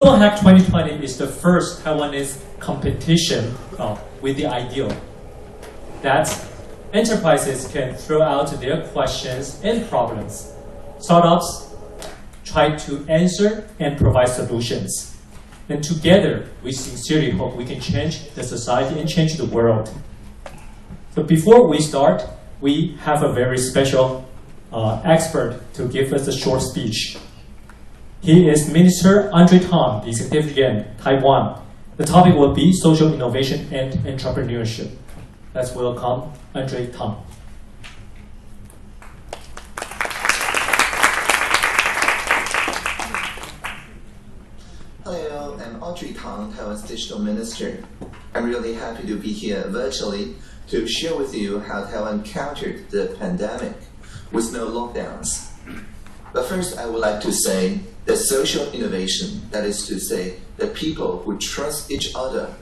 Global Hack 2020 is the first Taiwanese competition with the ideal that enterprises can throw out their questions and problems. Startups try to answer and provide solutions. And together, we sincerely hope we can change the society and change the world. So before we start, we have a very special expert to give us a short speech. He is Minister Andre Tang, the Executive Yuan, Taiwan. The topic will be social innovation and entrepreneurship. Let's welcome Andre Tang. Hello, I'm Audrey Tang, Taiwan's Digital Minister. I'm really happy to be here virtually to share with you how Taiwan countered the pandemic with no lockdowns. But first, I would like to say that social innovation, that is to say, the people who trust each other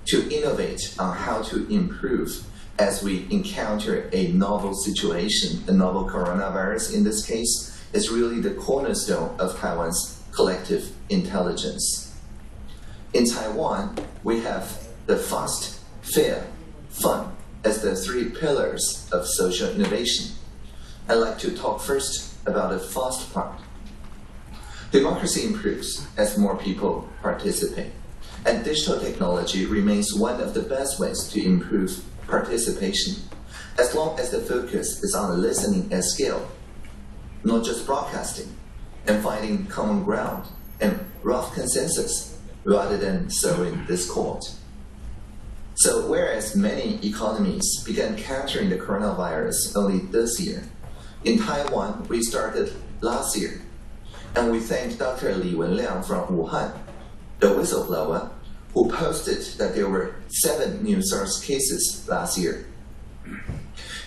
to innovate on how to improve as we encounter a novel situation, a novel coronavirus in this case, is really the cornerstone of Taiwan's collective intelligence. In Taiwan, we have the fast, fair, fun as the three pillars of social innovation. I'd like to talk first about the fast part. Democracy improves as more people participate, and digital technology remains one of the best ways to improve participation, as long as the focus is on listening at scale, not just broadcasting, and finding common ground and rough consensus rather than sowing discord. So whereas many economies began countering the coronavirus only this year, in Taiwan we started last year, and we thank Dr. Li Wenliang from Wuhan, the whistleblower, who posted that there were 7 new SARS cases last year.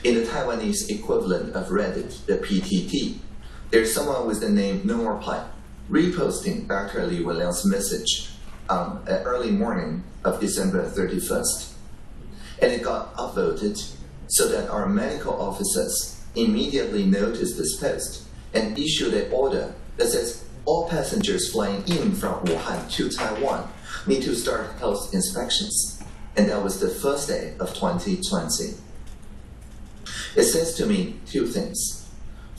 In the Taiwanese equivalent of Reddit, the PTT, there's someone with the name No More Pipe reposting Dr. Li Wenliang's message on an early morning of December 31st. And it got upvoted so that our medical officers immediately noticed this post and issued an order that says all passengers flying in from Wuhan to Taiwan need to start health inspections. And that was the first day of 2020. It says to me 2 things.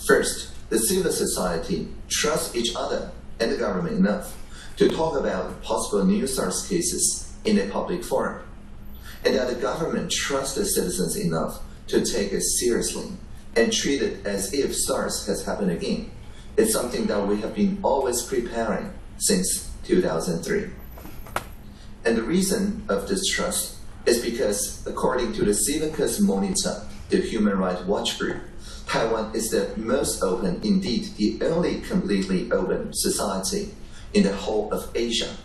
First, the civil society trusts each other and the government enough to talk about possible new SARS cases in a public forum, and that the government trusts the citizens enough to take it seriously and treat it as if SARS has happened again. It's something that we have been always preparing since 2003. And the reason of this trust is because, according to the Civicus Monitor, the Human Rights Watch Group, Taiwan is the most open, indeed the only completely open society in the whole of Asia.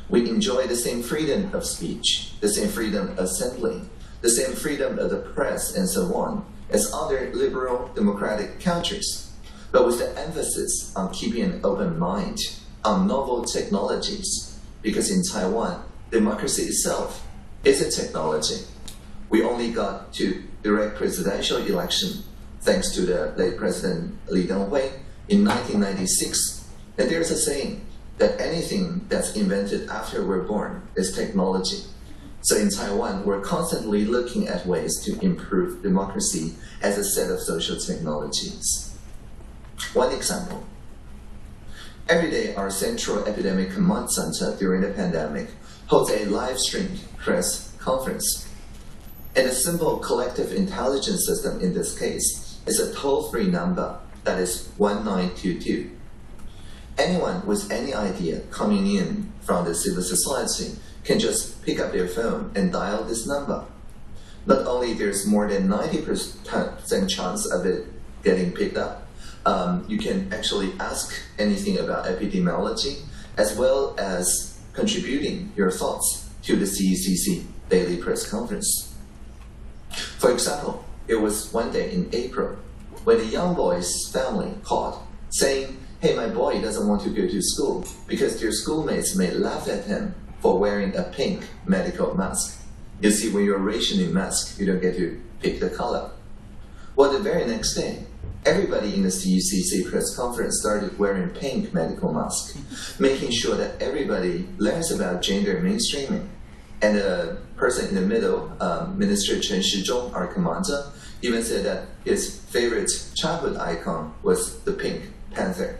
We enjoy the same freedom of speech, the same freedom of assembly, the same freedom of the press, and so on, as other liberal democratic countries, but with the emphasis on keeping an open mind on novel technologies, because in Taiwan, democracy itself is a technology. We only got to direct presidential election thanks to the late President Li Denghui in 1996. And there's a saying that anything that's invented after we're born is technology. So in Taiwan, we're constantly looking at ways to improve democracy as a set of social technologies. One example. Every day, our Central Epidemic Command Center during the pandemic holds a live-streamed press conference. And a simple collective intelligence system in this case is a toll-free number that is 1922. Anyone with any idea coming in from the civil society can just pick up their phone and dial this number. Not only there's more than 90% chance of it getting picked up, you can actually ask anything about epidemiology, as well as contributing your thoughts to the CECC daily press conference. For example, it was one day in April when a young boy's family called saying, hey, my boy doesn't want to go to school because their schoolmates may laugh at him for wearing a pink medical mask. You see, when you're rationing masks, you don't get to pick the color. Well, the very next day, everybody in the CUCC press conference started wearing pink medical masks, making sure that everybody learns about gender mainstreaming. And the person in the middle, Minister Chen Shizhong, our commander, even said that his favorite childhood icon was the pink panther.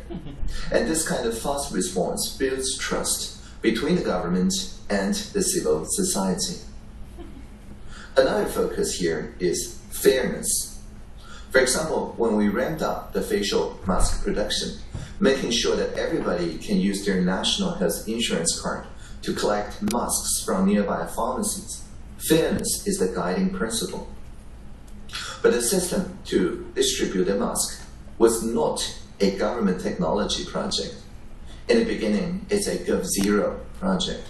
And this kind of fast response builds trust between the government and the civil society. Another focus here is fairness. For example, when we ramped up the facial mask production, making sure that everybody can use their national health insurance card to collect masks from nearby pharmacies, fairness is the guiding principle. But the system to distribute the mask was not a government technology project. In the beginning, it's a GovZero project.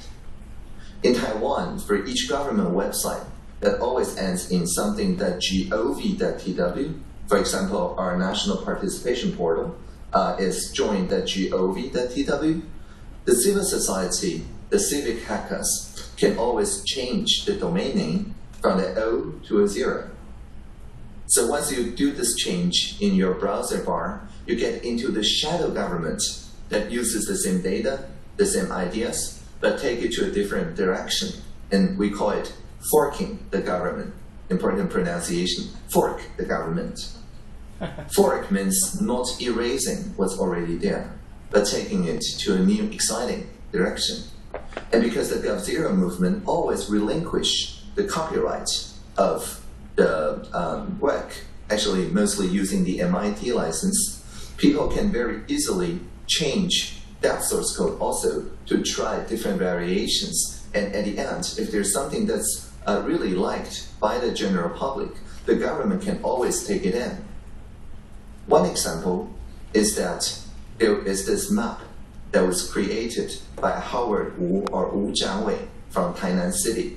In Taiwan, for each government website that always ends in something.gov.tw, for example, our national participation portal is join.gov.tw, the civil society, the civic hackers, can always change the domain name from the O to a 0. So once you do this change in your browser bar, you get into the shadow government that uses the same data, the same ideas, but take it to a different direction. And we call it forking the government. Important pronunciation, fork the government. Fork means not erasing what's already there, but taking it to a new exciting direction. And because the GovZero movement always relinquish the copyright of the work, actually mostly using the MIT license, people can very easily change that source code also to try different variations. And at the end, if there's something that's really liked by the general public, the government can always take it in. One example is that there is this map that was created by Howard Wu or Wu Jiawei from Tainan City.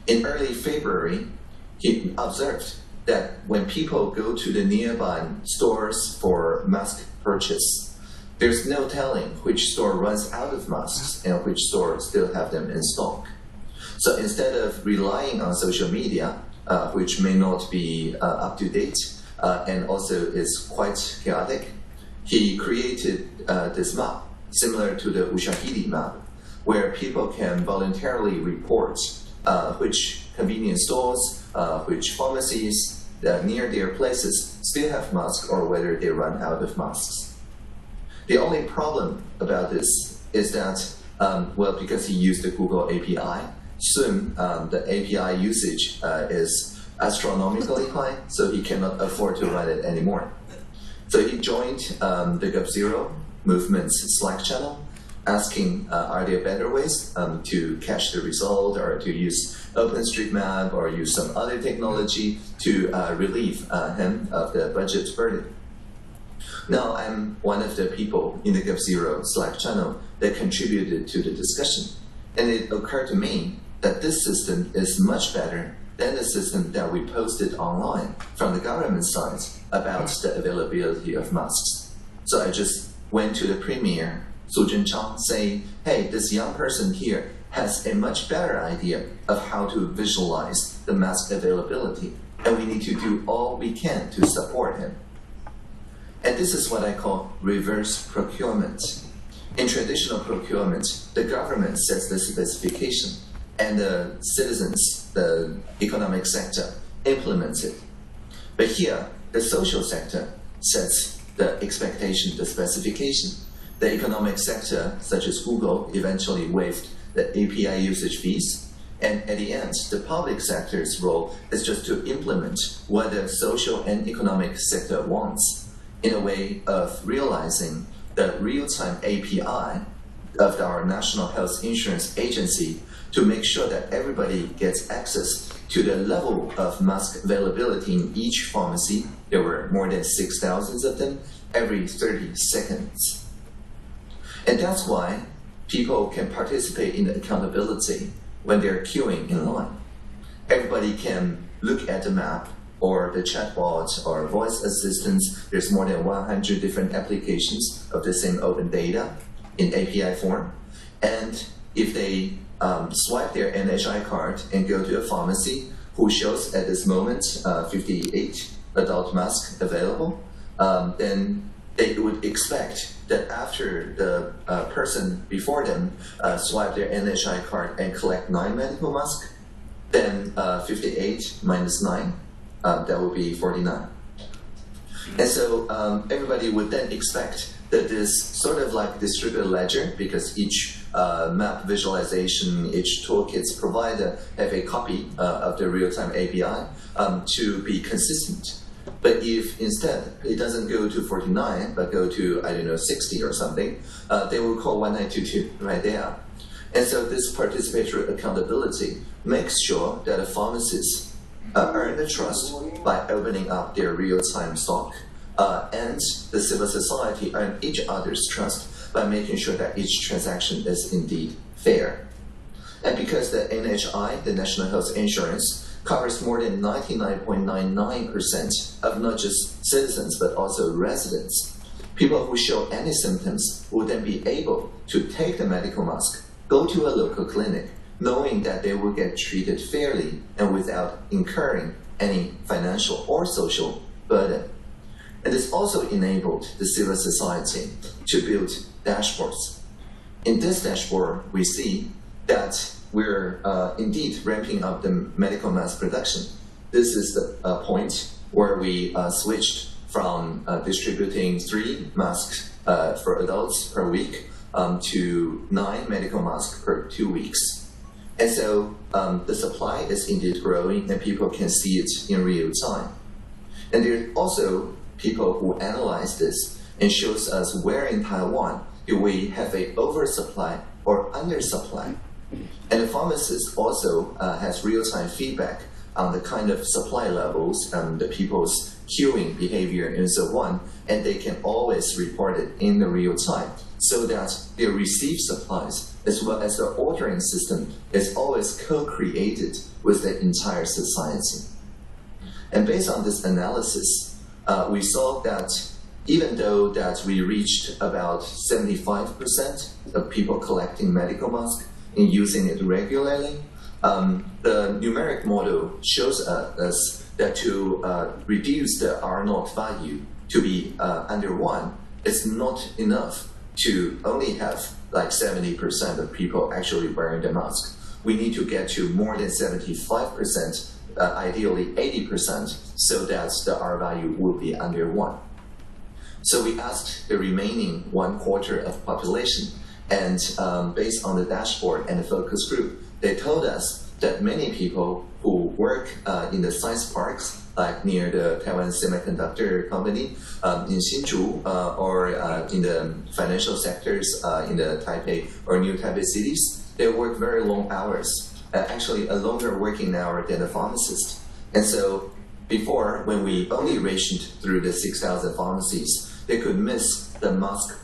In early February, he observed that when people go to the nearby stores for mask purchase, there's no telling which store runs out of masks and which store still have them in stock. So instead of relying on social media, which may not be up to date and also is quite chaotic, he created this map, similar to the Ushahidi map, where people can voluntarily report which convenience stores, which pharmacies near their places still have masks or whether they run out of masks. The only problem about this is that, well, because he used the Google API, soon the API usage is astronomically high, so he cannot afford to run it anymore. So he joined the GovZero movement's Slack channel, asking are there better ways to cache the result or to use OpenStreetMap or use some other technology to relieve him of the budget burden. Now I'm one of the people in the GovZero Slack channel that contributed to the discussion, and it occurred to me that this system is much better than the system that we posted online from the government side about the availability of masks. So I just went to the premier, Su Junchang, saying, hey, this young person here has a much better idea of how to visualize the mask availability, and we need to do all we can to support him. And this is what I call reverse procurement. In traditional procurement, the government sets the specification, and the citizens, the economic sector, implements it. But here, the social sector sets the expectation, the specification. The economic sector, such as Google, eventually waived the API usage fees. And at the end, the public sector's role is just to implement what the social and economic sector wants in a way of realizing the real-time API of our National Health Insurance Agency to make sure that everybody gets access to the level of mask availability in each pharmacy. There were more than 6,000 of them every 30 seconds. And that's why people can participate in the accountability when they're queuing in line. Everybody can look at the map or the chatbot or voice assistants. There's more than 100 different applications of the same open data in API form. And if they swipe their NHI card and go to a pharmacy who shows at this moment 58 adult mask available, then they would expect that after the person before them swipe their NHI card and collect 9 medical masks, then 58 minus 9, that would be 49. And so everybody would then expect that this sort of like distributed ledger, because each map visualization, each toolkits provider have a copy of the real-time API to be consistent. But if instead it doesn't go to 49, but go to, I don't know, 60 or something, they will call 1922 right there. And so this participatory accountability makes sure that the pharmacists earn the trust by opening up their real-time stock, and the civil society earn each other's trust by making sure that each transaction is indeed fair. And because the NHI, the National Health Insurance, covers more than 99.99% of not just citizens but also residents, people who show any symptoms will then be able to take the medical mask, go to a local clinic, knowing that they will get treated fairly and without incurring any financial or social burden. And this also enabled the civil society to build dashboards. In this dashboard, we see that we're indeed ramping up the medical mask production. This is the point where we switched from distributing 3 masks for adults per week to 9 medical masks per 2 weeks. And so the supply is indeed growing and people can see it in real time. And there are also people who analyze this and shows us where in Taiwan do we have a oversupply or undersupply. And the pharmacist also has real-time feedback on the kind of supply levels, the people's queuing behavior and so on, and they can always report it in the real time so that they receive supplies as well as the ordering system is always co-created with the entire society. And based on this analysis, we saw that even though that we reached about 75% of people collecting medical masks and using it regularly, the numeric model shows us that to reduce the R0 value to be under 1, it's not enough to only have like 70% of people actually wearing the mask. We need to get to more than 75%, ideally 80%, so that the R value will be under 1. So we asked the remaining 1/4 of population, and based on the dashboard and the focus group, they told us that many people who work in the science parks, like near the Taiwan Semiconductor Company in Hsinchu, or in the financial sectors in the Taipei or New Taipei cities, they work very long hours, actually a longer working hour than the pharmacist. And so before, when we only rationed through the 6,000 pharmacies, they could miss the mask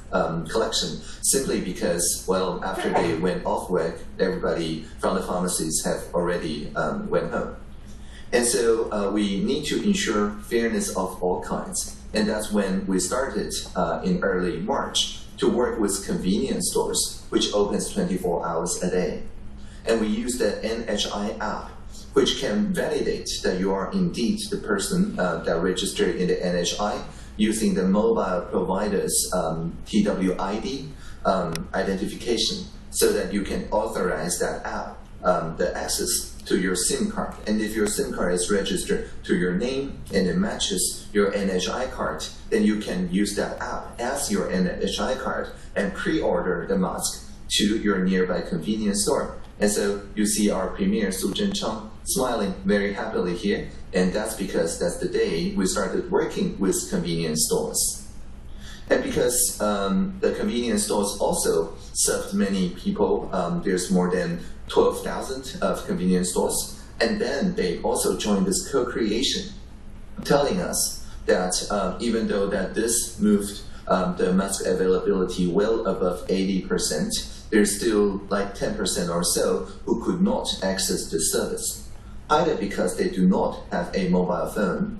collection simply because, well, after they went off work, everybody from the pharmacies have already went home. And so we need to ensure fairness of all kinds. And that's when we started in early March to work with convenience stores, which opens 24 hours a day. And we use the NHI app, which can validate that you are indeed the person that registered in the NHI using the mobile provider's TWID identification, so that you can authorize that app the access to your SIM card. And if your SIM card is registered to your name and it matches your NHI card, then you can use that app as your NHI card and pre-order the mask to your nearby convenience store. And so you see our premier Su Zhencheng smiling very happily here, and that's because that's the day we started working with convenience stores. And because the convenience stores also served many people, there's more than 12,000 of convenience stores, and then they also joined this co-creation, telling us that even though that this moved the mask availability well above 80%, there's still like 10% or so who could not access the service, either because they do not have a mobile phone,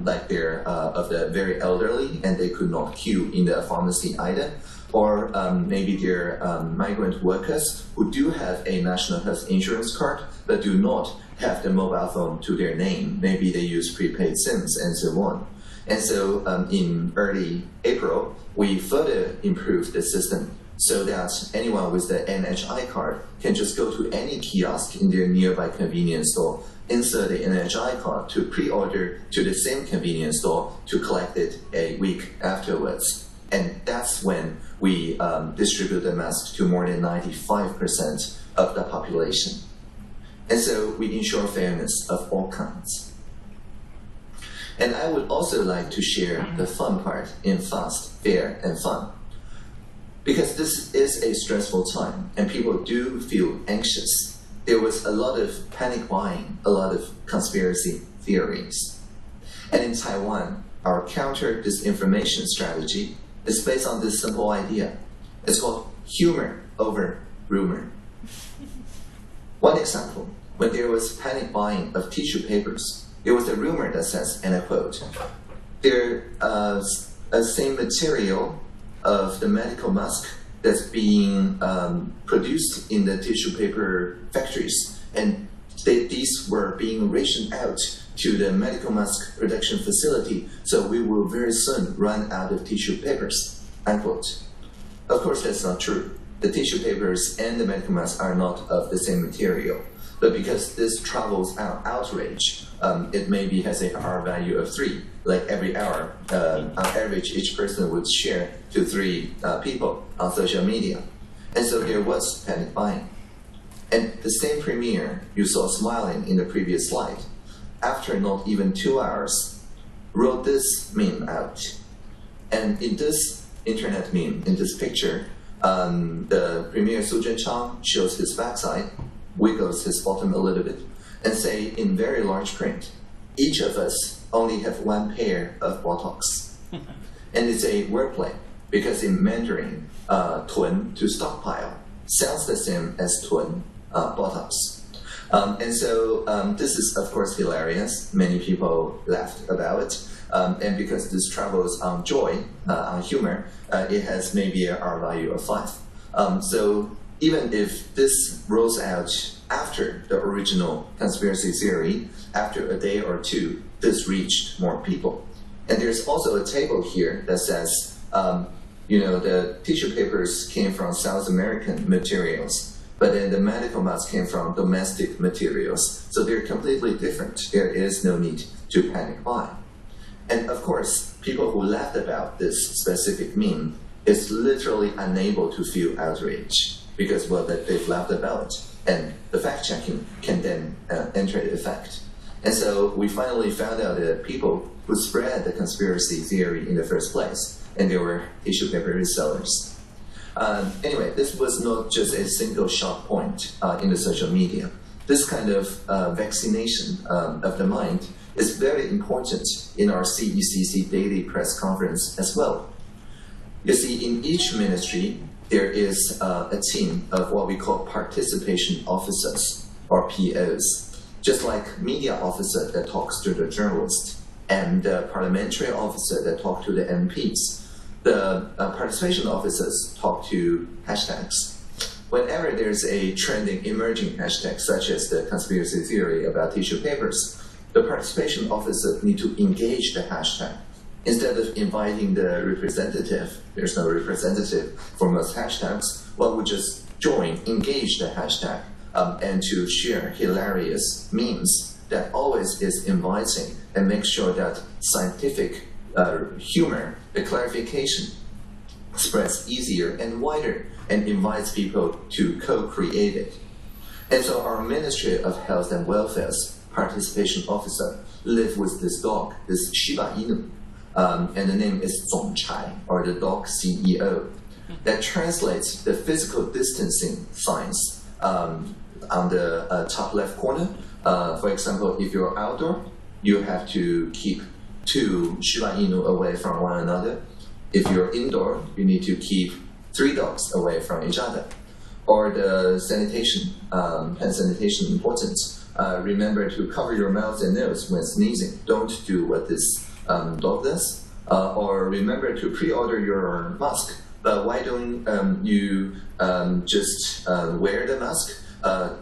like they're of the very elderly and they could not queue in the pharmacy either, or maybe they're migrant workers who do have a national health insurance card but do not have the mobile phone to their name. Maybe they use prepaid SIMs and so on. And so in early April, we further improved the system so that anyone with the NHI card can just go to any kiosk in their nearby convenience store, insert the NHI card to pre-order to the same convenience store to collect it a week afterwards. And that's when we distribute the mask to more than 95% of the population. And so we ensure fairness of all kinds. And I would also like to share the fun part in fast, fair, and fun. Because this is a stressful time and people do feel anxious. There was a lot of panic buying, a lot of conspiracy theories. And in Taiwan, our counter disinformation strategy is based on this simple idea. It's called humor over rumor. One example, when there was panic buying of tissue papers, there was a rumor that says, and I quote, there is a same material of the medical mask that's being produced in the tissue paper factories, and these were being rationed out to the medical mask production facility, so we will very soon run out of tissue papers, unquote. Of course, that's not true. The tissue papers and the medical masks are not of the same material, but because this travels outrage, it maybe has a R value of 3, like every hour, on average, each person would share to 3 people on social media. And so there was panic buying. And the same premier you saw smiling in the previous slide, after not even 2 hours, wrote this meme out. And in this internet meme, in this picture, the premier Su Zhenchang shows his backside, wiggles his bottom a little bit, and say in very large print, each of us only have 1 pair of buttocks. And it's a wordplay, because in Mandarin, 囤 to stockpile sounds the same as 囤 buttocks. And so this is of course hilarious. Many people laughed about it. And because this travels on joy, on humor, it has maybe a R value of 5. So even if this rolls out after the original conspiracy theory, after a day or 2, this reached more people. And there's also a table here that says, the tissue papers came from South American materials, but then the medical masks came from domestic materials. So they're completely different. There is no need to panic buy. And of course, people who laughed about this specific meme is literally unable to feel outrage because, well, they've laughed about it. And the fact-checking can then enter effect. And so we finally found out that people who spread the conspiracy theory in the first place, and they were tissue paper resellers. Anyway, this was not just a single shock point in the social media. This kind of vaccination of the mind is very important in our CECC daily press conference as well. You see, in each ministry, there is a team of what we call participation officers, or POs, just like media officer that talks to the journalist, and the parliamentary officer that talks to the MPs. The participation officers talk to hashtags. Whenever there's a trending emerging hashtag, such as the conspiracy theory about tissue papers, the participation officer need to engage the hashtag. Instead of inviting the representative, there's no representative for most hashtags, one would just join, engage the hashtag, and to share hilarious memes that always is inviting and make sure that scientific humor, the clarification, spreads easier and wider and invites people to co-create it. And so our Ministry of Health and Welfare's participation officer lived with this dog, this Shiba Inu, and the name is Zongchai, or the dog CEO, that translates the physical distancing signs on the top left corner. For example, if you're outdoor, you have to keep 2 Shiba Inu away from one another. If you're indoor, you need to keep 3 dogs away from each other. Or the sanitation, hand sanitation importance. Remember to cover your mouth and nose when sneezing. Don't do what this dog does. Or remember to pre-order your mask but why don't you just wear the mask?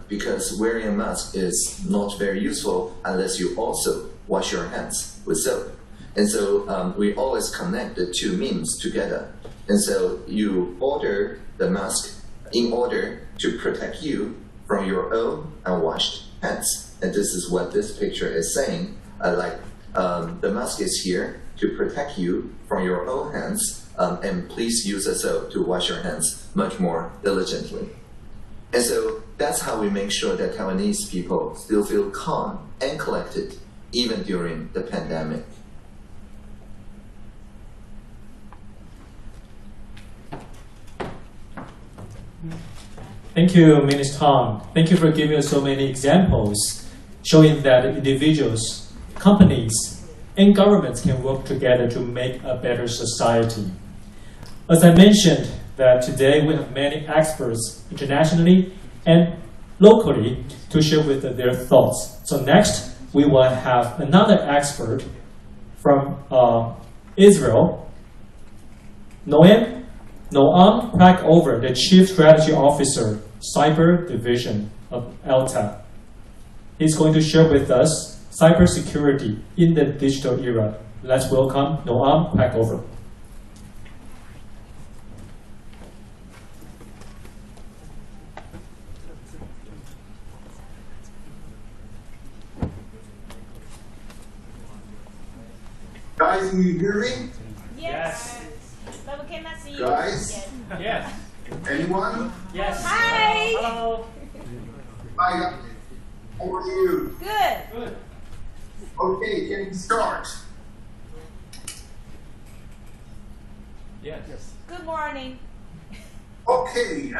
Because wearing a mask is not very useful unless you also wash your hands with soap. And so we always connect the two means together. And so you order the mask in order to protect you from your own unwashed hands. And this is what this picture is saying. The mask is here to protect you from your own hands, and please use a soap to wash your hands much more diligently. And so that's how we make sure that Taiwanese people still feel calm and collected, even during the pandemic. Thank you, Minister Tom. Thank you for giving us so many examples showing that individuals, companies, and governments can work together to make a better society. As I mentioned, that today we have many experts internationally and locally to share with their thoughts. So next, we will have another expert from Israel, Noam Pragover, the Chief Strategy Officer, Cyber Division of ELTA. He's going to share with us cybersecurity in the digital era. Let's welcome Noam Pragover. Guys, can you hear me? Yes. But we cannot see you. Guys? Yes. Yes. Anyone? Yes. Hi. Hello. Hi. How are you? Good. Good. Okay, can we start? Yes. Good morning. Okay,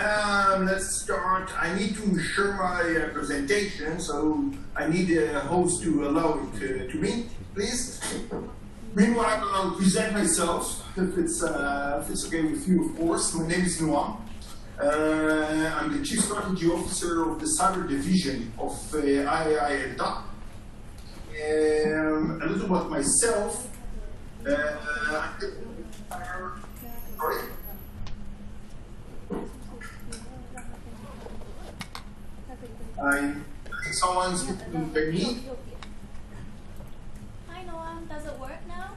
let's start. I need to share my presentation, so I need a host to allow it to me, please. Meanwhile, I'll present myself, if it's okay with you, of course. My name is Noam. I'm the Chief Strategy Officer of the Cyber Division of IAI ELTA. A little about myself. Sorry? I think someone's looking at me. Hi, Noam. Does it work now?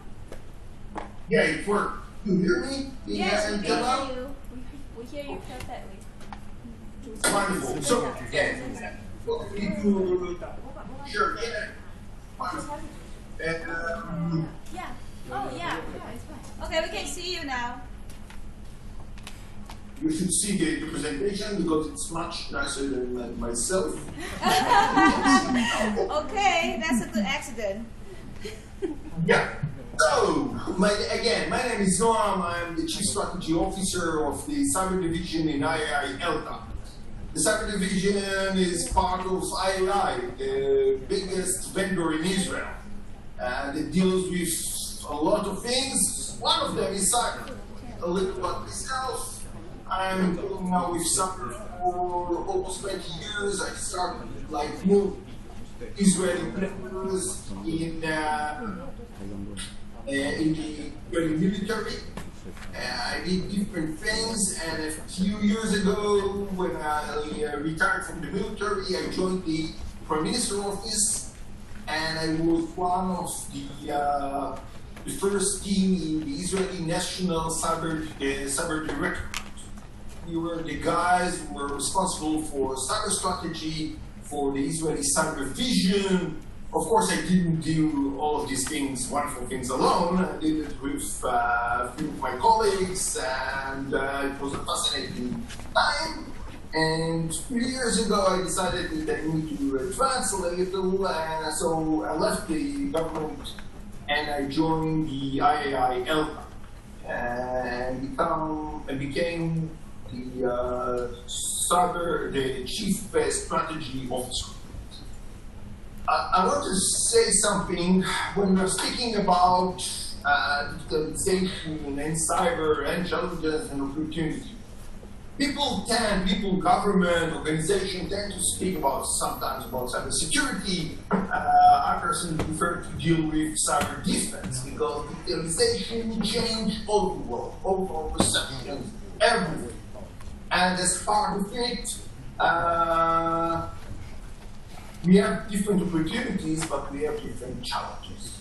Yeah, it worked. You hear me? Yes, we and can Kello? hear you. We hear you perfectly. Wonderful. So, yeah, what we need to sure, yeah. Wonderful. And, Yeah. Oh, yeah. Okay, we can see you now. you should see the presentation because it's much nicer than myself. Okay, that's a good accident. Yeah. So, my name is Noam. I'm the Chief Strategy Officer of the Cyber Division in IAI ELTA. The Cyber Division is part of IAI, the biggest vendor in Israel. And it deals with a lot of things. One of them is cyber. A little about myself. I'm dealing now with cyber for almost 20 years. I started like new Israeli players in the Israeli military. I did different things, and a few years ago, when I retired from the military, I joined the Prime Minister's office, and I was one of the first team in the Israeli National Cyber Directorate. We were the guys who were responsible for cyber strategy, for the Israeli cyber vision. Of course, I didn't do all of these things, wonderful things alone. I did it with a few of my colleagues, and it was a fascinating time. And 3 years ago, I decided that I need to advance a little, and so I left the government and I joined the IAI ELTA and became the Chief Strategy Officer. I want to say something when we're speaking about digitalization and cyber and challenges and opportunity. People, government, organizations tend to speak sometimes about cybersecurity. I personally prefer to deal with cyber defense because digitalization changed all the world, all of our perceptions, everything. And as part of it, we have different opportunities, but we have different challenges.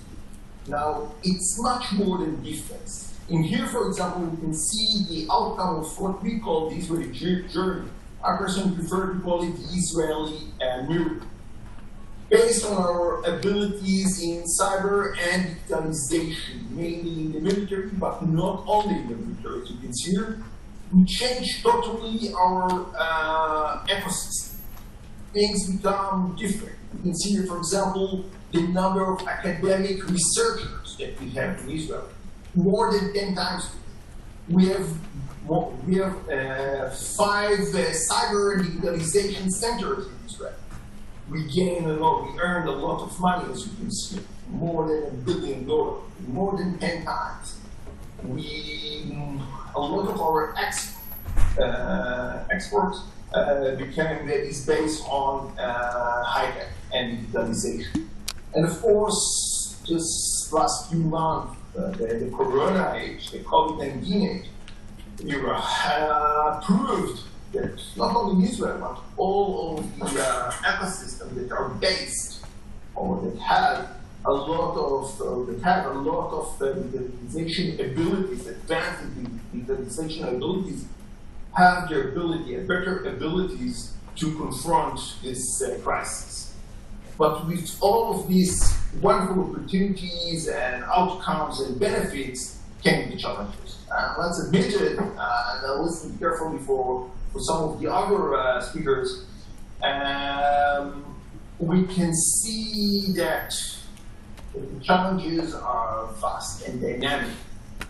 Now, it's much more than defense. In here, for example, we can see the outcome of what we call the Israeli journey. I personally prefer to call it the Israeli miracle. Based on our abilities in cyber and digitalization, mainly in the military, but not only in the military, as you can see here, we changed totally our ecosystem. Things become different. You can see here, for example, the number of academic researchers that we have in Israel. More than 10 times. We have 5 cyber and digitalization centers in Israel. We gained a lot, we earned a lot of money, as you can see, more than $1 billion, more than 10 times. A lot of our exports is based on high-tech and digitalization. And of course, just last few months, the Corona age, the COVID-19 age era, proved that not only in Israel, but all of the ecosystems that are based or that have a lot of digitalization abilities, advanced digitalization abilities, have their ability, better abilities to confront this crisis. But with all of these wonderful opportunities and outcomes and benefits came the challenges. Let's admit it, and I'll listen carefully for some of the other speakers. We can see that the challenges are vast and dynamic.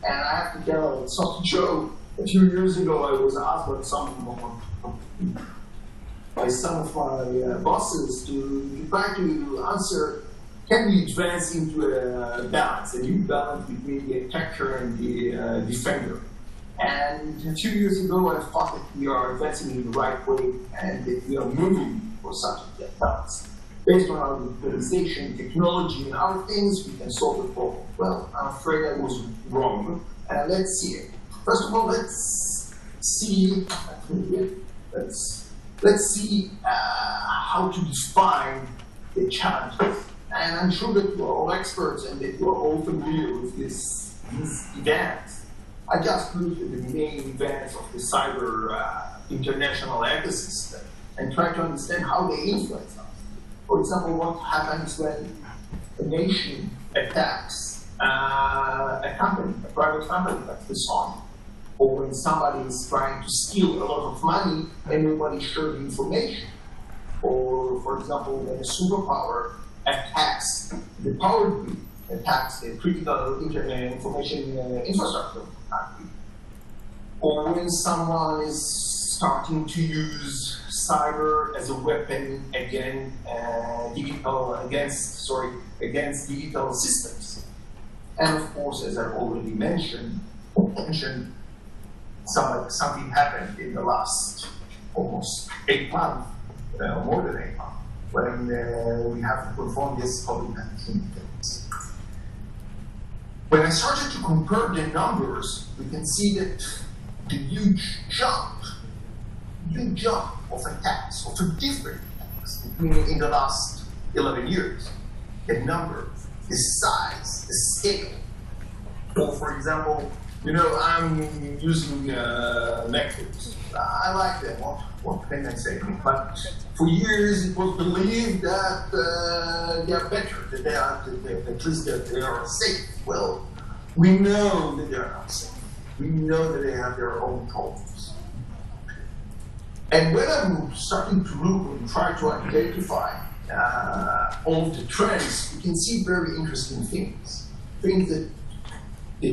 And I have to tell something Joe, a few years ago I was asked by some of my bosses to try to answer, can we advance into a balance, a new balance between the attacker and the defender? And a few years ago I thought that we are advancing in the right way and that we are moving for such a balance. Based on our digitalization, technology, and other things, we can solve the problem. Well, I'm afraid I was wrong. Let's see it. First of all, let's see how to define the challenges. And I'm sure that you are all experts and that you are all familiar with these events. I just looked at the main events of the cyber international ecosystem and try to understand how they influence us. For example, what happens when a nation attacks a company, a private company like the sun, or when somebody is trying to steal a lot of money and nobody shares the information. Or, for example, when a superpower attacks the power grid, attacks the critical information infrastructure, or when someone is starting to use cyber as a weapon against digital systems. And of course, as I already mentioned, something happened in the last almost 8 months, more than 8 months, when we have to perform this COVID-19 things. When I started to compare the numbers, we can see that the huge jump of attacks, of different attacks, in the last 11 years. The number, the size, the scale. So, for example, I'm using MacBooks. I like them. What can I say? But for years, it was believed that they are better, that at least they are safe. Well, we know that they are not safe. We know that they have their own problems. And when I'm starting to look and try to identify all the trends, we can see very interesting things. Things that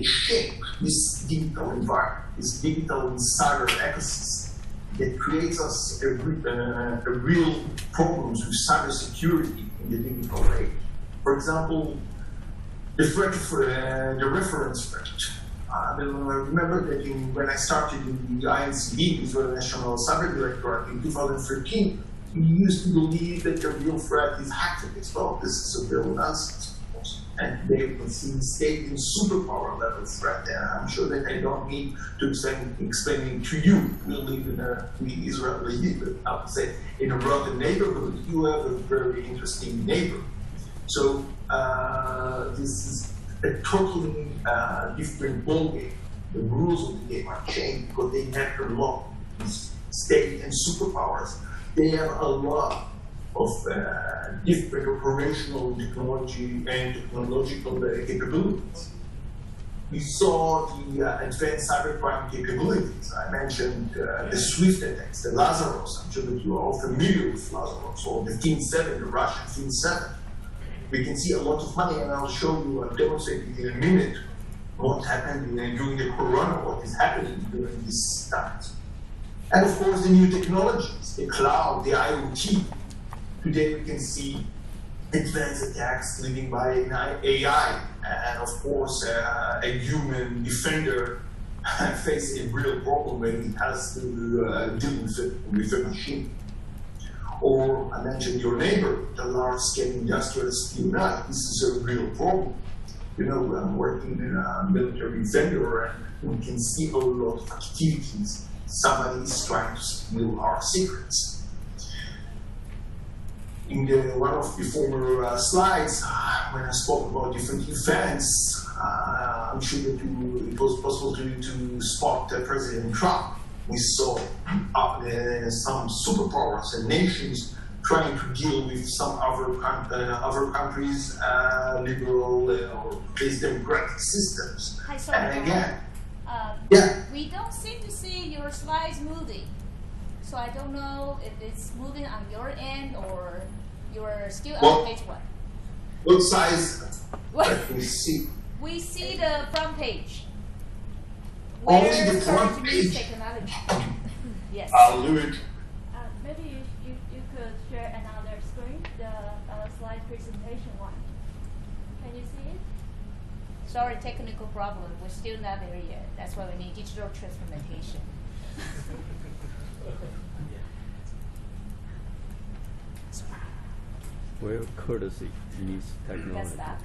shape this digital environment, this digital cyber ecosystem that creates us a real problems with cybersecurity in the digital age. For example, the reference threat. I remember that when I started in the INCB, Israel National Cyber Directorate in 2013, we used to believe that the real threat is hacktivists. Well, this is a real nonsense, of course. And today we can see state and superpower level threat. And I'm sure that I don't need to explain to you. We live in Israel, I would say, in a rugged neighborhood. You have a very interesting neighbor. So this is a totally different ballgame. The rules of the game are changed because they have a lot of state and superpowers. They have a lot of different operational technology and technological capabilities. We saw the advanced cybercrime capabilities. I mentioned the SWIFT attacks, the Lazarus. I'm sure that you are all familiar with Lazarus, or the FIN7, the Russian FIN7. We can see a lot of money, and I'll show you, demonstrate in a minute what happened during the corona, what is happening during this time. And of course, the new technologies, the cloud, the IoT. Today we can see advanced attacks leading by an AI, and of course, a human defender faces a real problem when he has to deal with a machine. Or I mentioned your neighbor, the large-scale industrial espionage. This is a real problem. You know, I'm working in a military vendor, and we can see a lot of activities. Somebody is trying to steal our secrets. In one of the former slides, when I spoke about different events, I'm sure that it was possible to spot President Trump. We saw some superpowers and nations trying to deal with some other countries' liberal or based democratic systems. Hi, sorry, and again, we don't seem to see your slides moving. So I don't know if it's moving on your end or you're still on page one. What size? Let me see. We see the front page. Only Where the front page. technology. Yes. I'll do it. Maybe you could share another screen, the slide presentation one. Can you see it? Sorry, technical problem. We're still not there yet. That's why we need digital transformation. Well, courtesy needs That's technology. that.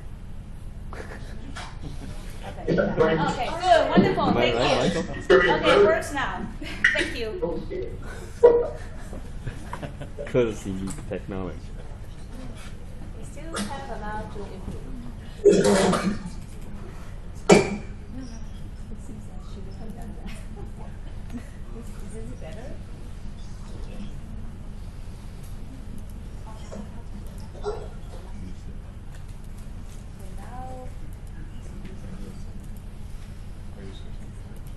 Okay. Okay, good, wonderful, Am I thank right, you. Michael? Okay, it works now. Thank you. Courtesy needs technology. We still have a lot to improve. Is this better? Now,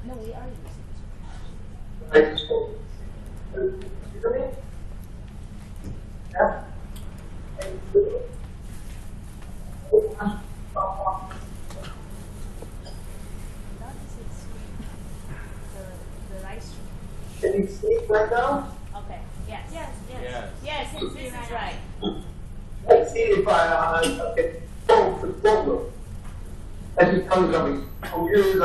no, we are using this. Not this screen. The live stream. Can you see it right now? Okay. Yes. Yes. Yes, this is right. Let's see if I can solve the problem. As you tell me, computers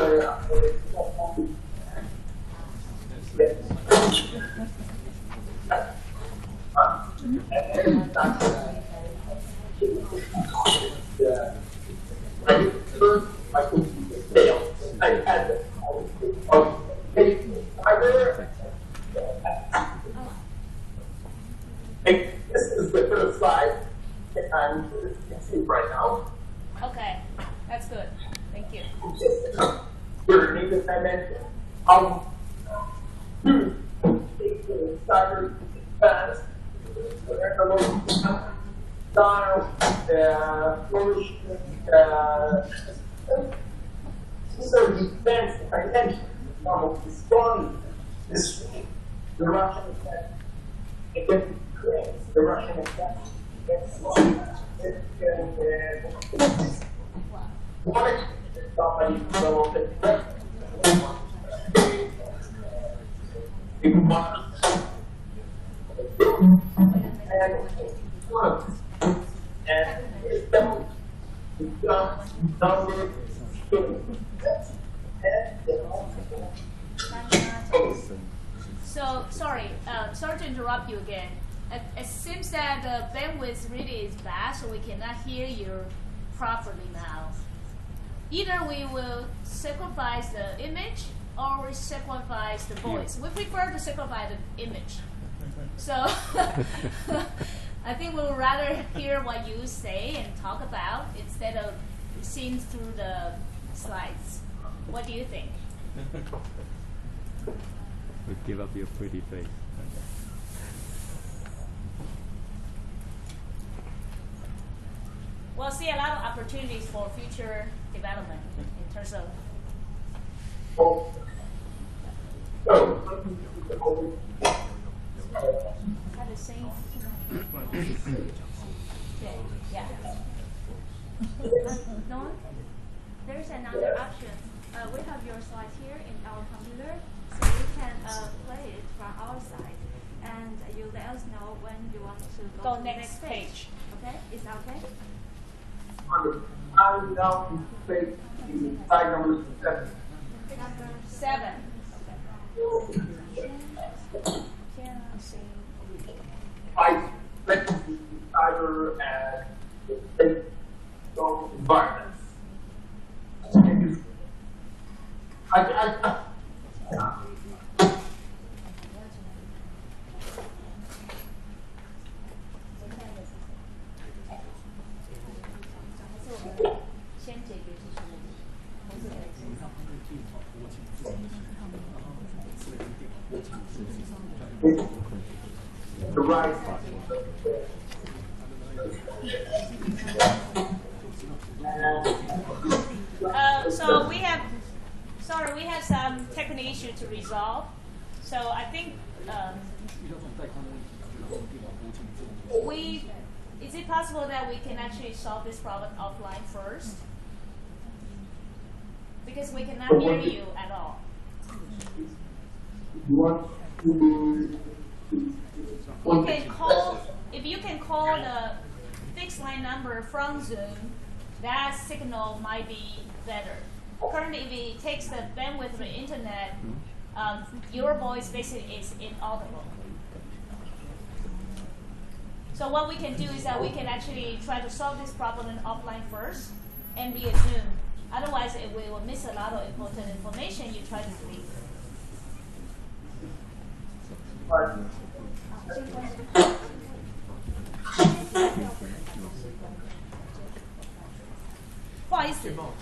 This is the first slide, and you can see right now. Okay, that's good. Thank you. Here, in this dimension, cyber defense, so defense dimension, responding this week, the Russian attack against Ukraine, the Russian attack against what somebody developed a So sorry to interrupt you again. It seems that the bandwidth really is bad, so we cannot hear you properly now. Either we will sacrifice the image or we sacrifice the voice. We prefer to sacrifice the image. So I think we would rather hear what you say and talk about instead of seeing through the slides. What do you think? We give up your pretty face. We'll see a lot of opportunities for future development in terms of. Have the same. Yeah. No one? There's another option. We have your slides here in our computer, so you can play it from our side, and you let us know when you want to go to the next page. Okay? Is that okay? I'm now in page slide number 7. Number 7. I select cyber and state environments. The right. So we have some technical issue to resolve. So I think is it possible that we can actually solve this problem offline first? Because we cannot hear you at all. You can call, if you can call the fixed line number from Zoom, that signal might be better. Currently, if it takes the bandwidth of the internet, your voice basically is inaudible. So what we can do is that we can actually try to solve this problem offline first and via Zoom. Otherwise, we will miss a lot of important information you try to delete.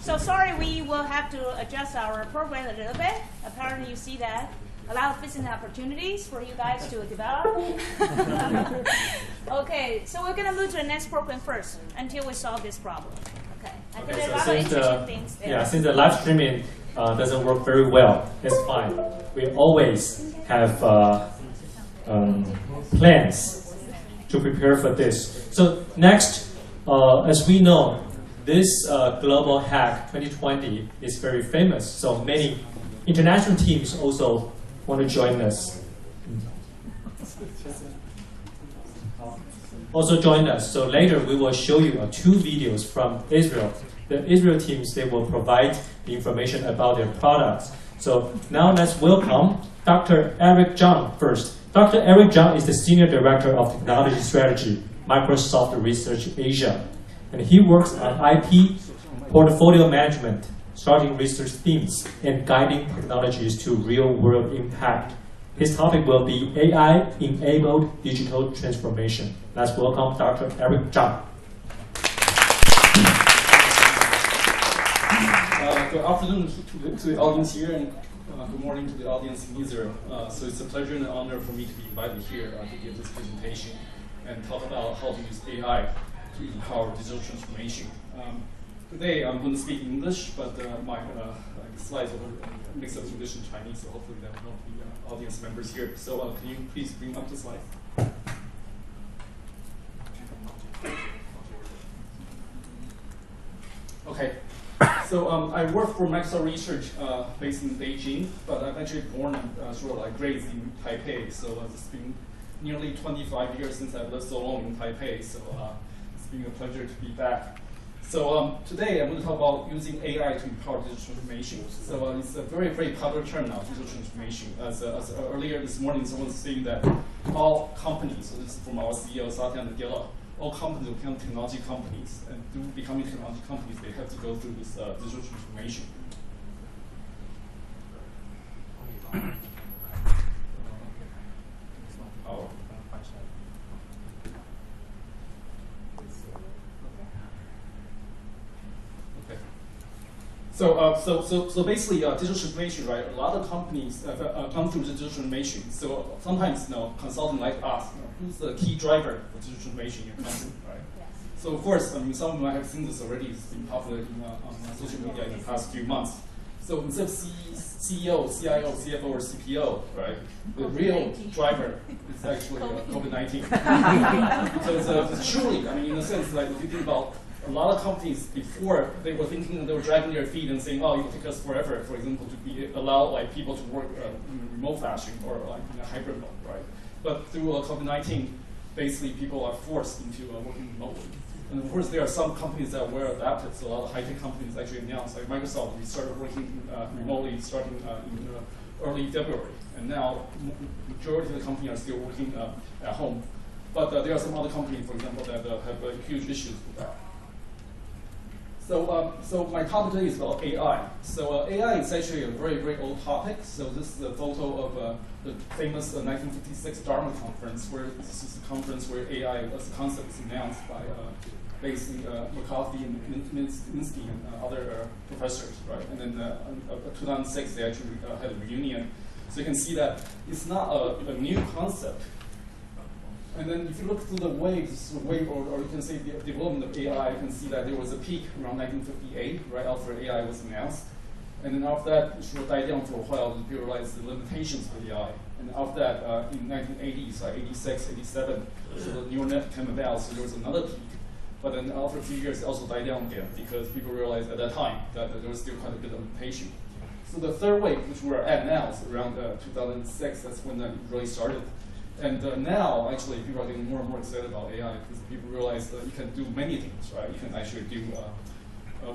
So sorry, we will have to adjust our program a little bit. Apparently you see that. A lot of business opportunities for you guys to develop. Okay, so we're going to move to the next program first until we solve this problem. Okay, I think there's a lot of interesting things there. Yeah, since the live streaming doesn't work very well, it's fine. We always have plans to prepare for this. So next, as we know, this Global Hack 2020 is very famous. So many international teams also want to join us. Also join us. So later we will show you 2 videos from Israel. The Israel teams, they will provide the information about their products. So now let's welcome Dr. Eric Zhang first. Dr. Eric Zhang is the Senior Director of Technology Strategy, Microsoft Research Asia. And he works on IP, portfolio management, starting research themes, and guiding technologies to real-world impact. His topic will be AI-enabled digital transformation. Let's welcome Dr. Eric Zhang. Good afternoon to the audience here, and good morning to the audience in Israel. So it's a pleasure and an honor for me to be invited here to give this presentation and talk about how to use AI to empower digital transformation. Today I'm going to speak English, but my slides are a mix of English and Chinese, so hopefully that will help the audience members here. So can you please bring up the slide? Okay. So I work for Microsoft Research based in Beijing, but I'm actually born and sort of raised in Taipei. So it's been nearly 25 years since I've lived so long in Taipei. So it's been a pleasure to be back. So today I'm going to talk about using AI to empower digital transformation. So it's a very, very popular term now, digital transformation. As earlier this morning, someone was saying that all companies, so this is from our CEO, Satya Nadella, all companies will become technology companies. And through becoming technology companies, they have to go through this digital transformation. So basically, digital transformation, right? A lot of companies have gone through digital transformation. So sometimes, consultants like us, who's the key driver for digital transformation in your company, right? Yes. So of course, I mean, some of you might have seen this already. It's been popular on social media in the past few months. So instead of CEO, CIO, CFO, or CPO, right? The real driver is actually COVID-19. So it's truly, I mean, in a sense, like if you think about a lot of companies before, they were thinking they were dragging their feet and saying, oh, it will take us forever, for example, to allow like people to work in remote fashion or like in a hybrid mode, right? But through COVID-19, basically people are forced into working remotely. And of course, there are some companies that were adapted. So a lot of high-tech companies actually announced, like Microsoft, we started working remotely starting in early February. And now, majority of the companies are still working at home. But there are some other companies, for example, that have huge issues with that. So my topic today is about AI. So AI is actually a very, very old topic. So this is a photo of the famous 1956 Dartmouth conference, where this is a conference where AI as a concept is announced by basically McCarthy and Minsky and other professors, right? And then in 2006, they actually had a reunion. So you can see that it's not a new concept. And then if you look through the waves, or you can say the development of AI, you can see that there was a peak around 1958, right after AI was announced. And then after that, it sort of died down for a while to realize the limitations of AI. And after that, in 1980s, like 86, 87, so the neural net came about, so there was another peak. But then after a few years, it also died down again because people realized at that time that there was still quite a bit of limitation. So the third wave, which we're at now, is around 2006, that's when it really started. And now, actually, people are getting more and more excited about AI because people realize that you can do many things, right? You can actually do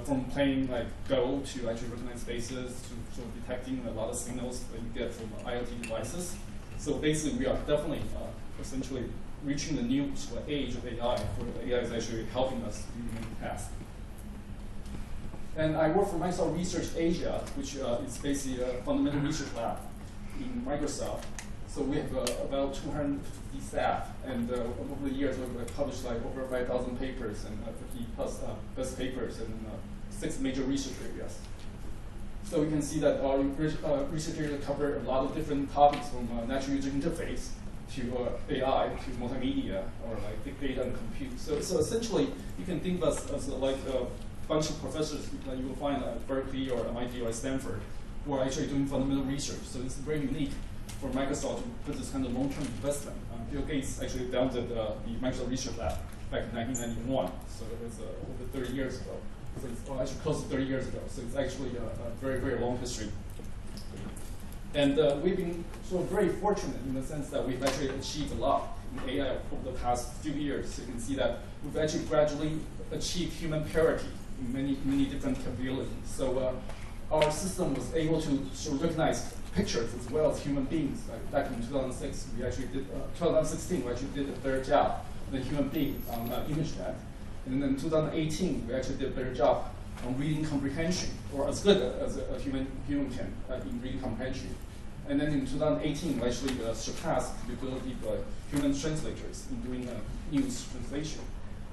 from playing like Go to actually recognize faces to sort of detecting a lot of signals that you get from IoT devices. So basically, we are definitely essentially reaching the new sort of age of AI, where AI is actually helping us do many tasks. And I work for Microsoft Research Asia, which is basically a fundamental research lab in Microsoft. So we have about 250 staff, and over the years we've published like over 5,000 papers and 50 plus best papers in 6 major research areas. So you can see that our research areas cover a lot of different topics, from natural user interface to AI to multimedia or like big data and compute. So essentially, you can think of us as like a bunch of professors that you will find at Berkeley or MIT or Stanford who are actually doing fundamental research. So it's very unique for Microsoft to put this kind of long-term investment. Bill Gates actually founded the Microsoft Research Lab back in 1991, so it was over 30 years ago. So it's actually close to 30 years ago, so it's actually a very, very long history. And we've been sort of very fortunate in the sense that we've actually achieved a lot in AI over the past few years. So you can see that we've actually gradually achieved human parity in many different capabilities. So our system was able to sort of recognize pictures as well as human beings. Like back in 2006, we actually did 2016, we actually did a better job than human beings on ImageNet. And then in 2018, we actually did a better job on reading comprehension, or as good as a human can in reading comprehension. And then in 2018, we actually surpassed the ability of human translators in doing news translation.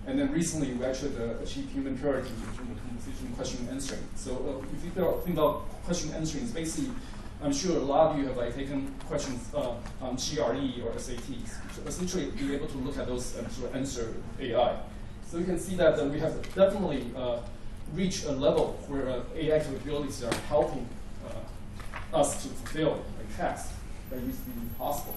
And then recently, we actually achieved human parity in terms of conversation question and answering. So if you think about question and answering, it's basically, I'm sure a lot of you have like taken questions on GRE or SATs. So essentially, be able to look at those and sort of answer AI. So you can see that we have definitely reached a level where AI capabilities are helping us to fulfill tasks that used to be impossible.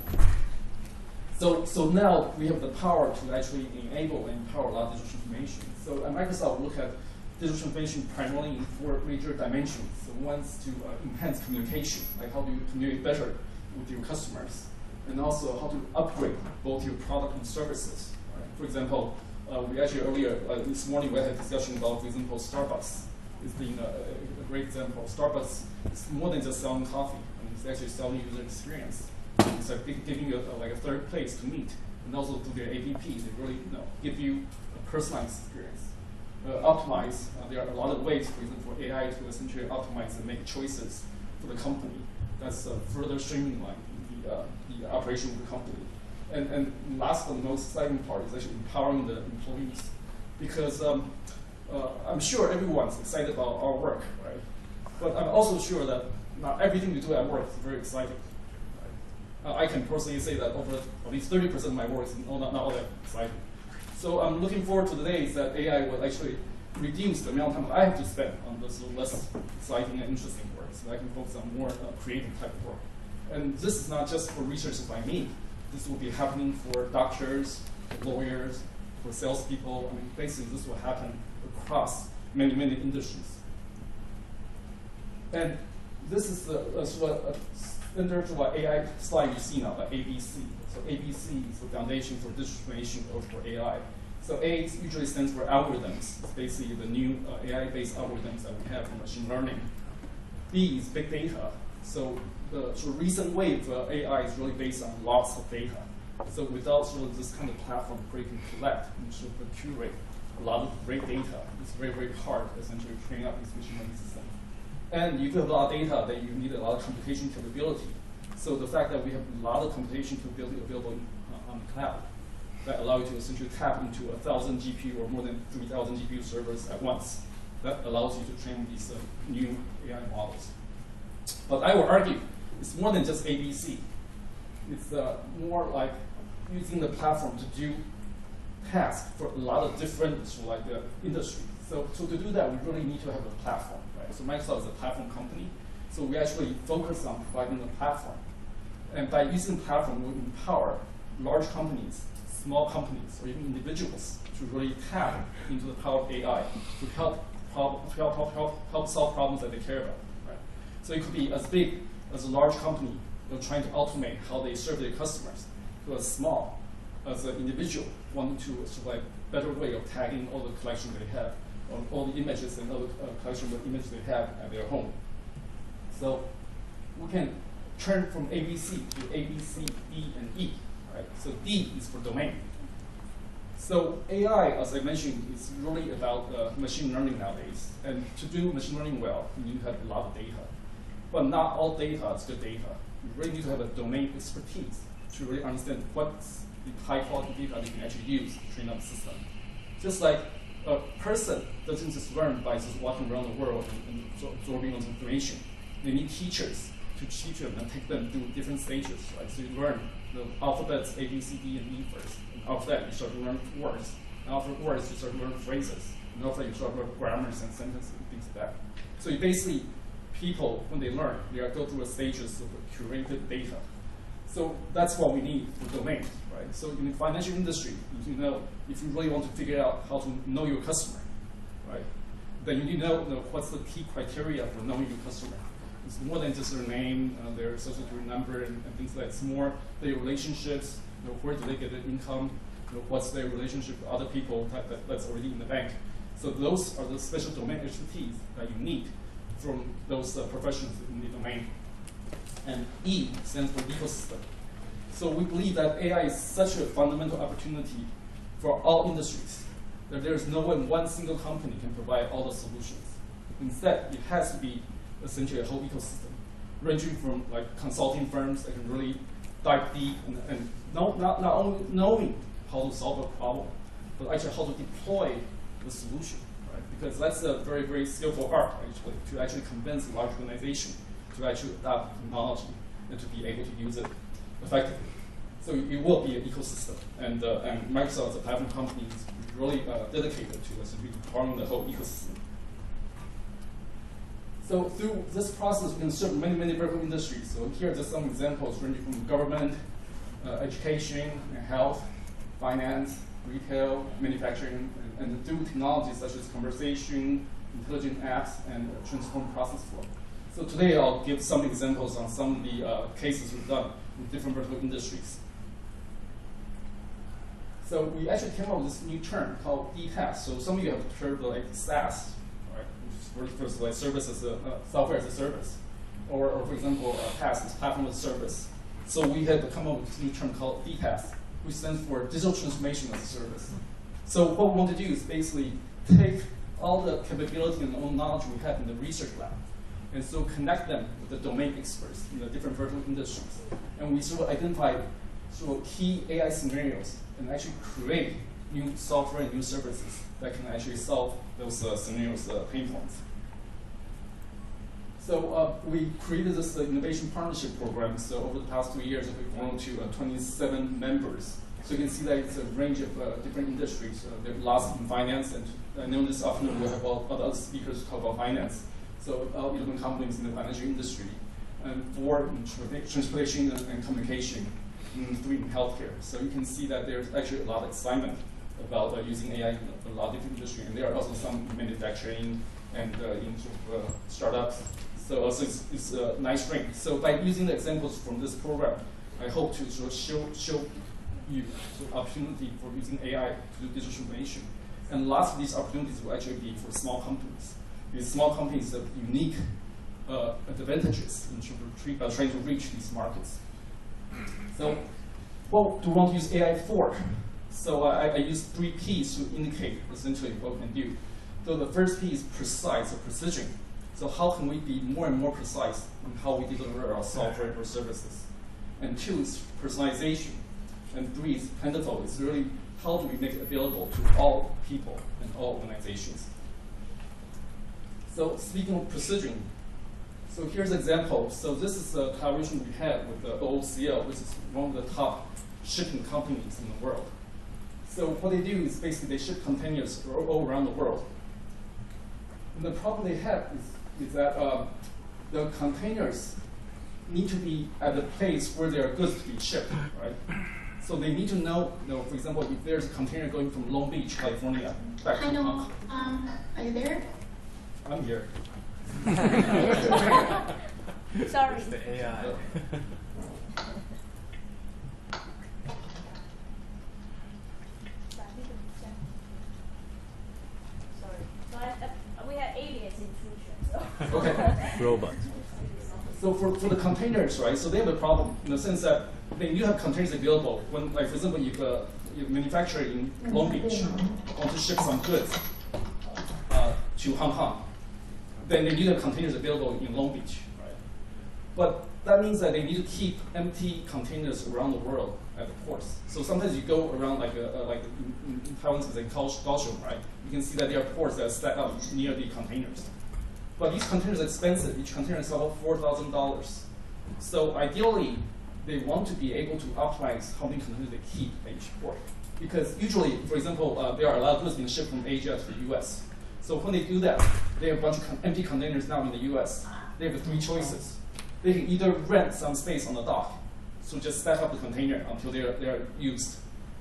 So now we have the power to actually enable and empower a lot of digital transformation. So at Microsoft, we look at digital transformation primarily in 4 major dimensions. So one's to enhance communication, like how do you communicate better with your customers, and also how to upgrade both your product and services. Right? For example, We actually earlier this morning we had a discussion about, for example, Starbucks. It's been a great example. Starbucks is more than just selling coffee. I mean, it's actually selling user experience. It's like giving you like a third place to meet, and also through their app, they really give you a personalized experience. Optimize. There are a lot of ways, for example, for AI to essentially optimize and make choices for the company. That's further streamlining the operation of the company. And last but most exciting part is actually empowering the employees, because I'm sure everyone's excited about our work, right? But I'm also sure that not everything we do at work is very exciting. Right? I can personally say that over at least 30% of my work is not all that exciting. So I'm looking forward to the days that AI will actually reduce the amount of time I have to spend on this less exciting and interesting work, so I can focus on more creative type of work. And this is not just for researchers like me. This will be happening for doctors, for lawyers, for salespeople. I mean, basically, this will happen across many industries. And this is the sort of standard AI slide you see now, the ABC. So ABC is the foundation for digital transformation or for AI. So A usually stands for algorithms. It's basically the new AI-based algorithms that we have for machine learning. B is big data. So the sort of recent wave of AI is really based on lots of data. So without sort of this kind of platform where you can collect and sort of curate a lot of great data, it's very hard essentially to train up these machine learning systems. And you do have a lot of data that you need a lot of computation capability. So the fact that we have a lot of computation capability available on the cloud that allow you to essentially tap into 1,000 GPU or more than 3,000 GPU servers at once, that allows you to train these new AI models. But I will argue it's more than just ABC. It's more like using the platform to do tasks for a lot of different industries. So to do that, we really need to have a platform, right? So Microsoft is a platform company. So we actually focus on providing a platform. And by using the platform, we empower large companies, small companies, or even individuals to really tap into the power of AI to help solve problems that they care about. Right? So it could be as big as a large company trying to automate how they serve their customers, to as small as an individual wanting to sort of better way of tagging all the collection they have, or all the images and other collection of images they have at their home. So we can turn from ABC to A, B, C, D, and E. Right? So D is for domain. So AI, as I mentioned, is really about machine learning nowadays. And to do machine learning well, you need to have a lot of data. But not all data is good data. You really need to have a domain expertise to really understand what's the high quality data that you can actually use to train up the system. Just like a person doesn't just learn by just walking around the world and absorbing all the information. They need teachers to teach them and take them through different stages. Right? So you learn the alphabets A, B, C, D, and E first. And after that, you start to learn words. And after words, you start to learn phrases. And after that, you start to learn grammars and sentences and things like that. So you basically, people, when they learn, they go through a stages of curated data. So that's what we need for domains, right? So in the financial industry, you know, if you really want to figure out how to know your customer, right? Then you need to know what's the key criteria for knowing your customer. It's more than just their name, their social security number, and things like that. It's more their relationships, where do they get their income, what's their relationship with other people that's already in the bank. So those are the special domain expertise that you need from those professionals in the domain. And E stands for ecosystem. So we believe that AI is such a fundamental opportunity for all industries that there is no one single company can provide all the solutions. Instead, it has to be essentially a whole ecosystem, ranging from consulting firms that can really dive deep and not only knowing how to solve a problem, but actually how to deploy the solution, right? Because that's a very skillful art, actually, to actually convince a large organization to actually adopt technology and to be able to use it effectively. So it will be an ecosystem, and Microsoft as a platform company is really dedicated to essentially empowering the whole ecosystem. So through this process, we can serve many vertical industries. So here are just some examples ranging from government, education, health, finance, retail, manufacturing, and through technologies such as conversation, intelligent apps, and transform process flow. So today I'll give some examples on some of the cases we've done in different vertical industries. So we actually came up with this new term called DPaaS. So some of you have heard of like SaaS, right? Which refers to like service as a software as a service, or for example, PaaS is platform as a service. So we had to come up with this new term called DPaaS, which stands for digital transformation as a service. So what we want to do is basically take all the capability and own knowledge we have in the research lab, and so connect them with the domain experts in the different vertical industries. And we sort of identify sort of key AI scenarios and actually create new software and new services that can actually solve those scenarios' pain points. So we created this innovation partnership program. So over the past 2 years, we've grown to 27 members. So you can see that it's a range of different industries. There are lots in finance, and I know this afternoon we'll have other speakers talk about finance. So 11 companies in the financial industry, and 4 in transportation and communication, and 3 in healthcare. So you can see that there's actually a lot of excitement about using AI in a lot of different industries, and there are also some in manufacturing and in startups. So also it's a nice range. So by using the examples from this program, I hope to sort of show you the opportunity for using AI to do digital transformation. And lots of these opportunities will actually be for small companies. Because small companies have unique advantages in terms of trying to reach these markets. So what do we want to use AI for? So I use 3 P's to indicate essentially what we can do. So the first P is precise or precision. So how can we be more and more precise in how we deliver our software or services? And 2 is personalization. And 3 is plentiful. It's really how do we make it available to all people and all organizations. So speaking of precision, so here's an example. So this is a collaboration we had with the OOCL, which is one of the top shipping companies in the world. So what they do is basically they ship containers all around the world. And the problem they have is that the containers need to be at the place where there are goods to be shipped, right? So they need to know, for example, if there's a container going from Long Beach, California, back to Hong Kong. Are you there? I'm here. Sorry. It's the AI. Sorry. But we have aliens intrusion. So. Okay. Robot. So for the containers, right? So they have a problem in the sense that when you have containers available, when, like for example, you manufacture in Long Beach, want to ship some goods to Hong Kong, then they need the containers available in Long Beach, right? But that means that they need to keep empty containers around the world at the ports. So sometimes you go around like in Taiwan, it's like Kaohsiung, right? You can see that there are ports that are stacked up near the containers. But these containers are expensive. Each container is about $4,000. So ideally, they want to be able to optimize how many containers they keep at each port. Because usually, for example, there are a lot of goods being shipped from Asia to the US. So when they do that, they have a bunch of empty containers now in the US. They have 3 choices. They can either rent some space on the dock, so just stack up the container until they're used.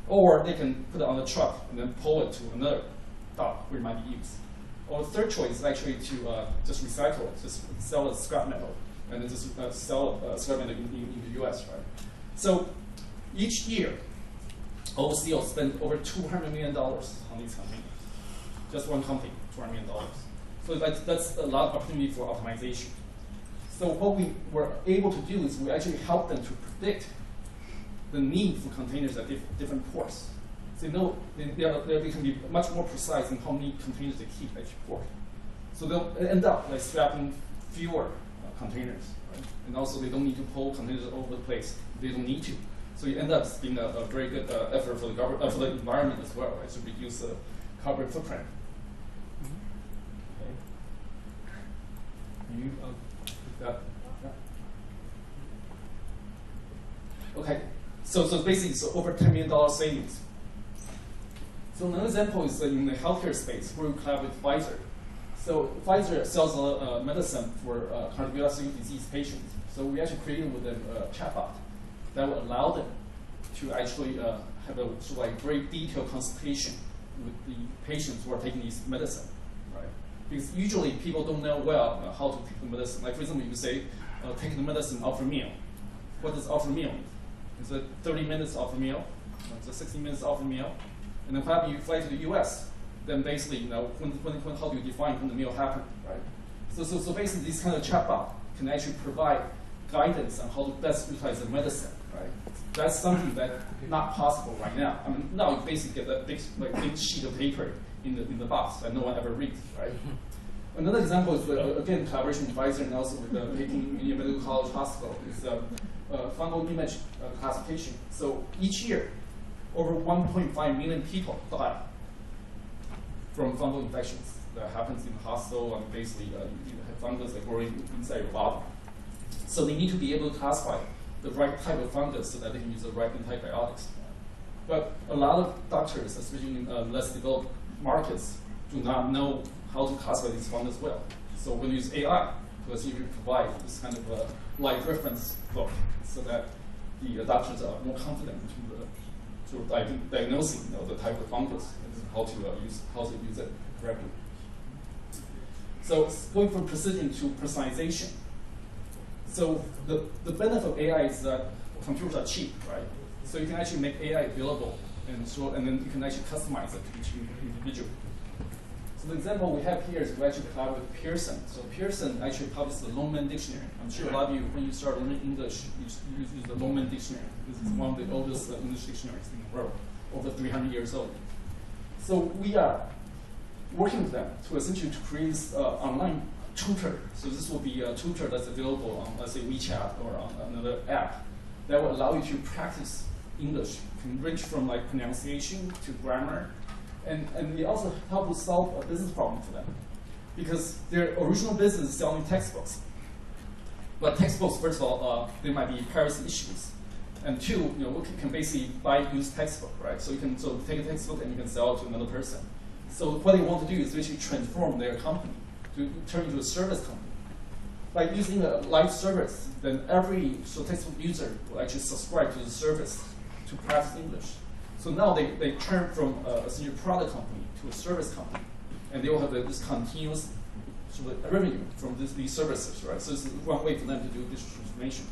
Or they can put it on the truck and then pull it to another dock where it might be used. Or the third choice is actually to just recycle it, just sell it as scrap metal, and then just sell scrap metal in the US, right? So each year, OOCL spends over $200 million on these containers. Just one company, $200 million. So that's a lot of opportunity for optimization. So what we were able to do is we actually help them to predict the need for containers at different ports. So they can be much more precise in how many containers they keep at each port. So they'll end up like scrapping fewer containers, right? And also they don't need to pull containers all over the place. They don't need to. So it ends up being a very good effort for the for the environment as well, right? To reduce the carbon footprint. Okay. Okay. So basically, so over $10 million savings. So another example is in the healthcare space where we collaborate with Pfizer. So Pfizer sells medicine for cardiovascular disease patients. So we actually created with them a chatbot that will allow them to actually have a sort of like very detailed consultation with the patients who are taking these medicine, right? Because usually people don't know well how to take the medicine. Like for example, you say, take the medicine after meal. What does after meal mean? Is it 30 minutes after meal? Just 60 minutes off the meal, and then perhaps you fly to the U.S. Then basically, how do you define when the meal happened, right? So basically, this kind of chatbot can actually provide guidance on how to best utilize the medicine, right? That's something that's not possible right now. I mean, now you basically get a big sheet of paper in the box that no one ever reads, right? Another example is, again, collaboration with Pfizer and also with the Peking Medical College Hospital is fungal image classification. So each year, over 1.5 million people die from fungal infections that happens in the hospital, and basically you have fungus that growing inside your body. So they need to be able to classify the right type of fungus so that they can use the right antibiotics. But a lot of doctors, especially in less developed markets, do not know how to classify these fungus well. So we use AI to essentially provide this kind of live reference book so that the doctors are more confident in sort of diagnosing the type of fungus and how to use it correctly. So going from precision to personalization. So the benefit of AI is that computers are cheap, right? So you can actually make AI available, and then you can actually customize it to each individual. So the example we have here is we actually collaborate with Pearson. So Pearson actually published the Longman Dictionary. I'm sure a lot of you, when you start learning English, you use the Longman Dictionary. This is one of the oldest English dictionaries in the world, over 300 years old. So we are working with them to essentially create this online tutor. So this will be a tutor that's available on, let's say, WeChat or on another app that will allow you to practice English, can range from like pronunciation to grammar, and they also help to solve a business problem for them, because their original business is selling textbooks. But textbooks, first of all, there might be piracy issues, and two, we can basically buy used textbook, right? So you can take a textbook and you can sell it to another person. So what they want to do is basically transform their company to turn into a service company. By using a live service, then every textbook user will actually subscribe to the service to practice English. So now they turn from a senior product company to a service company, and they will have this continuous sort of revenue from these services, right? So this is one way for them to do digital transformation.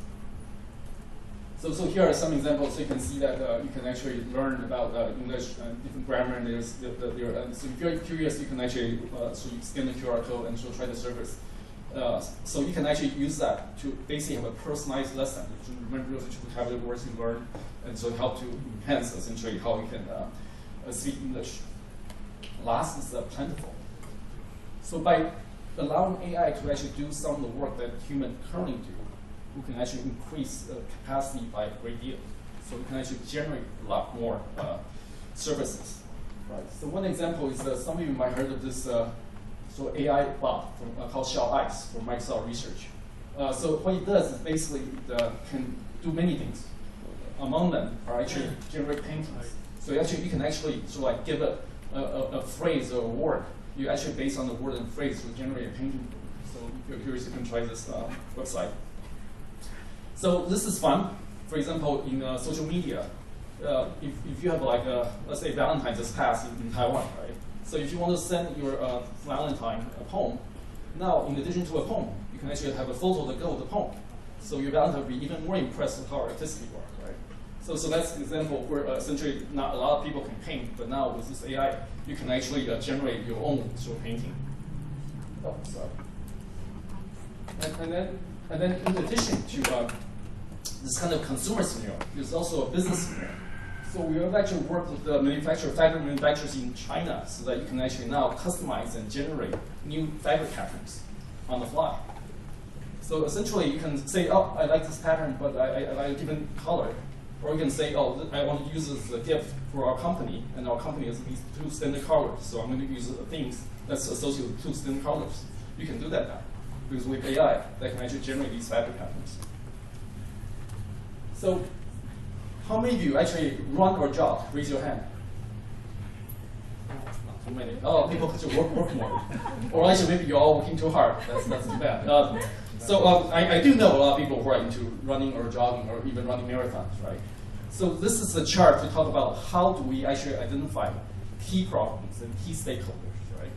So here are some examples. So you can see that you can actually learn about English and different grammar. And there's so if you're curious, you can actually you scan the QR code and try the service. So you can actually use that to basically have a personalized lesson to remember the vocabulary words you learn, and so help to enhance essentially how you can speak English. Last is plentiful. So by allowing AI to actually do some of the work that humans currently do, we can actually increase capacity by a great deal. So we can actually generate a lot more services. Right. So one example is some of you might have heard of this AI bot called Shell Ice from Microsoft Research. So what it does is basically it can do many things. Among them are actually generate paintings. So you can actually give a phrase or a word. You actually, based on the word and phrase, will generate a painting. So if you're curious, you can try this website. So this is fun. For example, in social media, if you have let's say Valentine's just passed in Taiwan, right? So if you want to send your Valentine a poem, now in addition to a poem, you can actually have a photo that goes with the poem. So your Valentine will be even more impressed with how artistic you are, right? So that's an example where essentially not a lot of people can paint, but now with this AI, you can actually generate your own painting. Oh, sorry. And then in addition to this kind of consumer scenario, there's also a business scenario. So we have actually worked with the fabric manufacturers in China so that you can actually now customize and generate new fabric patterns on the fly. So essentially you can say, oh, I like this pattern, but I like a given color. Or you can say, oh, I want to use this as a gift for our company, and our company has these two standard colors, so I'm going to use things that's associated with two standard colors. You can do that now, because with AI, that can actually generate these fabric patterns. So how many of you actually run or jog? Raise your hand. Not too many. Oh, people should work more. Or actually, maybe you're all working too hard. That's too bad. I do know a lot of people who are into running or jogging or even running marathons, right? So this is a chart to talk about how do we actually identify key problems and key stakeholders, right?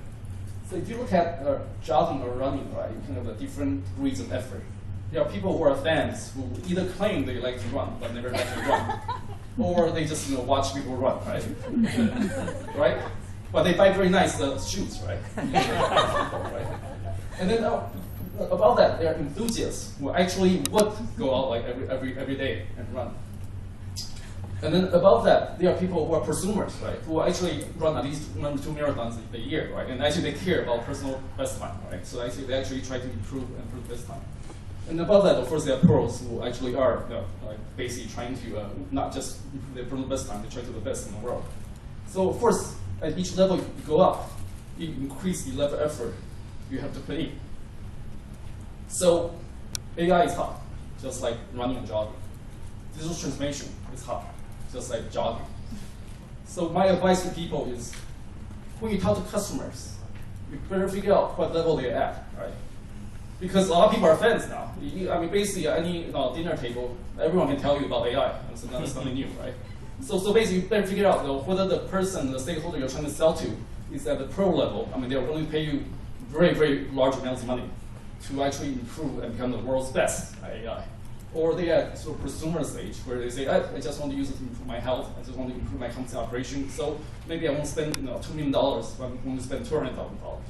So if you look at jogging or running, right, you can have a different degrees of effort. There are people who are fans who either claim they like to run but never actually run. or they just watch people run, right? Right? But they buy very nice shoes, right? Right? And then about that, there are enthusiasts who actually would go out like every day and run. And then above that, there are people who are prosumers, right? Who actually run at least 1 or 2 marathons a year, right? And actually they care about personal best time, right? So actually they actually try to improve best time. And above that, of course, there are pros who actually are like basically trying to not just improve their personal best time, they try to do the best in the world. So of course, at each level you go up, you increase the level of effort you have to put in. So AI is hard, just like running and jogging. Digital transformation is hard, just like jogging. So my advice to people is, when you talk to customers, you better figure out what level they're at, right? Because a lot of people are fans now. I mean, basically, any dinner table, everyone can tell you about AI. So that's nothing new, right? So basically, you better figure out whether the person, the stakeholder you're trying to sell to, is at the pro level. I mean, they're willing to pay you very, very large amounts of money to actually improve and become the world's best at AI. Or they are at sort of prosumer stage where they say, I just want to use it to improve my health. I just want to improve my company operation. So maybe I won't spend $2 million, but I'm going to spend $200,000. Right?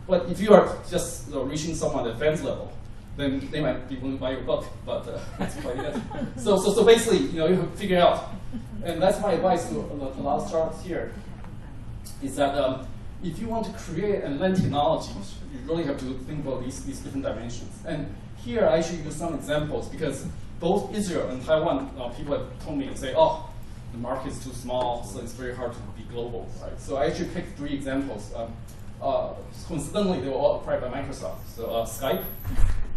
But if you are just reaching someone at advanced level, then they might be willing to buy your book. But that's quite it. So basically, you have to figure out. And that's my advice to the last startups here, is that if you want to create and lend technology, you really have to think about these different dimensions. And here I actually use some examples because both Israel and Taiwan, people have told me and say, oh, the market is too small, so it's very hard to be global, right? So I actually picked 3 examples. Coincidentally, they were all acquired by Microsoft. So Skype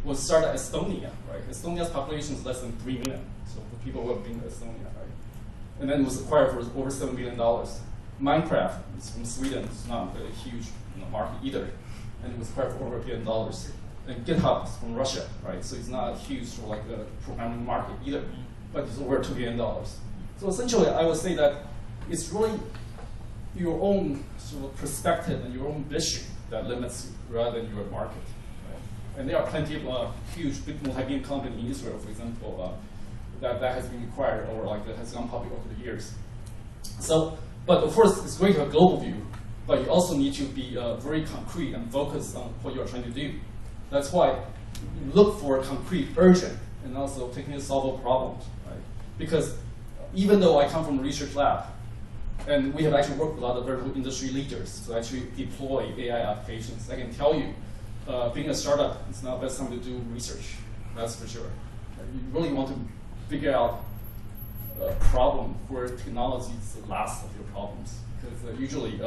was started in Estonia, right? Estonia's population is less than 3 million, so for people who have been to Estonia, right? And then it was acquired for over $7 billion. Minecraft is from Sweden, it's not a huge market either, and it was acquired for over $1 billion. And GitHub is from Russia, right? So it's not a huge sort of like a programming market either, but it's over $2 billion. So essentially, I would say that it's really your own sort of perspective and your own vision that limits you rather than your market. Right? And there are plenty of huge, big multi-billion companies in Israel, for example, that has been acquired or like that has gone public over the years. So, but of course, it's great to have a global view, but you also need to be very concrete and focused on what you're trying to do. That's why you look for concrete, urgent, and also technically solvable problems, right? Because even though I come from a research lab, and we have actually worked with a lot of vertical industry leaders to actually deploy AI applications, I can tell you, being a startup, it's not the best time to do research, that's for sure. You really want to figure out a problem where technology is the last of your problems, because usually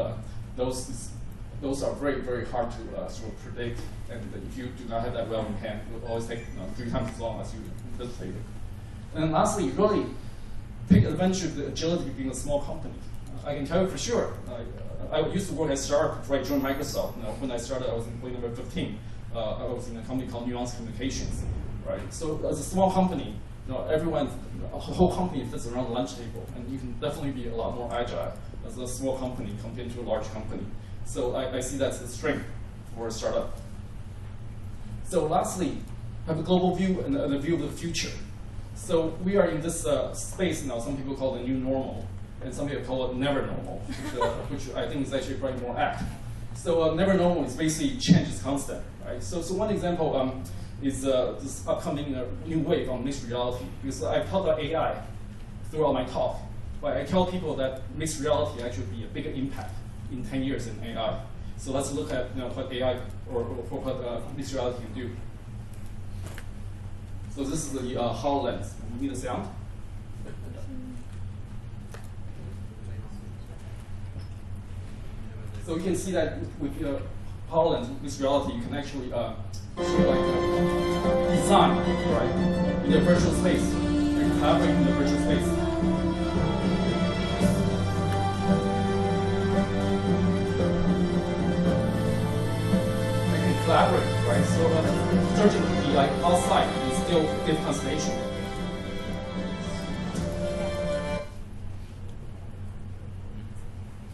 those are very, very hard to sort of predict, and if you do not have that well in hand, it will always take 3 times as long as you anticipated. And then lastly, really take advantage of the agility of being a small company. I can tell you for sure, I used to work at startup before I joined Microsoft. When I started, I was employee number 15. I was in a company called Nuance Communications, right? So as a small company, everyone, a whole company fits around the lunch table, and you can definitely be a lot more agile as a small company compared to a large company. So I see that's the strength for a startup. So lastly, have a global view and a view of the future. So we are in this space now, some people call it the new normal, and some people call it never normal, which I think is actually probably more apt. So never normal is basically change is constant, right? So one example is this upcoming new wave on mixed reality, because I've talked about AI throughout my talk, but I tell people that mixed reality actually be a bigger impact in 10 years in AI. So let's look at what AI or what mixed reality can do. So this is the HoloLens. You need a sound? So you can see that with HoloLens, mixed reality, you can actually sort of like design, right, in a virtual space. You can collaborate in a virtual space. Collaborate, right? So searching to be like outside and still give constellation.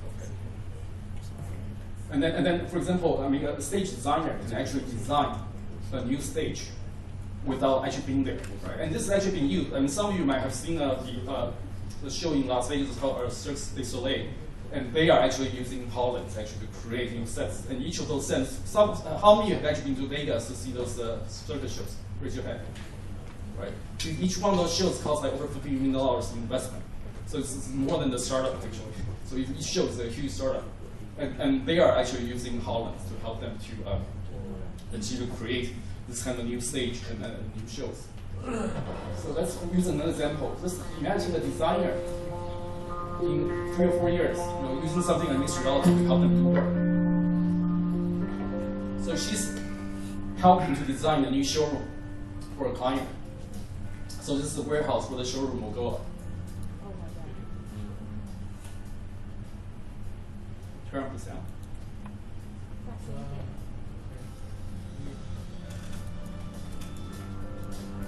Okay. And then, for example, I mean, a stage designer can actually design a new stage without actually being there, right? And this is actually being used. I mean, some of you might have seen the the show in Las Vegas is called Cirque du Soleil, and they are actually using HoloLens actually to create new sets. And each of those sets, how many have actually been to Vegas to see those circus shows? Raise your hand. Right. Each one of those shows costs like over $50 million in investment. So it's more than the startup actually. So each show is a huge startup, and they are actually using HoloLens to help them to create this kind of new stage and new shows. So let's use another example. Let's imagine a designer in 3 or 4 years, using something like mixed reality to help them do work. So she's helping to design a new showroom for a client. So this is the warehouse where the showroom will go up. Turn up the sound.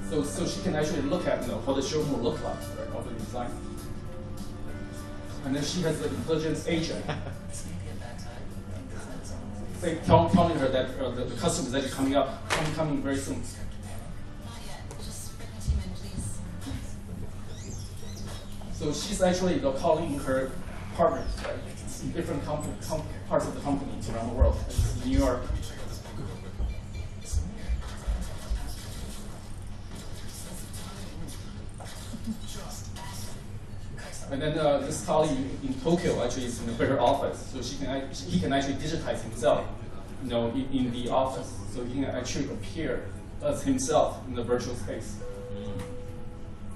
So she can actually look at what the showroom will look like, right, of the design. And then she has the intelligence agent. Say, telling her that the customer is actually coming very soon. So she's actually calling her partners, right, in different parts of the company around the world, in New York. And then this colleague in Tokyo actually is in a better office, so he can actually digitize himself, in the office, so he can actually appear as himself in the virtual space.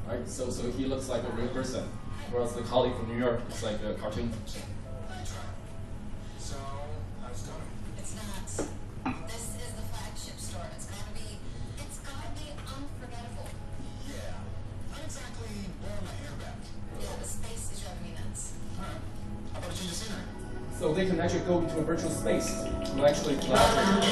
Right, so he looks like a real person, whereas the colleague from New York is like a cartoon. So, how's it going? It's not. This is the flagship store. It's gotta be unforgettable. Yeah. Not exactly wearing my hair back. Yeah, the space is driving me nuts. Alright. How about a change of scenery? So they can actually go into a virtual space to actually collaborate.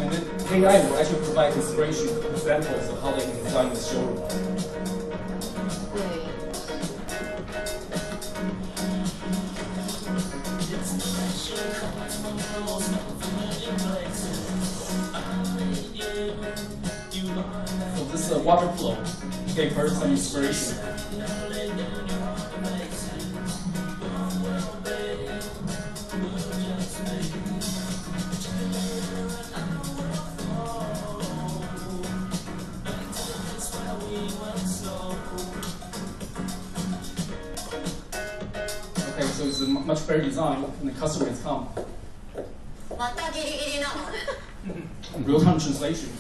And then AI will actually provide inspiration, examples of how they can design the showroom. So this water flow gave her some inspiration. Okay, so it's a much better design when the customer has come. Real-time translation.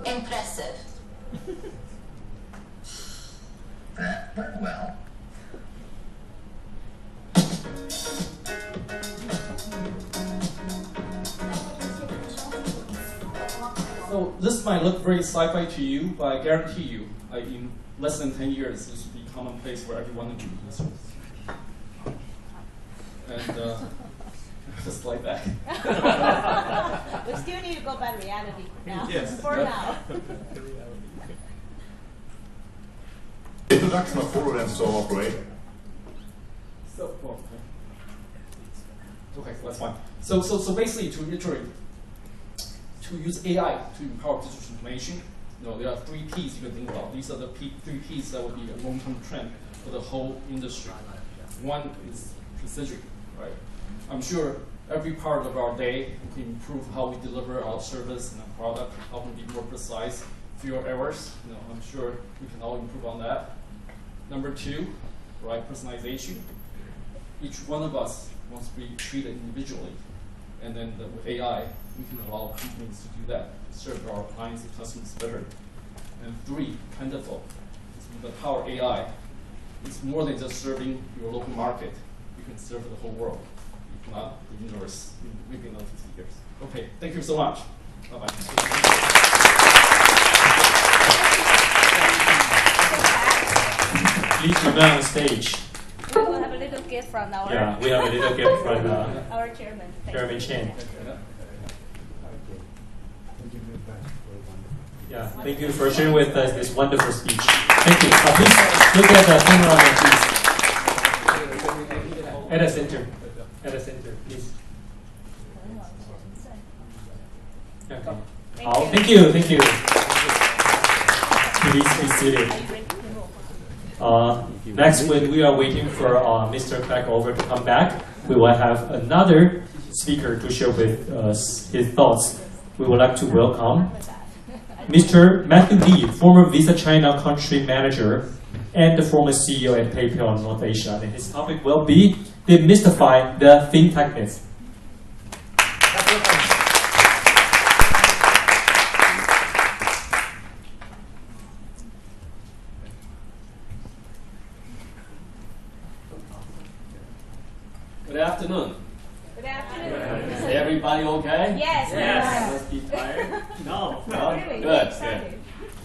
Impressive. That went well. So this might look very sci-fi to you, but I guarantee you, in less than 10 years, this will be commonplace for everyone to do this. And just like that. We still need to go by reality now. Yes. For now. Introduction of HoloLens to our operator. So, okay, that's fine. So basically, to reiterate, to use AI to empower digital transformation, there are 3 P's you can think about. These are the 3 P's that will be a long-term trend for the whole industry. One is precision, right? I'm sure every part of our day we can improve how we deliver our service and our product, how we be more precise, fewer errors. I'm sure we can all improve on that. Number 2, right, personalization. Each one of us wants to be treated individually, and then with AI, we can allow companies to do that, to serve our clients and customers better. And 3, plentiful. With the power of AI, it's more than just serving your local market. You can serve the whole world, if not the universe, maybe another 50 years. Okay, thank you so much. Bye-bye. Please remain on stage. gift from our Yeah, we have a little gift from our chairman. Thank Chairman you. Chen. Yeah, thank you for sharing with us this wonderful speech. Thank you. Please look at the camera, please. At the center. At the center, please. Okay. Thank you. Thank you. Please be seated. Next, when we are waiting for Mr. Backover to come back, we will have another speaker to share with us his thoughts. We would like to welcome Mr. Matthew Lee, former Visa China country manager and the former CEO at PayPal North Asia. And his topic will be demystify the fintech myth. Good afternoon. Good afternoon. Is everybody okay? Yes. Yes. Must be tired? No. No? Really? Good. Excited.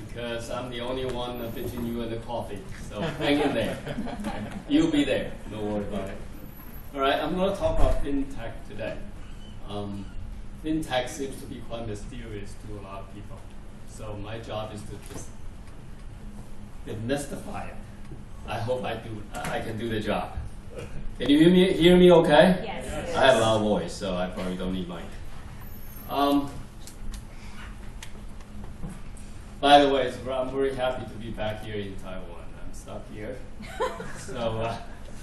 Because I'm the only one between you and the coffee. So hang in there. You'll be there. Don't worry about it. All right. I'm going to talk about fintech today. Fintech seems to be quite mysterious to a lot of people. So my job is to just demystify it. I hope I can do the job. Can you hear me okay? Yes. I have a loud voice, so I probably don't need mic. By the way, I'm very happy to be back here in Taiwan. I'm stuck here. So,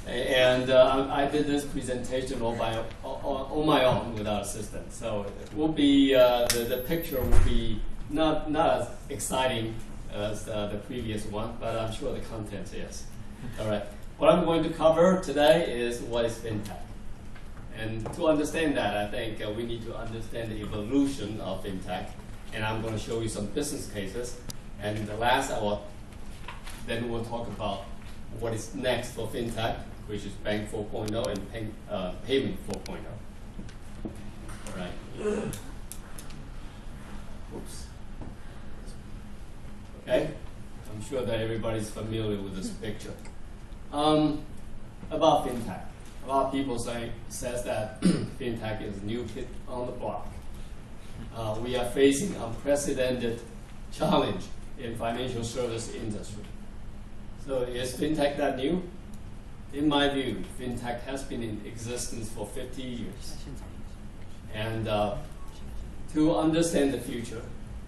I did this presentation on my own without assistance. So it will be the picture will be not as exciting as the previous one, but I'm sure the content is. All right. What I'm going to cover today is what is fintech. And to understand that, I think we need to understand the evolution of fintech. And I'm going to show you some business cases. And the last then we'll talk about what is next for fintech, which is Bank 4.0 and Payment 4.0. All right. Oops. Okay. I'm sure that everybody's familiar with this picture. About fintech. A lot of people says that fintech is a new kid on the block. We are facing unprecedented challenge in financial service industry. So is fintech that new? In my view, fintech has been in existence for 50 years. And to understand the future,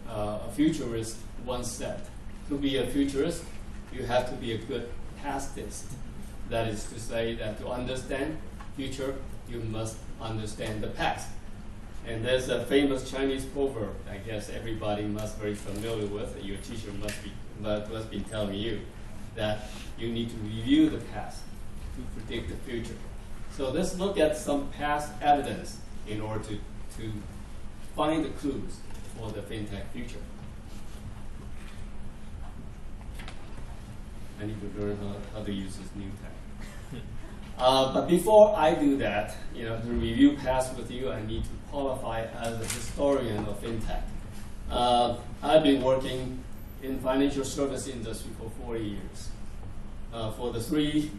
a futurist once said, to be a futurist, you have to be a good pastist. That is to say that to understand future, you must understand the past. And there's a famous Chinese proverb I guess everybody must be very familiar with. Your teacher must be telling you that you need to review the past to predict the future. So let's look at some past evidence in order to find the clues for the fintech future. I need to learn how to use this new tech. But before I do that, to review past with you, I need to qualify as a historian of fintech. I've been working in financial service industry for 40 years. For the three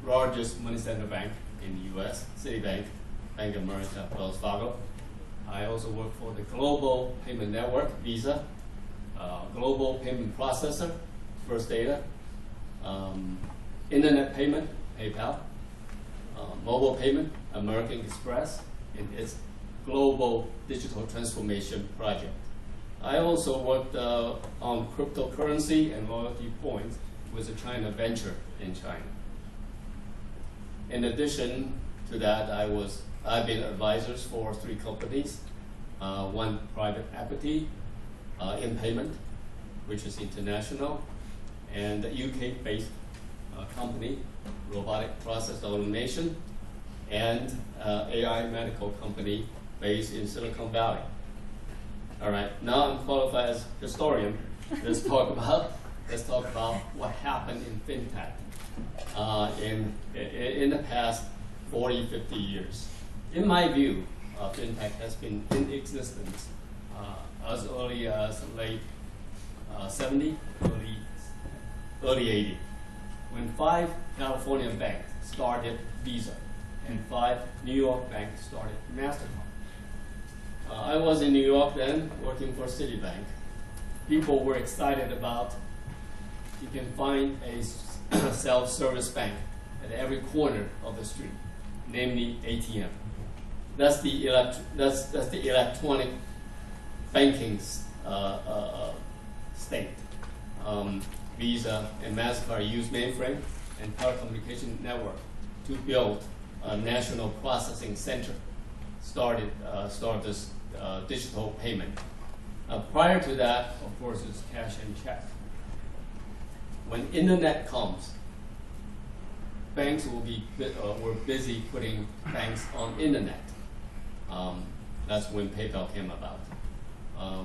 largest money center bank in the U.S., Citibank, Bank of America, Wells Fargo. I also work for the global payment network, Visa, global payment processor, First Data, internet payment, PayPal, mobile payment, American Express, and its global digital transformation project. I also worked on cryptocurrency and loyalty points with a China venture in China. In addition to that, I've been advisors for 3 companies, one private equity in payment, which is international, and a UK-based company, robotic process automation, and AI medical company based in Silicon Valley. All right, now I'm qualified as historian. Let's talk about what happened in fintech in the past 40, 50 years. In my view, fintech has been in existence as early as late 70, early 80, when 5 California banks started Visa, and 5 New York banks started MasterCard. I was in New York then, working for Citibank. People were excited about you can find a self-service bank at every corner of the street, namely ATM. That's the electronic banking state. Visa and MasterCard use mainframe and telecommunication network to build a national processing center. Start this digital payment. Prior to that, of course, it's cash and check. When internet comes, banks were busy putting banks on internet. That's when PayPal came about.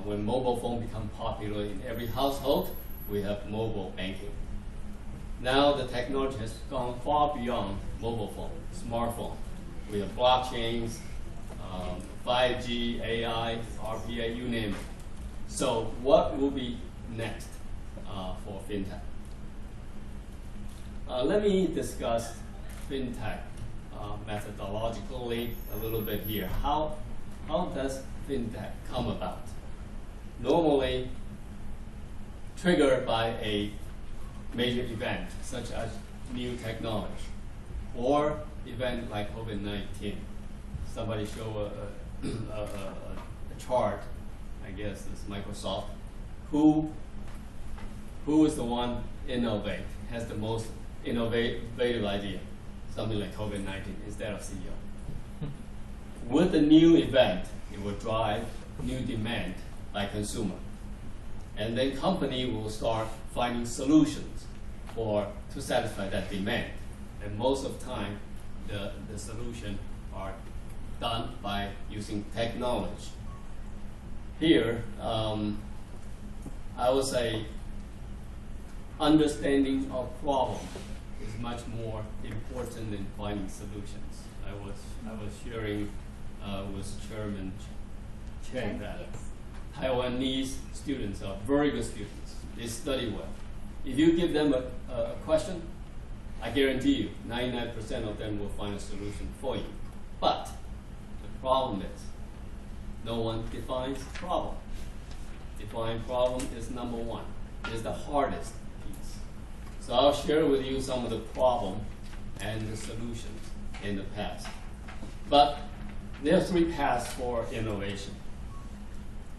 When mobile phone become popular in every household, we have mobile banking. Now the technology has gone far beyond mobile phone, smartphone. We have blockchains, 5G, AI, RPA, you name it. So what will be next for fintech? Let me discuss fintech methodologically a little bit here. How does fintech come about? Normally triggered by a major event such as new technology or event like COVID-19. Somebody show a chart, I guess it's Microsoft. Who is the one has the most innovative idea? Something like COVID-19 instead of CEO. With the new event, it will drive new demand by consumer. And then company will start finding solutions to satisfy that demand. And most of the time, the solution are done by using technology. Here, I would say understanding of problem is much more important than finding solutions. I was sharing with Chairman Chen that Taiwanese students are very good students. They study well. If you give them a question, I guarantee you 99% of them will find a solution for you. But the problem is no one defines problem. Define problem is number one. It's the hardest piece. So I'll share with you some of the problem and the solutions in the past. But there are 3 paths for innovation: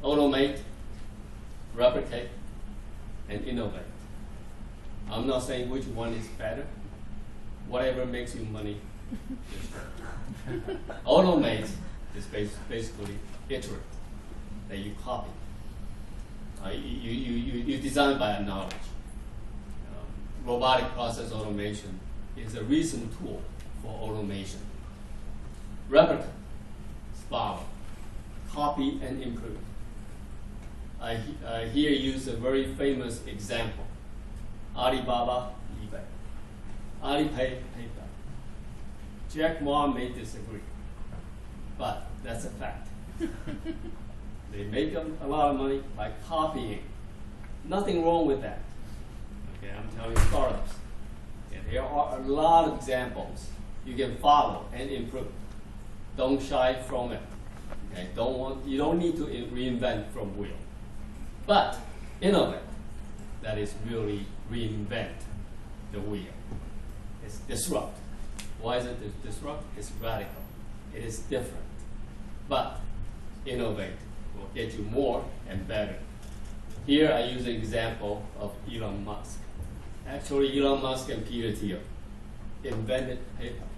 automate, replicate, and innovate. I'm not saying which one is better. Whatever makes you money is better. Automate is basically iterate, that you copy. You design by knowledge. Robotic process automation is a recent tool for automation. Replicate, follow, copy and improve. I here use a very famous example. Alibaba, eBay. Alipay, PayPal. Jack Ma may disagree, but that's a fact. They make a lot of money by copying. Nothing wrong with that. Okay, I'm telling you startups. Okay, there are a lot of examples you can follow and improve. Don't shy from it. Okay, you don't need to reinvent from wheel. But innovate, that is really reinvent the wheel. It's disrupt. Why is it disrupt? It's radical. It is different. But innovate will get you more and better. Here I use an example of Elon Musk. Actually, Elon Musk and Peter Thiel invented PayPal.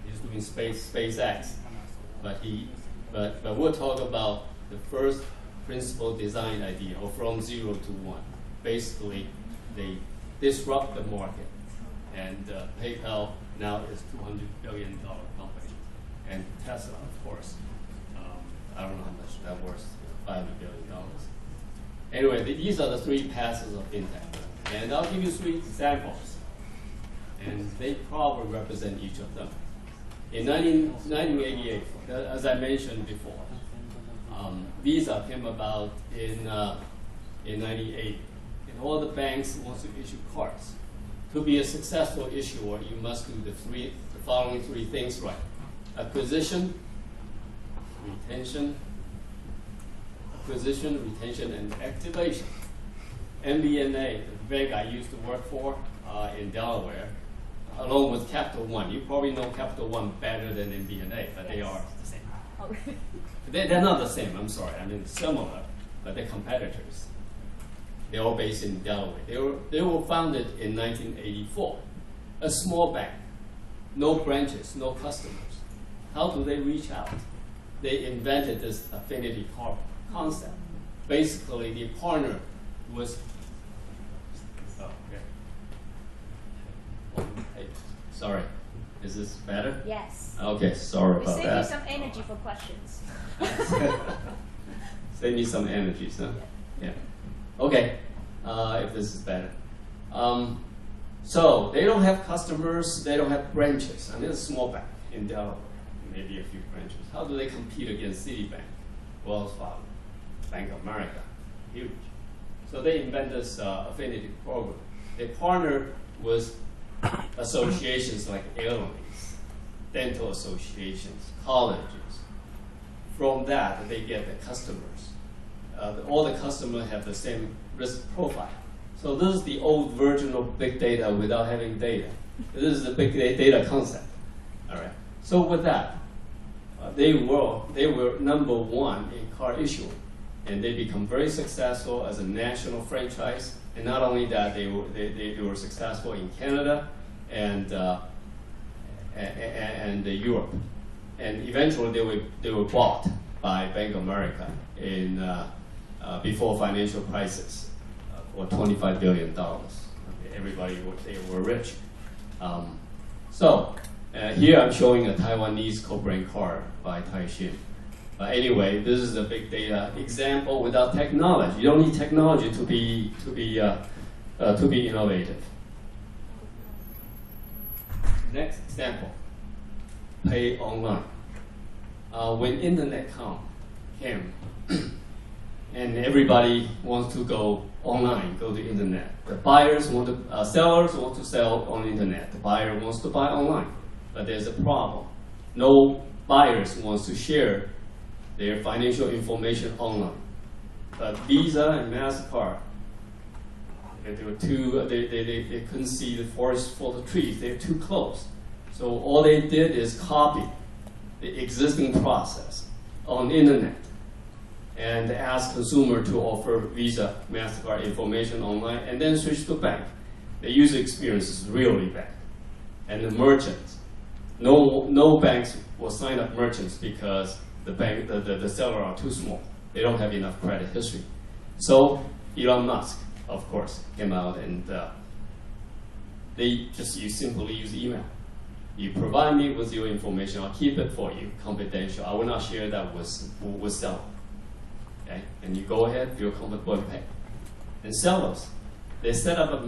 He's doing SpaceX, but we'll talk about the first principal design idea, or from 0 to 1. Basically, they disrupt the market, and PayPal now is $200 billion company, and Tesla, of course. I don't know how much that worth, $500 billion. Anyway, these are the 3 paths of fintech, and I'll give you 3 examples, and they probably represent each of them. In 1988, as I mentioned before, Visa came about in 98, and all the banks want to issue cards. To be a successful issuer, you must do the following three things right: acquisition, retention, and activation. MBNA, the bank I used to work for in Delaware, along with Capital One. You probably know Capital One better than MBNA, but they are the same. Okay. They're not the same, I'm sorry. I mean, similar, but they're competitors. They're all based in Delaware. They were founded in 1984. A small bank, no branches, no customers. How do they reach out? They invented this affinity card concept. Basically, the partner was. Hey, sorry, is this better? Yes. Okay, sorry We about save that. you some energy for questions. Save me some energy, huh? Yeah. Okay, if this is better. So they don't have customers, they don't have branches. I mean, it's a small bank in Delaware, maybe a few branches. How do they compete against Citibank, Wells Fargo, Bank of America? Huge. So they invent this affinity program. They partner with associations like airlines, dental associations, colleges. From that, they get the customers. All the customers have the same risk profile. So this is the old version of big data without having data. This is the big data concept. All right. So with that, they were number one in card issuing, and they become very successful as a national franchise. And not only that, they were successful in Canada and Europe. And eventually, they were bought by Bank of America in before financial crisis for $25 billion. Everybody they were rich. Here I'm showing a Taiwanese co-brand card by Taishin. But anyway, this is a big data example without technology. You don't need technology to be innovative. Next example, pay online. When internet came, and everybody wants to go online, go to internet. The sellers want to sell on internet. The buyer wants to buy online, but there's a problem. No buyers wants to share their financial information online. But Visa and MasterCard, they were they couldn't see the forest for the trees. They're too close. So all they did is copy the existing process on internet and ask consumer to offer Visa, MasterCard information online and then switch to bank. The user experience is really bad. And the merchants, no banks will sign up merchants because the seller are too small. They don't have enough credit history. So Elon Musk, of course, came out and you simply use email. You provide me with your information, I'll keep it for you, confidential. I will not share that with seller. Okay? And you go ahead, feel comfortable and pay. And sellers, they set up a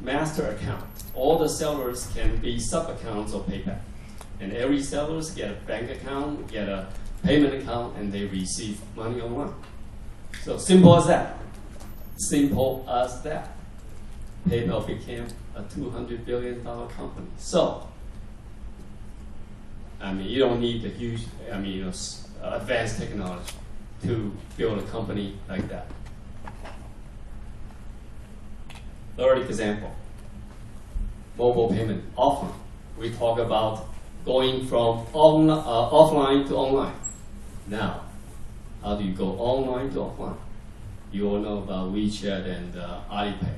master account. All the sellers can be sub-accounts of PayPal. And every sellers get a bank account, get a payment account, and they receive money online. So simple as that. Simple as that. PayPal became a $200 billion company. So, I mean, you don't need the huge, advanced technology to build a company like that. Third example, mobile payment offline. We talk about going from offline to online. Now, how do you go online to offline? You all know about WeChat and Alipay.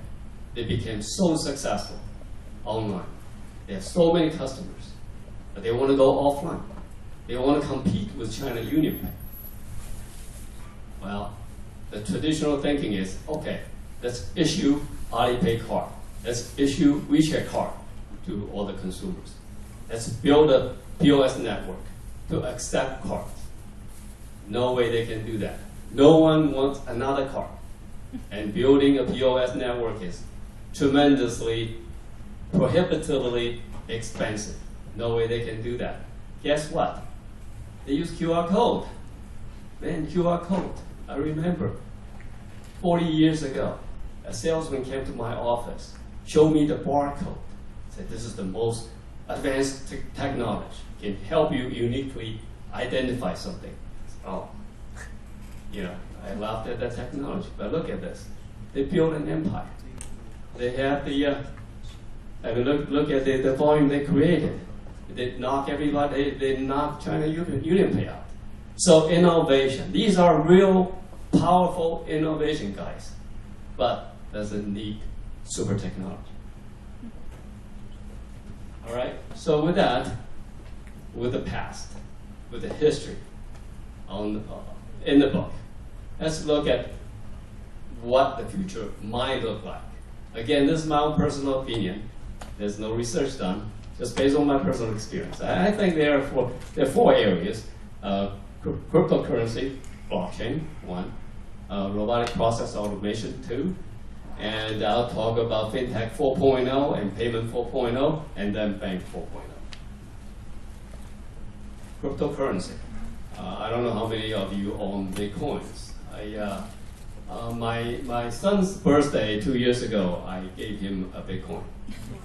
They became so successful online. They have so many customers, but they want to go offline. They want to compete with China UnionPay. Well, the traditional thinking is, okay, let's issue Alipay card. Let's issue WeChat card to all the consumers. Let's build a POS network to accept cards. No way they can do that. No one wants another card. And building a POS network is tremendously, prohibitively expensive. No way they can do that. Guess what? They use QR code. Man, QR code. I remember 40 years ago, a salesman came to my office, show me the barcode. Say this is the most advanced technology. Can help you uniquely identify something. Oh, I laughed at that technology, but look at this. They built an empire. They have look at the volume they created. They knock everybody, they knock China Union out. So innovation, these are real powerful innovation, guys, but doesn't need super technology. All right, so with that, with the past, with the history in the book, let's look at what the future might look like. Again, this is my own personal opinion. There's no research done, just based on my personal experience. I think there are four areas: cryptocurrency, blockchain, 1, robotic process automation, 2, and I'll talk about fintech 4.0 and payment 4.0, and then bank 4.0. Cryptocurrency. I don't know how many of you own Bitcoins. My son's birthday 2 years ago, I gave him a Bitcoin.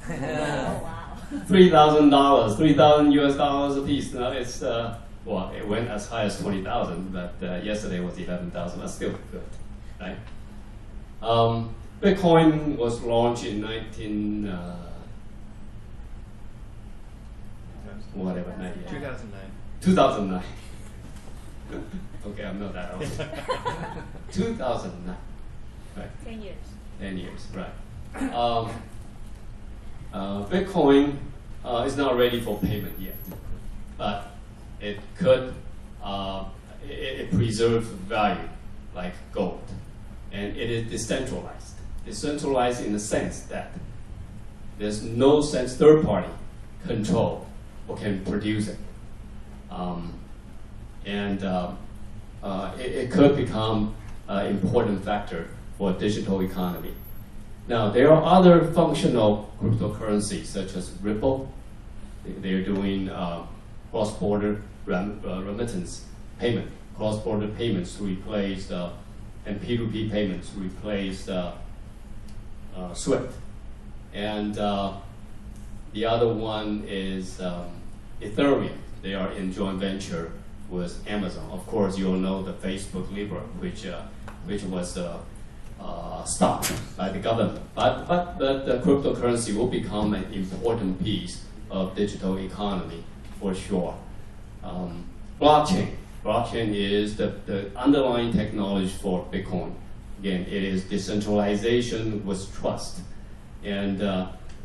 Wow. $3,000, $3,000 a piece. Now it's it went as high as 20,000, but yesterday was 11,000. That's still good, right? Bitcoin was launched in 2009. Okay, I'm not that old. 2009. Right. 10 years. 10 years, right. Bitcoin is not ready for payment yet, but it could, it preserves value like gold, and it is decentralized. Decentralized in the sense that there's no third party control or can produce it. It could become an important factor for a digital economy. Now, there are other functional cryptocurrencies, such as Ripple. They're doing cross-border remittance payment, cross-border payments to replace, and P2P payments to replace SWIFT. And the other one is Ethereum. They are in joint venture with Amazon. Of course, you all know the Facebook Libra, which was stopped by the government. But the cryptocurrency will become an important piece of digital economy for sure. Blockchain. Blockchain is the underlying technology for Bitcoin. Again, it is decentralization with trust. And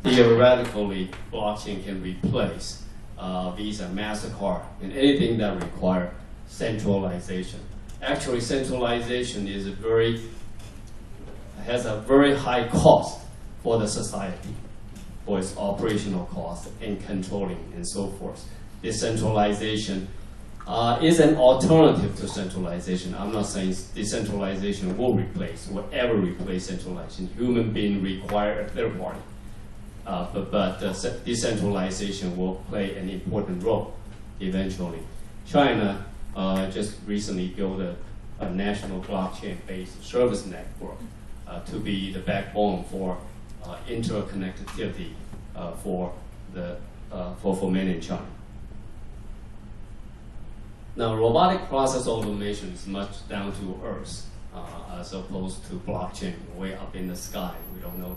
theoretically, blockchain can replace Visa, MasterCard, and anything that require centralization. Actually, centralization is has a very high cost for the society, for its operational cost and controlling and so forth. Decentralization is an alternative to centralization. I'm not saying decentralization will ever replace centralization. Human beings require a third party. But decentralization will play an important role eventually. China just recently built a national blockchain-based service network to be the backbone for interconnectivity for mainland China. Now, robotic process automation is much down to earth as opposed to blockchain way up in the sky. We don't know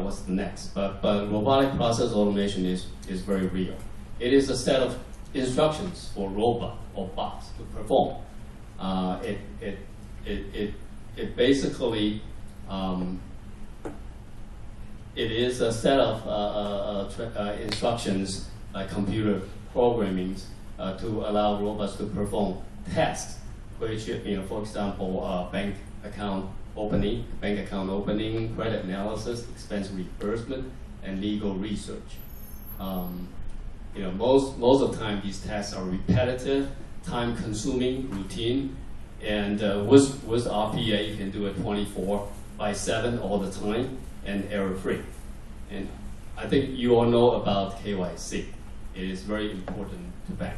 what's the next. But robotic process automation is very real. It is a set of instructions for robot or bots to perform. It basically it is a set of instructions like computer programming to allow robots to perform tasks, which, for example, bank account opening, credit analysis, expense reimbursement, and legal research. Most of the time these tasks are repetitive, time-consuming, routine, and with RPA you can do it 24/7 all the time and error-free. And I think you all know about KYC. It is very important to bank.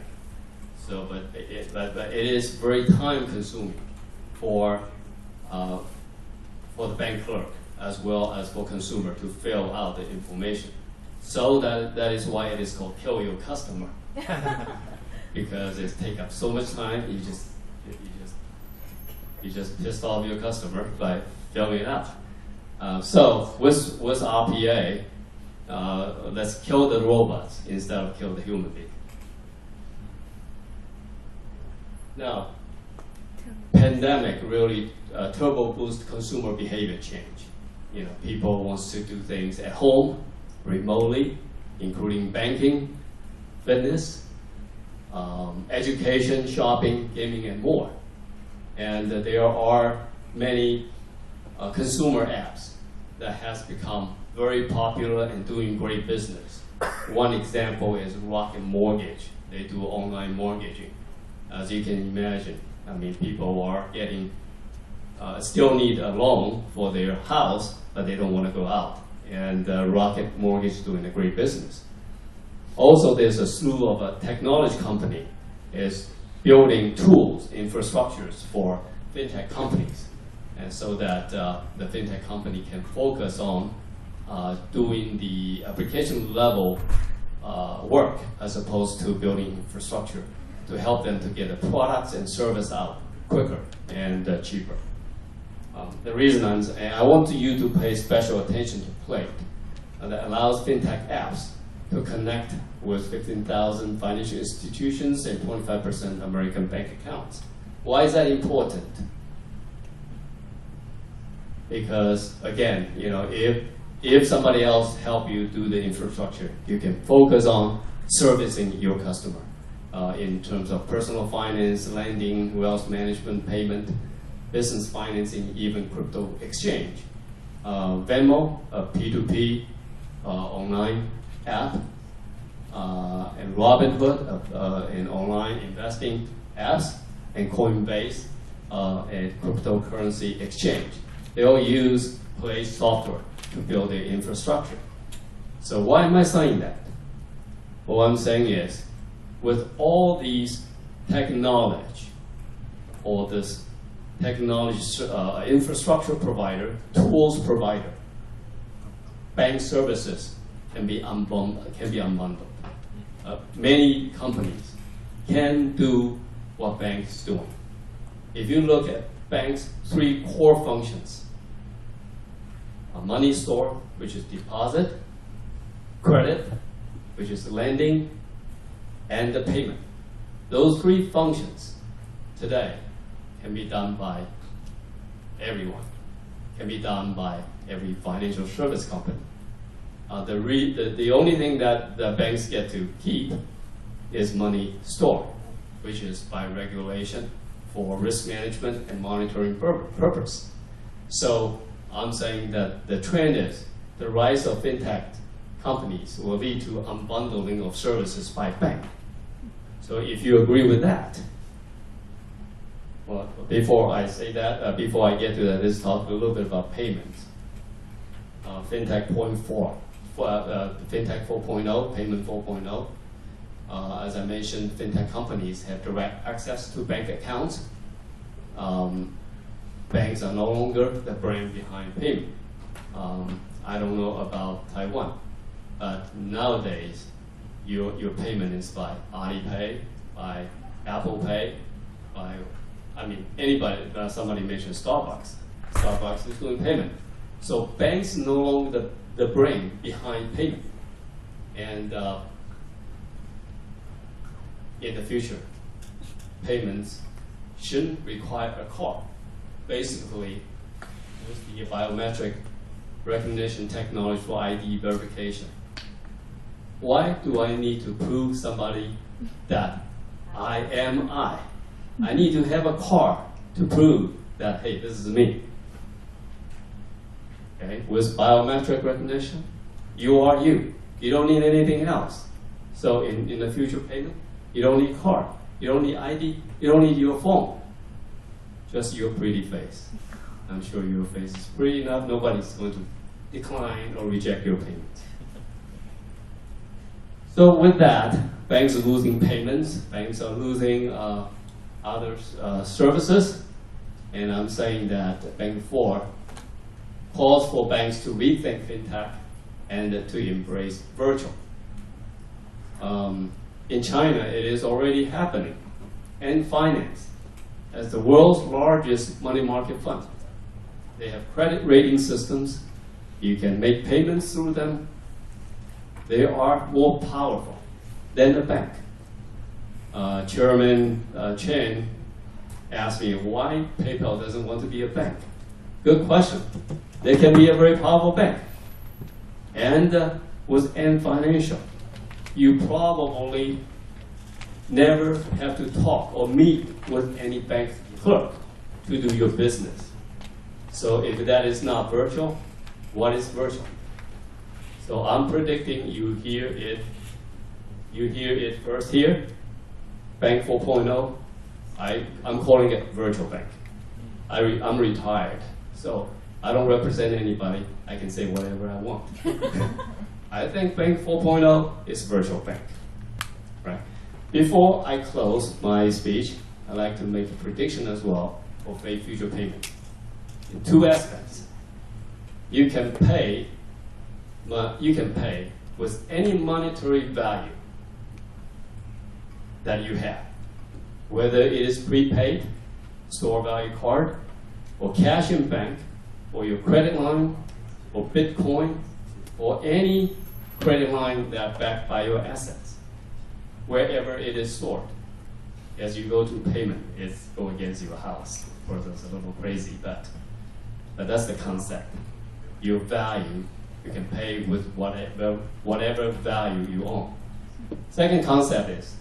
So, but it is very time-consuming for the bank clerk as well as for consumer to fill out the information. So that is why it is called kill your customer. Because it takes up so much time, you just pissed off your customer by filling it out. So with RPA, let's kill the robots instead of kill the human being. Now, pandemic really turbo boost consumer behavior change. You know, people want to do things at home, remotely, including banking, fitness, education, shopping, gaming, and more. And there are many consumer apps that has become very popular and doing great business. One example is Rocket Mortgage. They do online mortgaging. As you can imagine, I mean, people are getting, still need a loan for their house, but they don't want to go out. And Rocket Mortgage is doing a great business. Also, there's a slew of a technology company is building tools, infrastructures for fintech companies. And so that the fintech company can focus on doing the application level work as opposed to building infrastructure to help them to get the products and service out quicker and cheaper. The reason I want you to pay special attention to Plate that allows fintech apps to connect with 15,000 financial institutions and 25% American bank accounts. Why is that important? Because again, you know, if somebody else help you do the infrastructure, you can focus on servicing your customer in terms of personal finance, lending, wealth management, payment, business financing, even crypto exchange. Venmo, a P2P online app, and Robinhood, an online investing apps, and Coinbase, a cryptocurrency exchange. They all use Play software to build their infrastructure. So why am I saying that? What I'm saying is, with all these technology, all this technology infrastructure provider, tools provider, bank services can be unbundled. Many companies can do what banks doing. If you look at banks' 3 core functions, a money store, which is deposit, credit, which is lending, and the payment. Those 3 functions today can be done by everyone, can be done by every financial service company. The only thing that the banks get to keep is money store, which is by regulation for risk management and monitoring purpose. So I'm saying that the trend is the rise of fintech companies will lead to unbundling of services by bank. So if you agree with that, well, before I say that, before I get to that, let's talk a little bit about payments. Fintech 4.4, Fintech 4.0, Payment 4.0. As I mentioned, fintech companies have direct access to bank accounts. Banks are no longer the brand behind payment. I don't know about Taiwan, but nowadays your payment is by Alipay, by Apple Pay, by anybody. Somebody mentioned Starbucks. Starbucks is doing payment. So banks no longer the brain behind payment. And in the future, payments shouldn't require a card. Basically, with the biometric recognition technology for ID verification. Why do I need to prove somebody that I am I? I need to have a card to prove that, hey, this is me. Okay? With biometric recognition, you are you. You don't need anything else. So in the future payment, you don't need card. You don't need ID. You don't need your phone. Just your pretty face. I'm sure your face is pretty enough. Nobody's going to decline or reject your payment. So with that, banks are losing payments. Banks are losing other services. And I'm saying that Bank 4 calls for banks to rethink fintech and to embrace virtual. In China, it is already happening. And finance, as the world's largest money market fund, they have credit rating systems. You can make payments through them. They are more powerful than the bank. Chairman Chen asked me why PayPal doesn't want to be a bank. Good question. They can be a very powerful bank. And with Ant Financial, you probably never have to talk or meet with any bank clerk to do your business. So if that is not virtual, what is virtual? So I'm predicting you hear it first here. Bank 4.0, I'm calling it virtual bank. I'm retired, so I don't represent anybody. I can say whatever I want. I think Bank 4.0 is virtual bank. Right? Before I close my speech, I'd like to make a prediction as well for future payment. In two aspects. You can pay with any monetary value that you have, whether it is prepaid, store value card, or cash in bank, or your credit line, or Bitcoin, or any credit line that backed by your assets, wherever it is stored. As you go to payment, it's go against your house. Of course, it's a little crazy, but that's the concept. Your value, you can pay with whatever value you own. Second concept is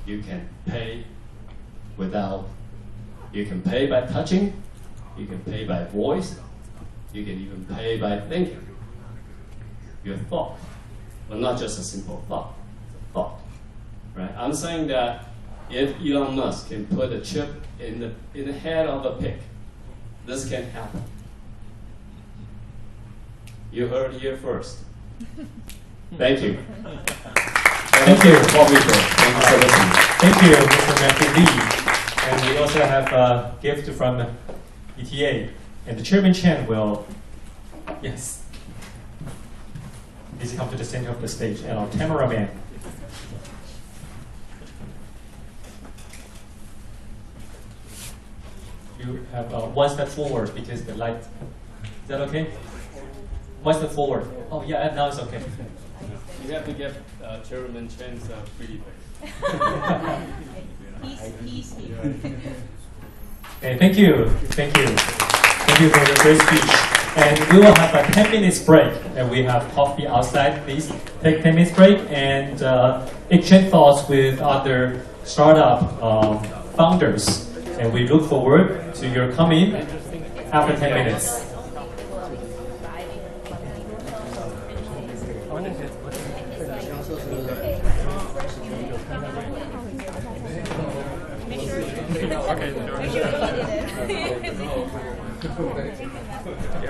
you can pay you can pay by touching, you can pay by voice, you can even pay by thinking. Your thought, but not just a simple thought, it's a thought. Right? I'm saying that if Elon Musk can put a chip in the head of a pig, this can happen. You heard here first. Thank you. Thank you. Thank you for listening. Thank you, Mr. Matthew Lee. And we also have a gift from ETA. And the Chairman Chen will, yes, please come to the center of the stage. And our cameraman. You have one step forward because the light. Is that okay? One step forward. Oh yeah, now it's okay. You have to get Chairman Chen's pretty face. He's here. Okay, thank you for the great speech. And we will have a 10 minutes break, and we have coffee outside. Please take 10 minutes break and exchange thoughts with other startup founders. And we look forward to your coming after 10 minutes.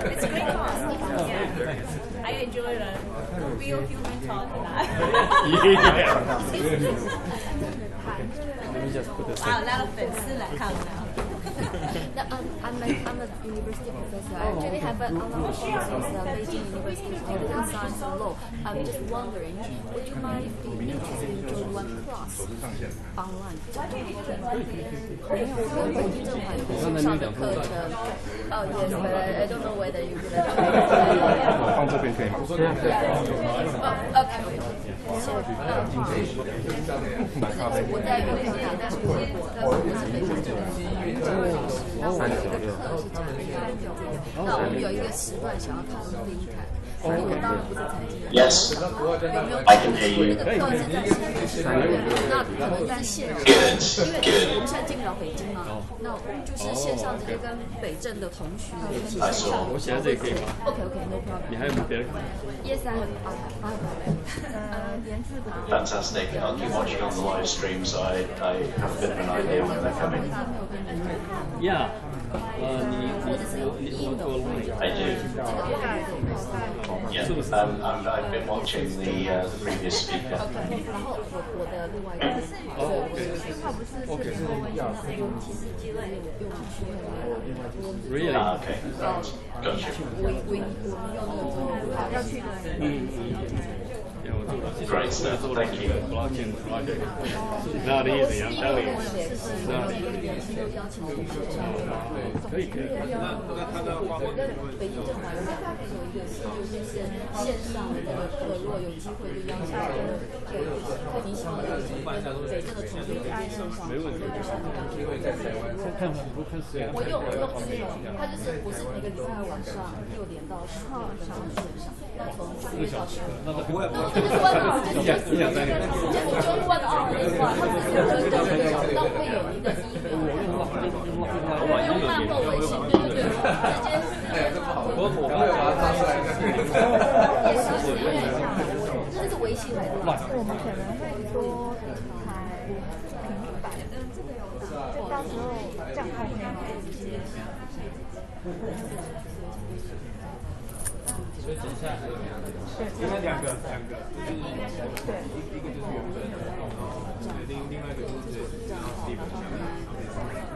It's a great cause. I enjoy the real human talk. Wow, 那粉丝来看我。I'm a university professor. I actually have an online course with Beijing University of Science and Law. I'm just wondering, would you mind if you join one class online? 上的课程。Oh yes, but I don't know whether you could. 放这边可以吗？ Okay. 我在云南，但是我是北京人。然后我有一个课是讲 AI 的，那我们有一个时段想要讨论 fintech， 所以我当然不是财经人。Yes, 有没有 I can hear you. 那个课是在线上，那可能在线上，因为我们现在进不了北京嘛，那我们就是线上直接跟北镇的同学分享。我写在这里可以吗 OK, no problem. 你还有别的？ Yes, I have. Fantastic. I'll keep watching on the live streams. I have a bit of an idea when they're coming. Yeah. I do. Yeah, I've been watching the previous speaker. 然后我的另外一个，Really? Okay. Gotcha. 要去的。Great stuff. Thank you. Not easy, I'm telling you. Not easy. 可以。我跟北京政法有两个有一个是就是线上的这个课，如果有机会就邀请看你喜欢的北京的同学在线上。没问题。看我用它就是不是每个礼拜晚上6点到10点的上线上，从4个小时，那不会。就是问号，就是2-3年，就是问号的话，它只是对，那会有一个email，我用漫或微信，对，直接。我会把它发出来。这是微信来的。我们可能会多台平板，就到时候这样 OK 吗？所以等一下，应该两个，就是对，一个就是原本，另外一个就是地方，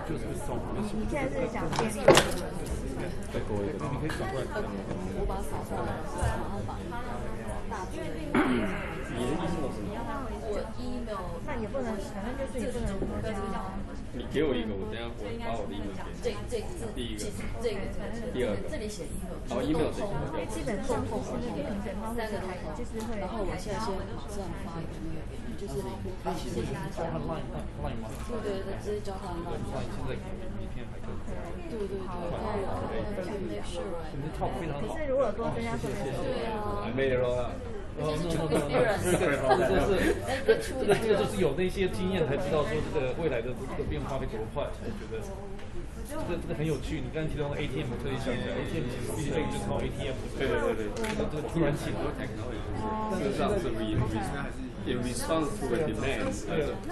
就是送。你现在是讲便利？再给我一个，你可以转过来。我把它扫下来，然后把大字。你的意思是什么？我 email， 那也不能，反正就是也不能这样。你给我一个，我等下我把我的 email 给你。第一个，第二个，这里写 email， 然后 email 这个，基本上都是那个平台方式开，就是会。然后我现在先马上发一个那个给你，就是他其实他讲，对，直接教他们。现在一天还可以。对，然后make sure。可是如果说增加特别多，对啊。没有了。这就是有那些经验才知道说这个未来的这个变化会多快，才觉得这个很有趣。你刚才提到的 ATM， 特别想起来 ATM 其实毕竟就是靠 ATM。对，这个突然起来，事实上是 in response to a demand，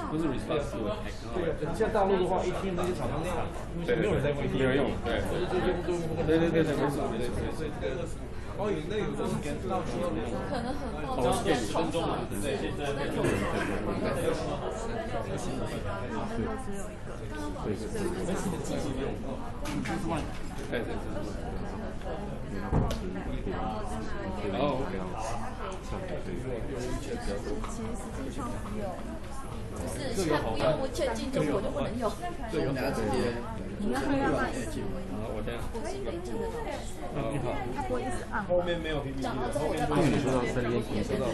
不是 response to a technology。对，像大陆的话 ，ATM 那些厂商傻，因为没有人在用 ATM， 没有用，对，对，没错，所以这个。哦，那有的可能很高。10分钟嘛，对，现在在做。然后，其实实际上没有。不是，他不用我确进就我就不能用。对，我拿直接。你要看看。我这样。你好。他不会一直按。后面没有 PPT 的，后面都你说到身边听说到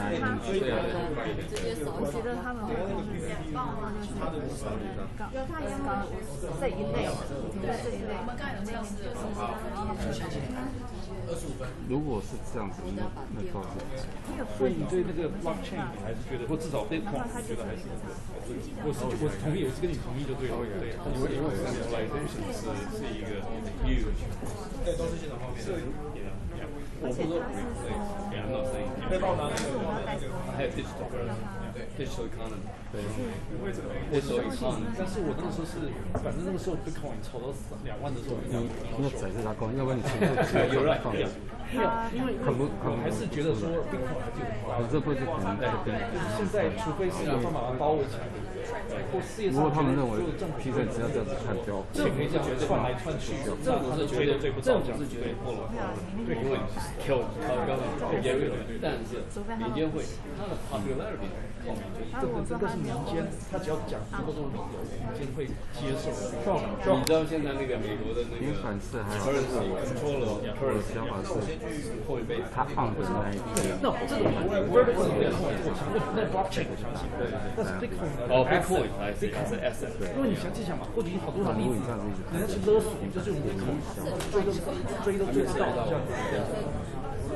哪一年？对啊，我觉得他们会这一类，这一类。如果是这样子，那倒是。所以你对那个 blockchain 你还是觉得，或至少 Bitcoin 觉得还是我同意，我是跟你同意就对了。对，因为 centralization 是一个 huge， 对，都是现场方面。我不说 replace，I'm not saying。还有 digital economy， 对 ，digital economy。但是我那个时候是，反正那个时候 Bitcoin 炒到2万的时候，你那宰是他高，要不然你全部有了放。因为我还是觉得说 Bitcoin 还是有点高。这不是可能在边。现在除非是有办法把它包围起来，或事业上。如果他们认为批准只要这样子看标，政府这样窜来窜去，政府是绝对追不到，政府是绝对破了。对，因为靠高也有，但是民间会它的 popularity 靠民间，这个是民间，他只要讲足够多理由，民间会接受。你知道现在那个美国的那个反是还有control 了，我的想法是，他放的那一个。那这个我相信，那 blockchain 我相信，但是 Bitcoin Bitcoin 还是 asset， 因为你详细想嘛，过去好多例子，人家去勒索，就是我们追都追不到，这样子，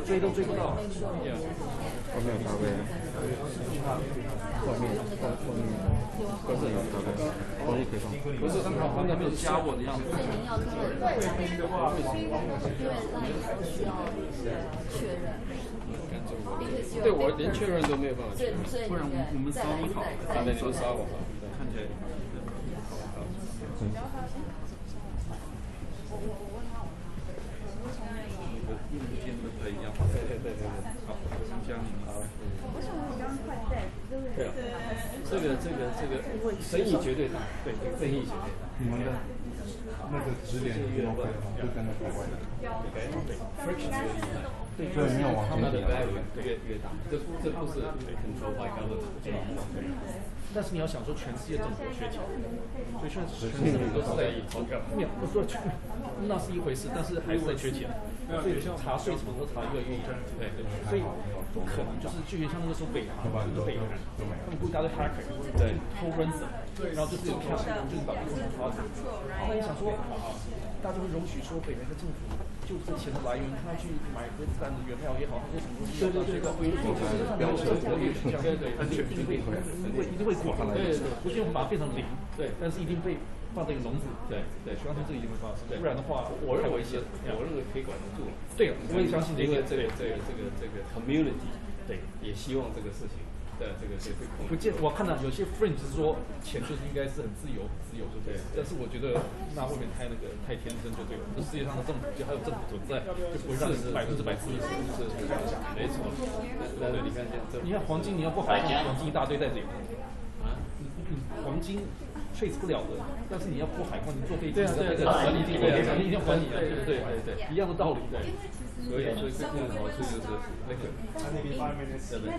追都追不到。后面有咖啡，后面都是有咖啡，东西可以放。不是，他们没有加我的样子。所以您要看的话，因为那需要确认。对我连确认都没有办法确认，不然我们扫你好，那你们扫我好，看起来。天的一样。对。好，新疆好。为什么你刚刚快在？对啊，这个，因为生意绝对大，对，生意绝对大。你们的那个指点越快，就跟着国外的。friction 越厉害，对，没有往前它的 value 越大，这不是 control by government。但是你要想说，全世界政府缺钱，所以全世界都是在投票，没有不说那是一回事，但是还是在缺钱。所以像查税什么都查越来越严，对，所以不可能就是就像那个时候北韩，就是北韩，他们故意搭对 hacker， 对，偷 ransom， 然后就是有票，就是把这个钱抓走。那你想说，大家会容许说北韩的政府就这钱的来源，他去买核子弹的原料也好，他说什么东西，对，标准对，安全一定会垮下来，对，不是用把它变成零，对，但是一定被放在一个笼子，对，希望它这个一定会发生，不然的话，我认为可以管得住。对，我也相信因为这个 community 对也希望这个事情的这个不见我看到有些 friend 就是说钱就是应该是很自由就对，但是我觉得那未免太天真就对了。这世界上的政府就还有政府存在，就不会让100%自由。是没错。对，你看黄金，你要不好，黄金一大堆在这里啊，黄金。trace 不了的，但是你要过海关，你坐飞机，对，管理地位，一定要管你的，对，一样的道理，对。所以这个好处就是那个，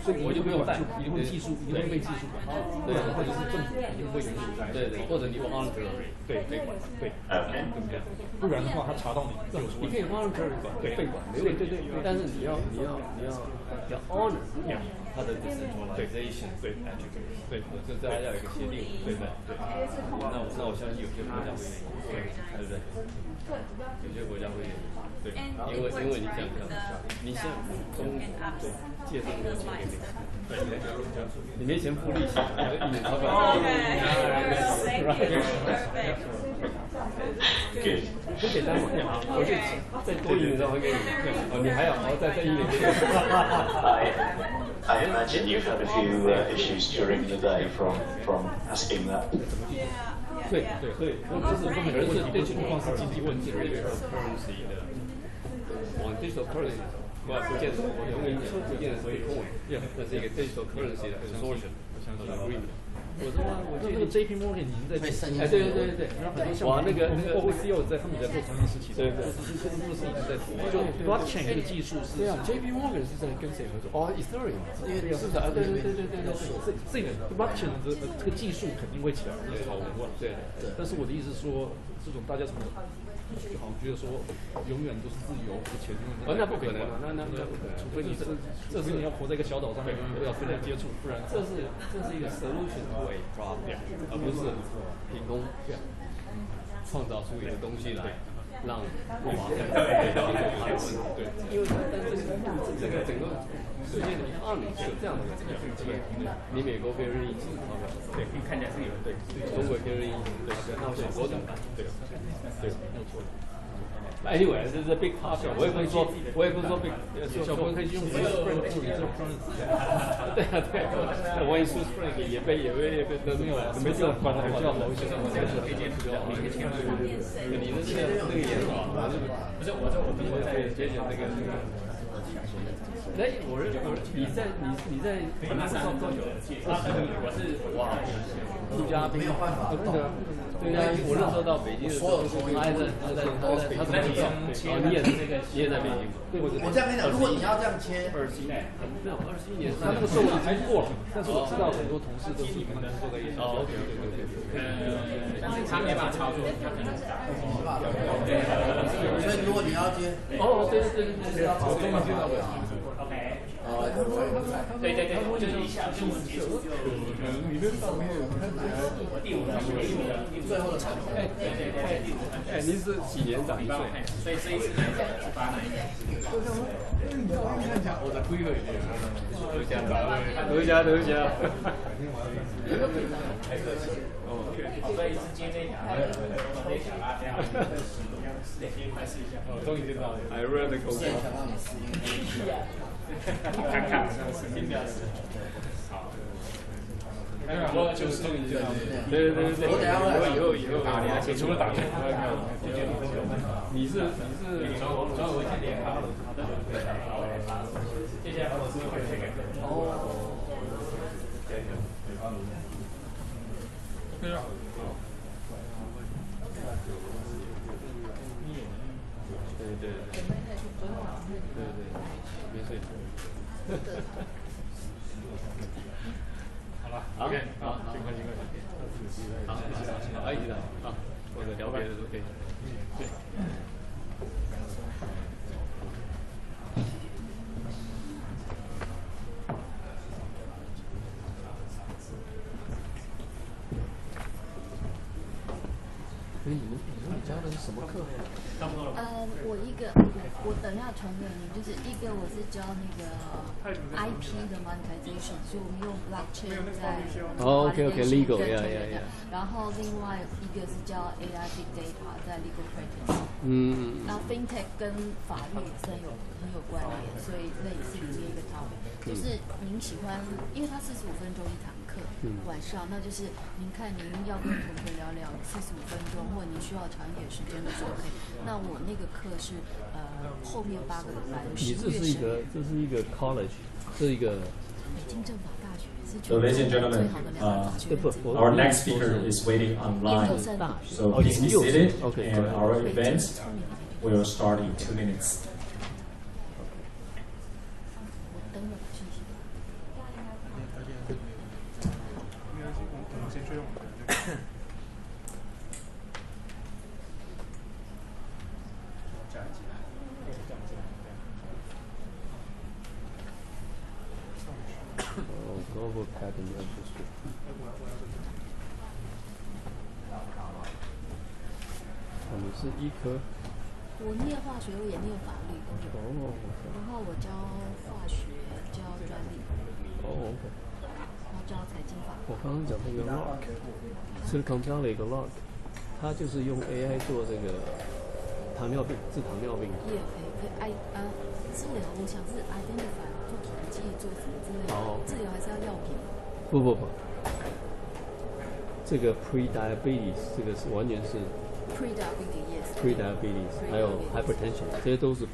所以我就没有带，一定会技术，一定会被技术管，对，或者是政府一定会允许，对，或者你 voluntary， 对，被管，对，不然的话他查到你，你可以 voluntary 管，对，被管，没问题，对，但是你要 honor 它的 decentralization， 对，这大家要有一个协定，对。那我相信有些国家会愿意，对不对？有些国家会愿意，对，因为你想想，你像中对借这么多钱给你，对，你没钱付利息，一年超过很简单嘛，我就再多1年再还给你，你还要再1年给你。I imagine you've had a few issues during the day from asking that. 对，就是根本的问题，这情况是经济问题。currency 的，往 digital currency， 不见得，我认为不见得是 Bitcoin， 那是一个 digital currency 的 consortium agreement。我这个 JP Morgan 已经在对，然后很多像那个 OCO 在他们在做同样事情，对，就是这个是已经在做，就 blockchain 这个技术是。对啊 ，JP Morgan 是在跟谁合作？哦 ，Ethereum， 是的，对，这个 blockchain 的这个技术肯定会起来，这是好无问。对，但是我的意思是说，这种大家什么？就好像觉得说永远都是自由的钱，那不可能啊，那不可能，除非你这是你要活在一个小岛上面，永远不要跟人接触，不然这是一个 solution to a problem， 而不是凭空创造出一个东西来让对，因为这个整个世界的20是这样的一个世界，你美国别人1支钞票，对，看起来是有对，中国别人1，对，那小国怎么办？对，没有错。Anyway， 这是 big topic， 我也不是说 big， 小国可以用 Swiss franc 处理这种 currency。对，那万一 Swiss franc 也被没有了，没这种管的，就要某一些什么这个推荐比较好，你的那个也好，不是我在节俭那个。我认为你在台湾上多久了？我是哇，朱家斌，对啊，我那时候到北京的时候，他在北京，你也在北京，对，我这样跟你讲，如果你要这样切，21年，没有21年，他那个时候已经过了，但是我知道很多同事都是你们能做在一起。哦，对，但是他没办法操作，他可能所以如果你要接，哦，对，我终于知道了。对，就是一下就结束就，你的上面我第5的最后的产品，对，您是几年长1岁？所以这一次来讲18年。我的规划一点，得家。太客气了。所以是接这一条，这条拉这样，4.1块试一下。终于见到了。I read the code。想让你适应。看，听表示。好。我就是对，我等下会以后打联，除了打电话，你是转我去联好的，谢谢黄老师，哦。对啊。对，没睡。好了 ，OK， 好，辛苦，好，一起的，好，或者聊别的都可以。对。所以你们教的是什么课？我等一下传给你，就是一个我是教那个 IP 的 monetization， 所以我们用 blockchain 在legal， 然后另外一个是教 AI big data 在 legal practice。然后 fintech 跟法律是很有关联，所以那也是里面一个 topic。就是您喜欢，因为它45分钟一堂课，晚上，那就是您看您要跟同学聊聊45分钟，或者您需要长一点时间的时候可以。那我那个课是后面8个礼拜，你这是一个 college， 是一个北京政法大学。So, ladies and gentlemen, our next speaker is waiting online. So please be seated, and our event will start in 2 minutes. Global patent registry。你是医科？我念化学，我也念法律。然后我教化学，教专利。然后教财经法。我刚刚讲那个 Rock， 是刚教了一个 Rock， 他就是用 AI 做这个糖尿病，治糖尿病。治疗，我想是 identify 做统计做什么之类的。治疗还是要药品？不，这个 pre-diabetes 这个是完全是 pre-diabetes， 还有 hypertension 这些都是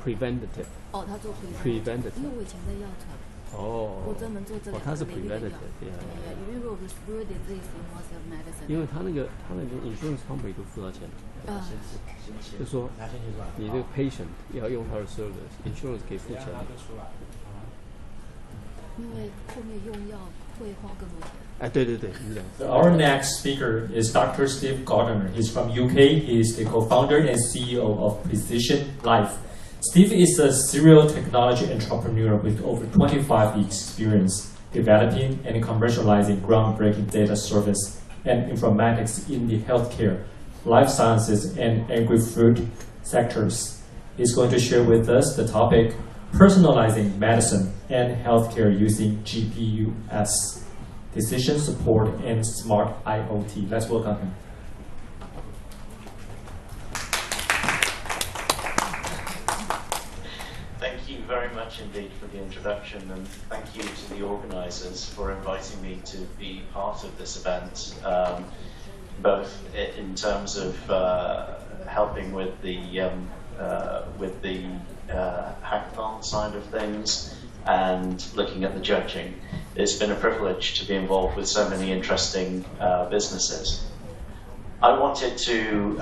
preventative。他做 preventative， 因为我以前在药厂。我专门做这个。他是 preventative， 对。因为如果 rare disease you must have medicine。因为他那个 insurance company 都付他钱。就说你这个 patient 要用他的 service，insurance 可以付钱。因为后面用药会花更多钱。对， Our next speaker is Dr. Steve Gardner. He's from UK. He is the co-founder and CEO of Precision Life. Steve is a serial technology entrepreneur with over 25 years experience developing and commercializing groundbreaking data service and informatics in the healthcare, life sciences, and agri-food sectors. He's going to share with us the topic, personalizing medicine and healthcare using GPUs, decision support, and smart IoT. Let's welcome him. Thank you very much indeed for the introduction, and thank you to the organisers for inviting me to be part of this event, both in terms of helping with the hackathon side of things and looking at the judging. It's been a privilege to be involved with so many interesting businesses. I wanted to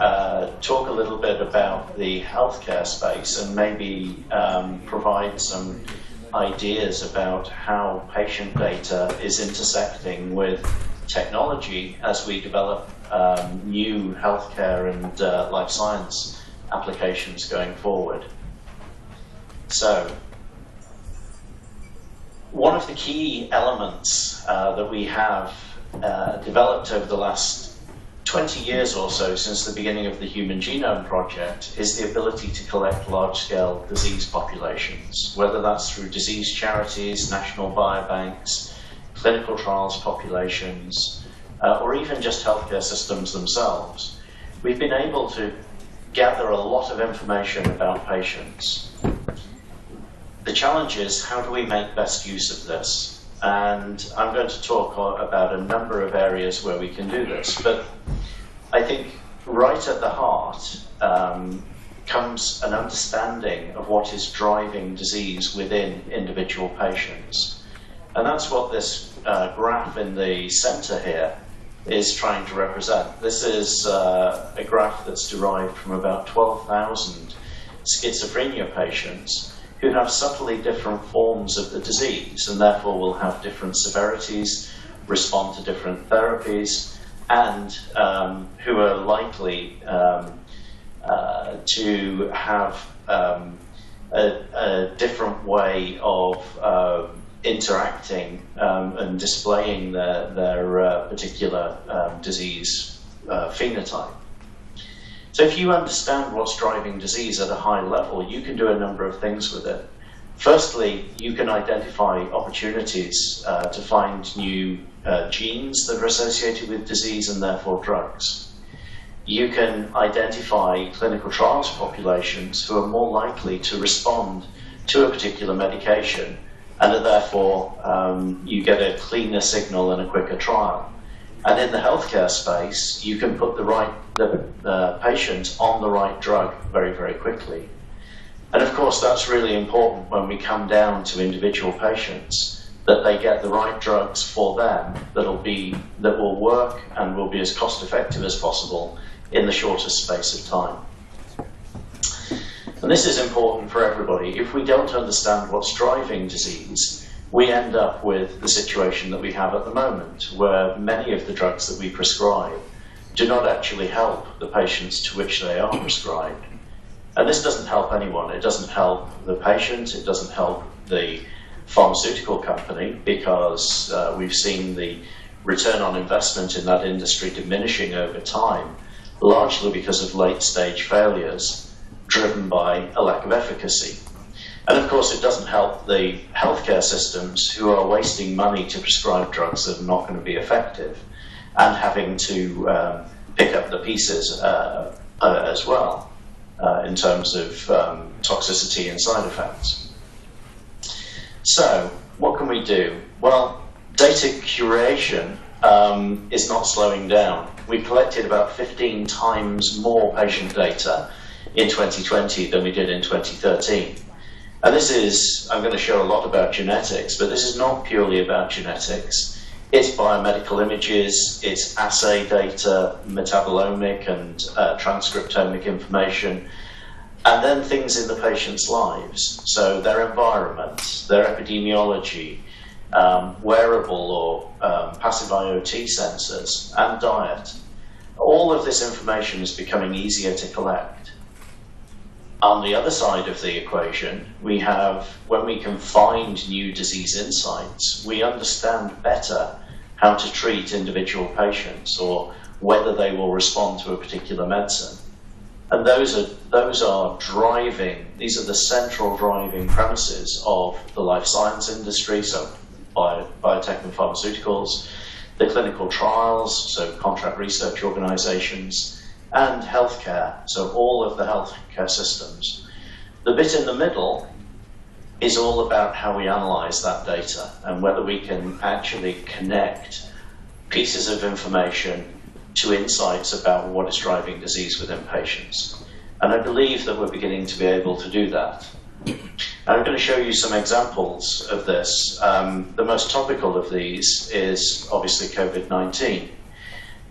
talk a little bit about the healthcare space and maybe provide some ideas about how patient data is intersecting with technology as we develop new healthcare and life science applications going forward. So, one of the key elements that we have developed over the last 20 years or so since the beginning of the Human Genome Project is the ability to collect large-scale disease populations, whether that's through disease charities, national biobanks, clinical trials populations, or even just healthcare systems themselves. We've been able to gather a lot of information about patients. The challenge is, how do we make best use of this? and I'm going to talk about a number of areas where we can do this. But I think right at the heart comes an understanding of what is driving disease within individual patients. And that's what this graph in the center here is trying to represent. This is a graph that's derived from about 12,000 schizophrenia patients who have subtly different forms of the disease and therefore will have different severities, respond to different therapies, and who are likely to have a different way of interacting and displaying their particular disease phenotype. So if you understand what's driving disease at a high level, you can do a number of things with it. Firstly, you can identify opportunities to find new genes that are associated with disease and therefore drugs. You can identify clinical trials populations who are more likely to respond to a particular medication, and therefore you get a cleaner signal and a quicker trial. And in the healthcare space, you can put the patient on the right drug very, very quickly. And of course, that's really important when we come down to individual patients, that they get the right drugs for them that will work and will be as cost effective as possible in the shortest space of time. And this is important for everybody. If we don't understand what's driving disease, we end up with the situation that we have at the moment, where many of the drugs that we prescribe do not actually help the patients to which they are prescribed. And this doesn't help anyone. It doesn't help the patient, it doesn't help the pharmaceutical company, because we've seen the return on investment in that industry diminishing over time, largely because of late-stage failures driven by a lack of efficacy. And of course, it doesn't help the healthcare systems who are wasting money to prescribe drugs that are not going to be effective and having to pick up the pieces as well in terms of toxicity and side effects. So, what can we do? Well, data curation is not slowing down. We collected about 15 times more patient data in 2020 than we did in 2013. And this is, I'm going to show a lot about genetics, but this is not purely about genetics. It's biomedical images, it's assay data, metabolomic and transcriptomic information, and then things in the patient's lives. So their environment, their epidemiology, wearable or passive IoT sensors, and diet. All of this information is becoming easier to collect. On the other side of the equation, we have, when we can find new disease insights, we understand better how to treat individual patients or whether they will respond to a particular medicine. And those are driving, these are the central driving premises of the life science industry, so biotech and pharmaceuticals, the clinical trials, so contract research organizations, and healthcare, so all of the healthcare systems. The bit in the middle is all about how we analyze that data and whether we can actually connect pieces of information to insights about what is driving disease within patients. And I believe that we're beginning to be able to do that. I'm going to show you some examples of this. The most topical of these is obviously COVID-19.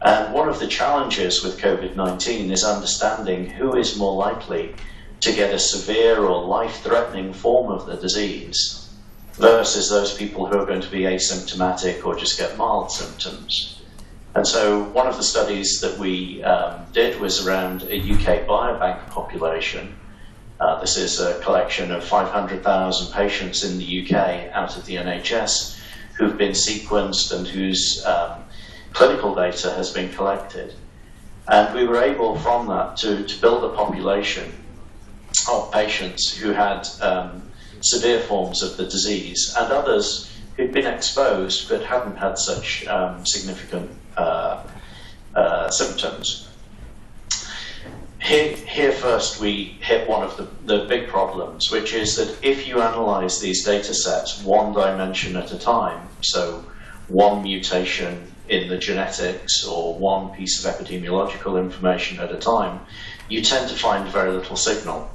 And one of the challenges with COVID-19 is understanding who is more likely to get a severe or life-threatening form of the disease versus those people who are going to be asymptomatic or just get mild symptoms. And so one of the studies that we did was around a UK biobank population. This is a collection of 500,000 patients in the UK out of the NHS who've been sequenced and whose clinical data has been collected. And we were able from that to build a population of patients who had severe forms of the disease and others who'd been exposed but hadn't had such significant symptoms. Here first we hit one of the big problems, which is that if you analyze these data sets one dimension at a time, so one mutation in the genetics or one piece of epidemiological information at a time, you tend to find very little signal.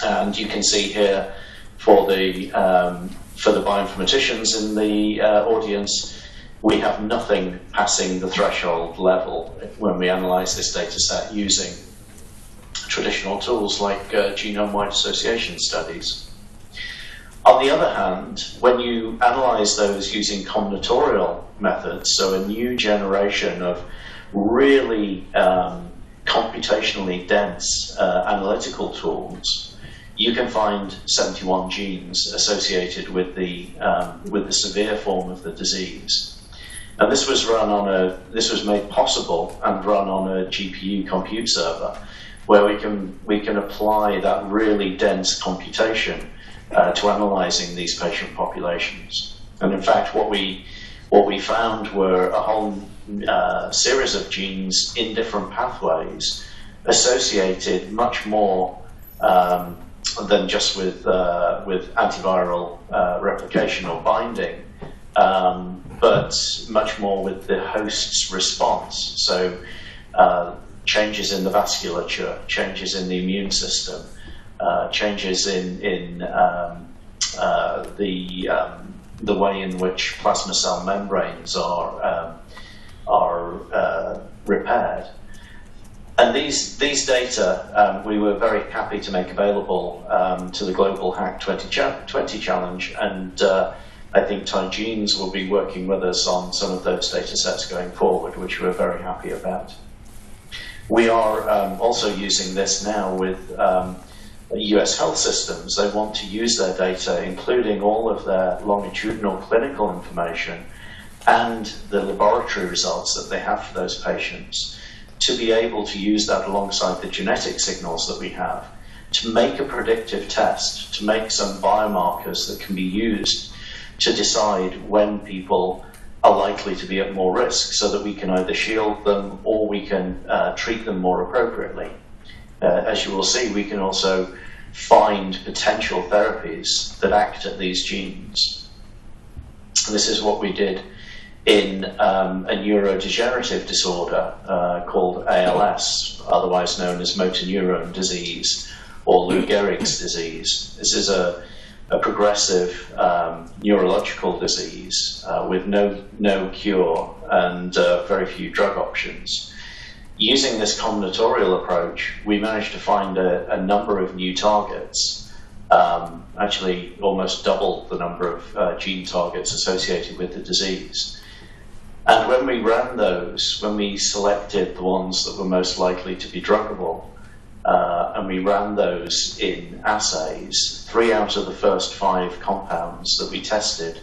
And you can see here for the bioinformaticians in the audience, we have nothing passing the threshold level when we analyze this data set using traditional tools like genome-wide association studies. On the other hand, when you analyze those using combinatorial methods, so a new generation of really computationally dense analytical tools, you can find 71 genes associated with the severe form of the disease. And this was made possible and run on a GPU compute server, where we can apply that really dense computation to analyzing these patient populations. And in fact, what we found were a whole series of genes in different pathways associated much more than just with antiviral replication or binding, but much more with the host's response. So changes in the vasculature, changes in the immune system, changes in the way in which plasma cell membranes are repaired. And these data we were very happy to make available to the Global Hack 2020 Challenge, and I think TyGenes will be working with us on some of those data sets going forward, which we're very happy about. We are also using this now with US health systems. They want to use their data, including all of their longitudinal clinical information and the laboratory results that they have for those patients, to be able to use that alongside the genetic signals that we have to make a predictive test, to make some biomarkers that can be used to decide when people are likely to be at more risk, so that we can either shield them or we can treat them more appropriately. As you will see, we can also find potential therapies that act at these genes. This is what we did in a neurodegenerative disorder called ALS, otherwise known as motor neuron disease or Lou Gehrig's disease. This is a progressive neurological disease with no cure and very few drug options. Using this combinatorial approach, we managed to find a number of new targets, actually almost double the number of gene targets associated with the disease. And when we ran those, when we selected the ones that were most likely to be druggable, and we ran those in assays, 3 out of the first 5 compounds that we tested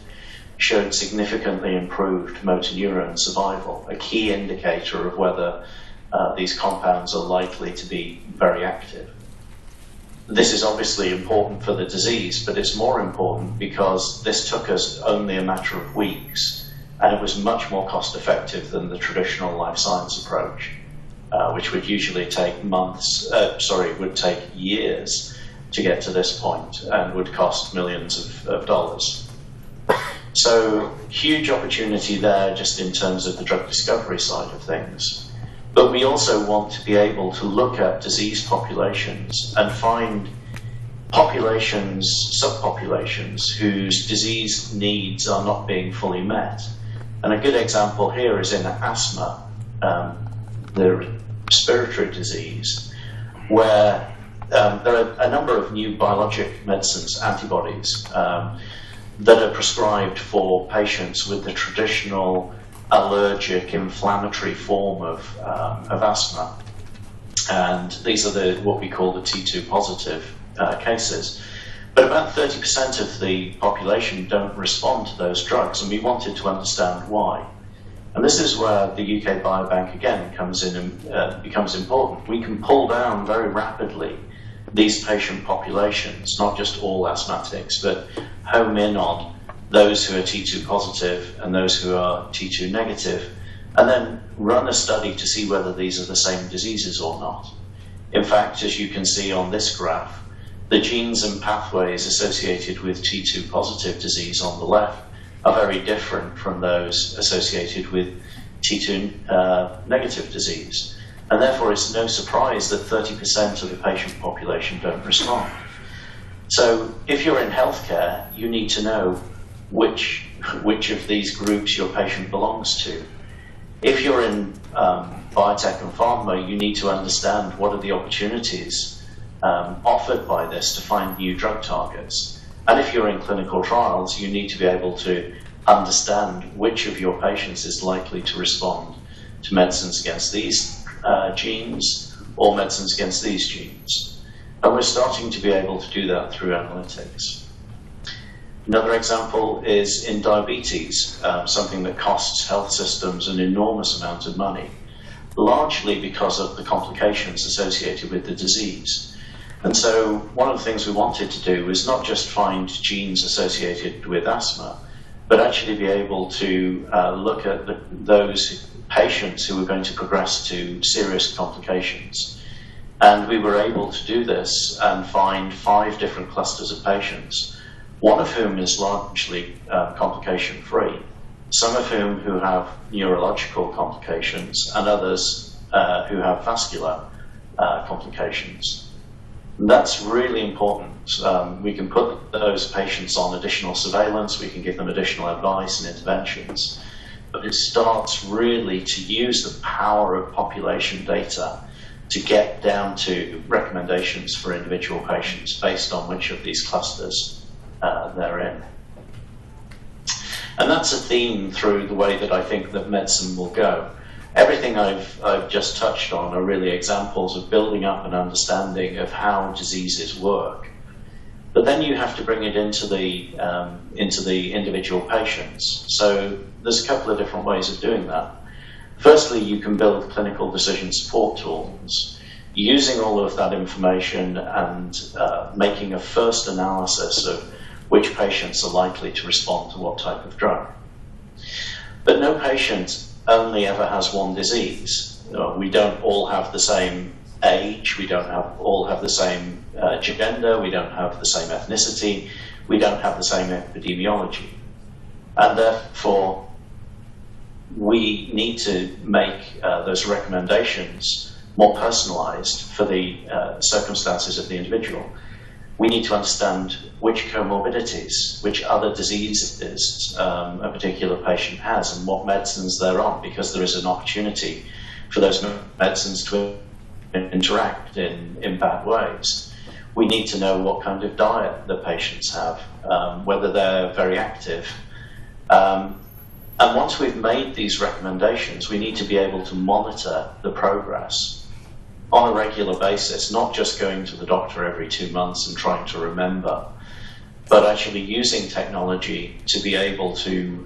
showed significantly improved motor neuron survival, a key indicator of whether these compounds are likely to be very active. This is obviously important for the disease, but it's more important because this took us only a matter of weeks, and it was much more cost effective than the traditional life science approach, which would usually take would take years to get to this point and would cost millions of dollars. So huge opportunity there just in terms of the drug discovery side of things. But we also want to be able to look at disease populations and find populations, subpopulations, whose disease needs are not being fully met. And a good example here is in asthma, the respiratory disease, where there are a number of new biologic medicines, antibodies, that are prescribed for patients with the traditional allergic inflammatory form of asthma. And these are what we call the T2 positive cases. But about 30% of the population don't respond to those drugs, and we wanted to understand why. And this is where the UK Biobank again comes in and becomes important. We can pull down very rapidly these patient populations, not just all asthmatics, but home in on those who are T2 positive and those who are T2 negative, and then run a study to see whether these are the same diseases or not. In fact, as you can see on this graph, the genes and pathways associated with T2 positive disease on the left are very different from those associated with T2 negative disease. And therefore it's no surprise that 30% of the patient population don't respond. So if you're in healthcare, you need to know which of these groups your patient belongs to. If you're in biotech and pharma, you need to understand what are the opportunities offered by this to find new drug targets. And if you're in clinical trials, you need to be able to understand which of your patients is likely to respond to medicines against these genes or medicines against these genes. And we're starting to be able to do that through analytics. Another example is in diabetes, something that costs health systems an enormous amount of money, largely because of the complications associated with the disease. And so one of the things we wanted to do was not just find genes associated with asthma, but actually be able to look at those patients who were going to progress to serious complications. And we were able to do this and find 5 different clusters of patients, one of whom is largely complication-free, some of whom who have neurological complications, and others who have vascular complications. And that's really important. We can put those patients on additional surveillance, we can give them additional advice and interventions, but it starts really to use the power of population data to get down to recommendations for individual patients based on which of these clusters they're in. And that's a theme through the way that I think that medicine will go. Everything I've just touched on are really examples of building up an understanding of how diseases work. But then you have to bring it into the individual patients. So there's a couple of different ways of doing that. Firstly, you can build clinical decision support tools, using all of that information and making a first analysis of which patients are likely to respond to what type of drug. But no patient only ever has one disease. We don't all have the same age, we don't all have the same gender, we don't have the same ethnicity, we don't have the same epidemiology. And therefore, we need to make those recommendations more personalized for the circumstances of the individual. We need to understand which comorbidities, which other diseases a particular patient has and what medicines they're on, because there is an opportunity for those medicines to interact in bad ways. We need to know what kind of diet the patients have, whether they're very active. And once we've made these recommendations, we need to be able to monitor the progress on a regular basis, not just going to the doctor every 2 months and trying to remember, but actually using technology to be able to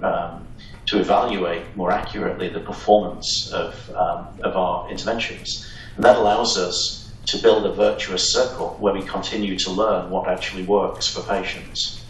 evaluate more accurately the performance of our interventions. And that allows us to build a virtuous circle where we continue to learn what actually works for patients.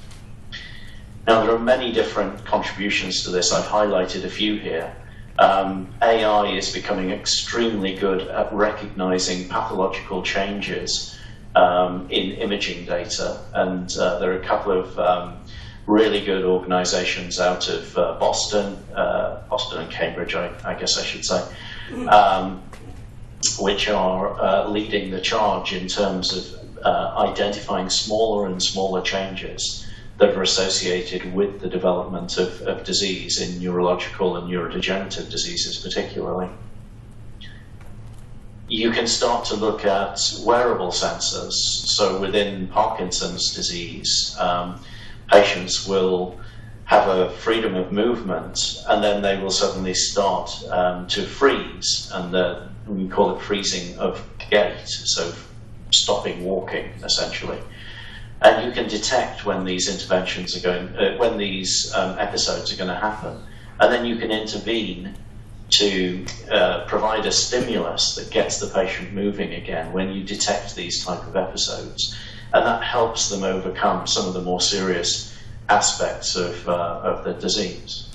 Now, there are many different contributions to this. I've highlighted a few here. AI is becoming extremely good at recognizing pathological changes in imaging data, and there are a couple of really good organizations out of Boston and Cambridge, I guess I should say, which are leading the charge in terms of identifying smaller and smaller changes that are associated with the development of disease in neurological and neurodegenerative diseases particularly. You can start to look at wearable sensors. So within Parkinson's disease, patients will have a freedom of movement and then they will suddenly start to freeze, and we call it freezing of gait, so stopping walking essentially. And you can detect when these interventions are going, when these episodes are going to happen, and then you can intervene to provide a stimulus that gets the patient moving again when you detect these type of episodes, and that helps them overcome some of the more serious aspects of the disease.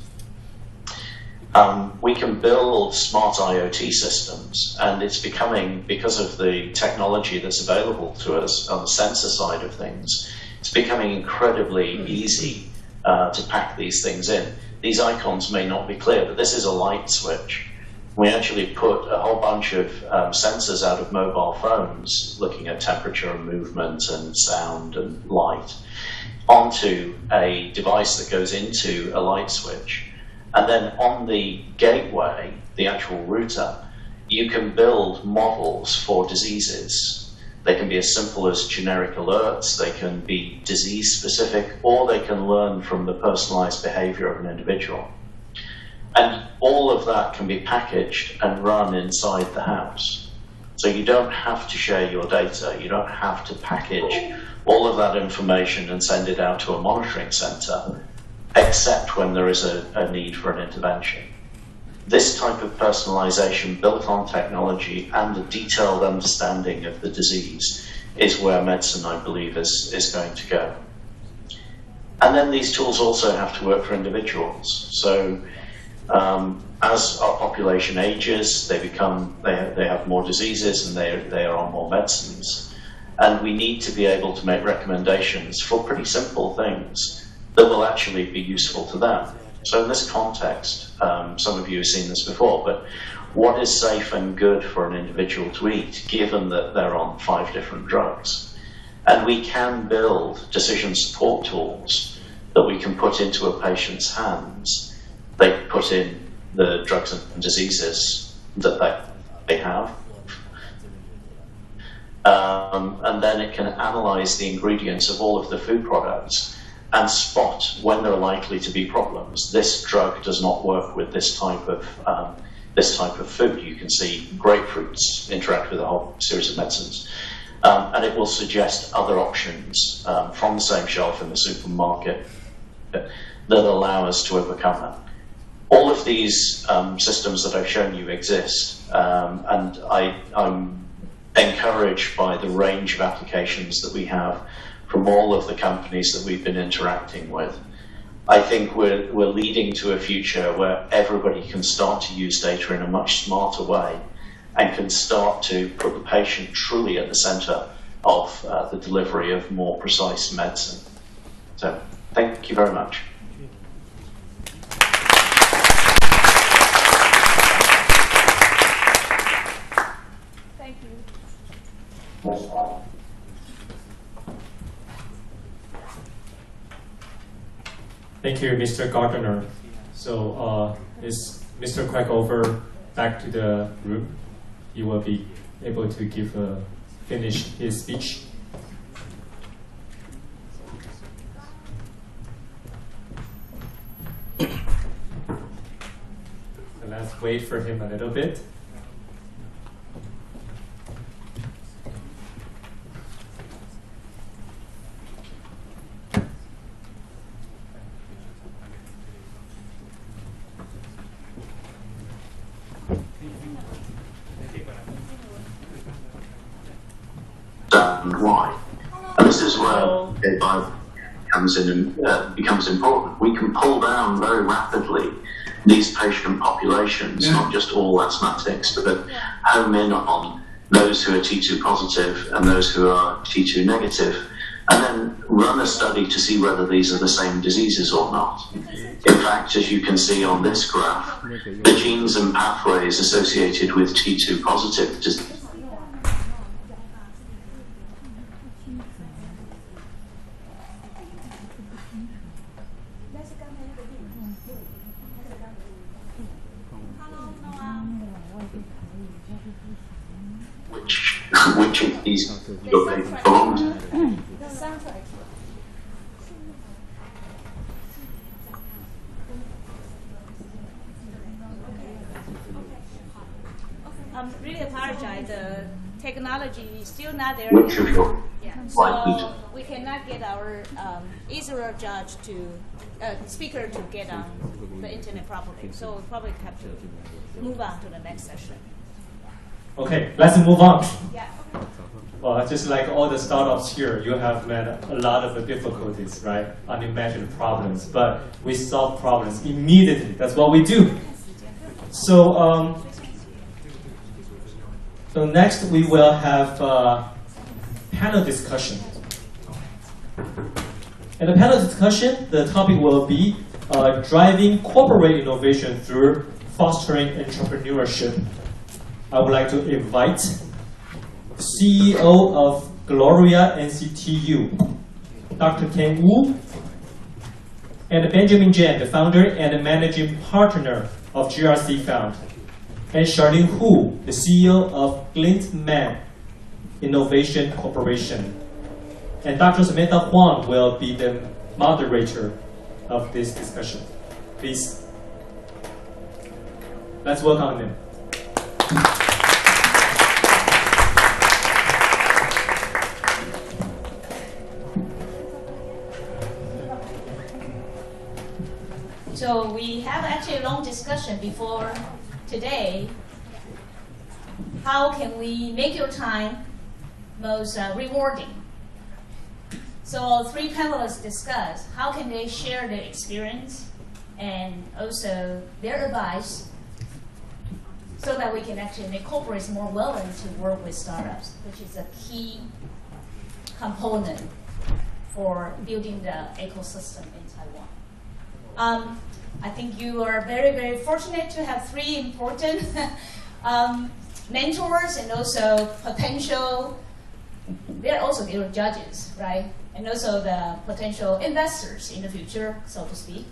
We can build smart IoT systems, and it's becoming, because of the technology that's available to us on the sensor side of things, it's becoming incredibly easy to pack these things in. These icons may not be clear, but this is a light switch. We actually put a whole bunch of sensors out of mobile phones, looking at temperature and movement and sound and light, onto a device that goes into a light switch. And then on the gateway, the actual router, you can build models for diseases. They can be as simple as generic alerts, they can be disease specific, or they can learn from the personalized behavior of an individual. And all of that can be packaged and run inside the house. So you don't have to share your data, you don't have to package all of that information and send it out to a monitoring center, except when there is a need for an intervention. This type of personalization built on technology and a detailed understanding of the disease is where medicine, I believe, is going to go. And then these tools also have to work for individuals. So as our population ages, they have more diseases and they are on more medicines. And we need to be able to make recommendations for pretty simple things that will actually be useful to them. So in this context, some of you have seen this before, but what is safe and good for an individual to eat, given that they're on 5 different drugs? And we can build decision support tools that we can put into a patient's hands. They put in the drugs and diseases that they have, and then it can analyze the ingredients of all of the food products and spot when there are likely to be problems. This drug does not work with this type of food. You can see grapefruits interact with a whole series of medicines. And it will suggest other options from the same shelf in the supermarket that allow us to overcome that. All of these systems that I've shown you exist, and I'm encouraged by the range of applications that we have from all of the companies that we've been interacting with. I think we're leading to a future where everybody can start to use data in a much smarter way and can start to put the patient truly at the center of the delivery of more precise medicine. So, thank you very much. Thank you. Thank you, Mr. Gardner. So, is Mr. Craig over back to the room? He will be able to finish his speech. So let's wait for him a little bit. And why? And this is where AI comes in and becomes important. We can pull down very rapidly these patient populations, not just all asthmatics, but home in on those who are T2 positive and those who are T2 negative, and then run a study to see whether these are the same diseases or not. In fact, as you can see on this graph, the genes and pathways associated with T2 positive disease which of these belong to. Really apologize. The technology is still not there. Which of your So we cannot get our Israel judge speaker to get on the internet properly. So we probably have to move on to the next session. Okay, let's move on. Yeah. Well, just like all the startups here, you have met a lot of the difficulties, right? Unimagined problems, but we solve problems immediately. That's what we do. So next we will have panel discussion. In the panel discussion, the topic will be driving corporate innovation through fostering entrepreneurship. I would like to invite CEO of Gloria NCTU, Dr. Ken Wu, and Benjamin Jen, the founder and managing partner of GRC Fund, and Charlene Hu, the CEO of Glintman Innovation Corporation. And Dr. Samantha Huang will be the moderator of this discussion. Please, let's welcome them. So we have actually a long discussion before today. How can we make your time most rewarding? So 3 panelists discuss how can they share their experience and also their advice so that we can actually make corporates more willing to work with startups, which is a key component for building the ecosystem in Taiwan. I think you are very, very fortunate to have 3 important mentors and also potential, they're also your judges, right? And also the potential investors in the future, so to speak,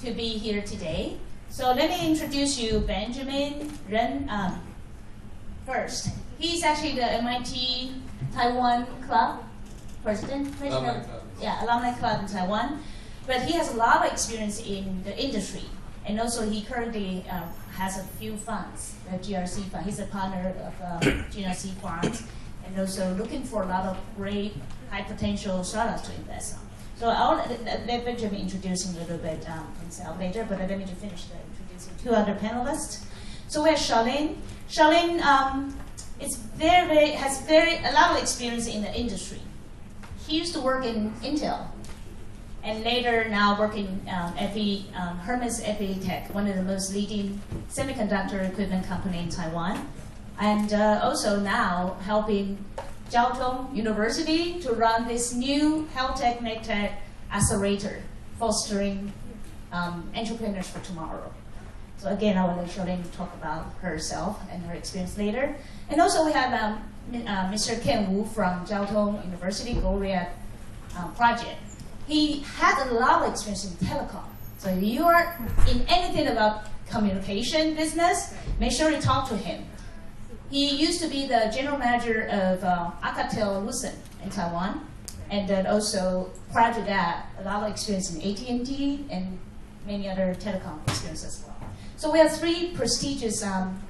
to be here today. So let me introduce you Benjamin Ren first. He's actually the MIT Taiwan Club president. Yeah, alumni club in Taiwan. But he has a lot of experience in the industry. And also he currently has a few funds, the GRC fund. He's a partner of GRC funds. And also looking for a lot of great high potential startups to invest on. So I'll let Benjamin introduce him a little bit himself later, but let me just finish introducing 2 other panelists. So we have Charlene. Charlene has a lot of experience in the industry. She used to work in Intel, and later now working Hermes Epitech, one of the most leading semiconductor equipment company in Taiwan. And also now helping Jiao Tong University to run this new health tech, medtech accelerator, fostering entrepreneurs for tomorrow. So again, I will let Charlene talk about herself and her experience later. And also we have Mr. Ken Wu from Jiao Tong University, Gloria project. He has a lot of experience in telecom. So if you are in anything about communication business, make sure you talk to him. He used to be the general manager of Alcatel-Lucent in Taiwan, and then also prior to that, a lot of experience in AT&T and many other telecom experience as well. So we have 3 prestigious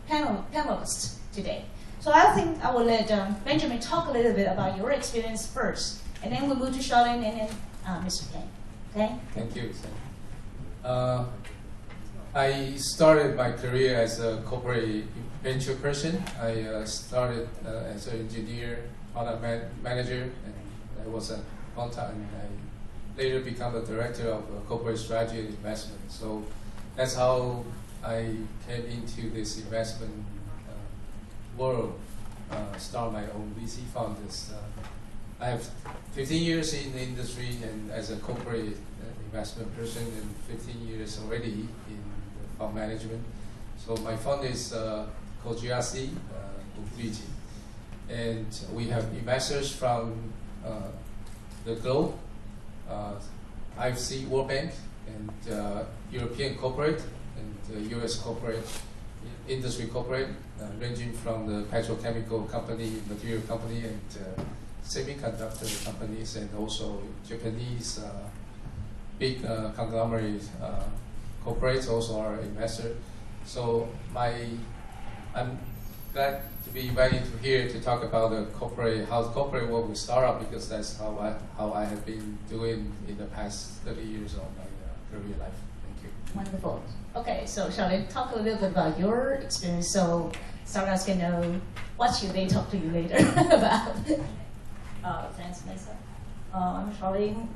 panelists today. So I think I will let Benjamin talk a little bit about your experience first, and then we'll move to Charlene and then Mr. Ken. Okay? Thank you. I started my career as a corporate venture person. I started as an engineer, product manager, and I was a contact, and I later became the director of corporate strategy and investment. So that's how I came into this investment world, start my own VC fund. I have 15 years in the industry and as a corporate investment person, and 15 years already in fund management. So my fund is called GRC, Rogy, and we have investors from the globe, IFC, World Bank, and European corporate, and US corporate, industry corporate, ranging from the petrochemical company, material company, and semiconductor companies, and also Japanese big conglomerate corporates also are investor. So I'm glad to be invited to here to talk about the how corporate work with startup, because that's how I have been doing in the past 30 years of my career life. Thank you. Wonderful. Okay, so Charlene, talk a little bit about your experience so startups can know what should they talk to you later about. Thanks, Lisa. I'm Charlene.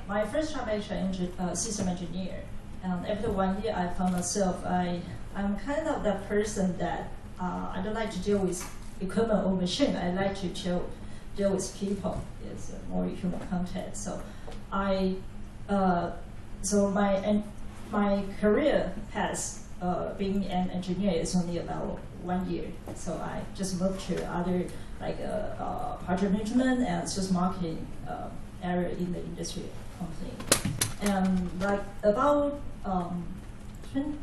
My first job as a system engineer. And after 1 year, I found myself I I'm kind of the person that I don't like to deal with equipment or machine. I like to deal with people. It's more human contact. So my career has being an engineer is only about 1 year. So I just moved to other project management and sales marketing area in the industry company. And like about 20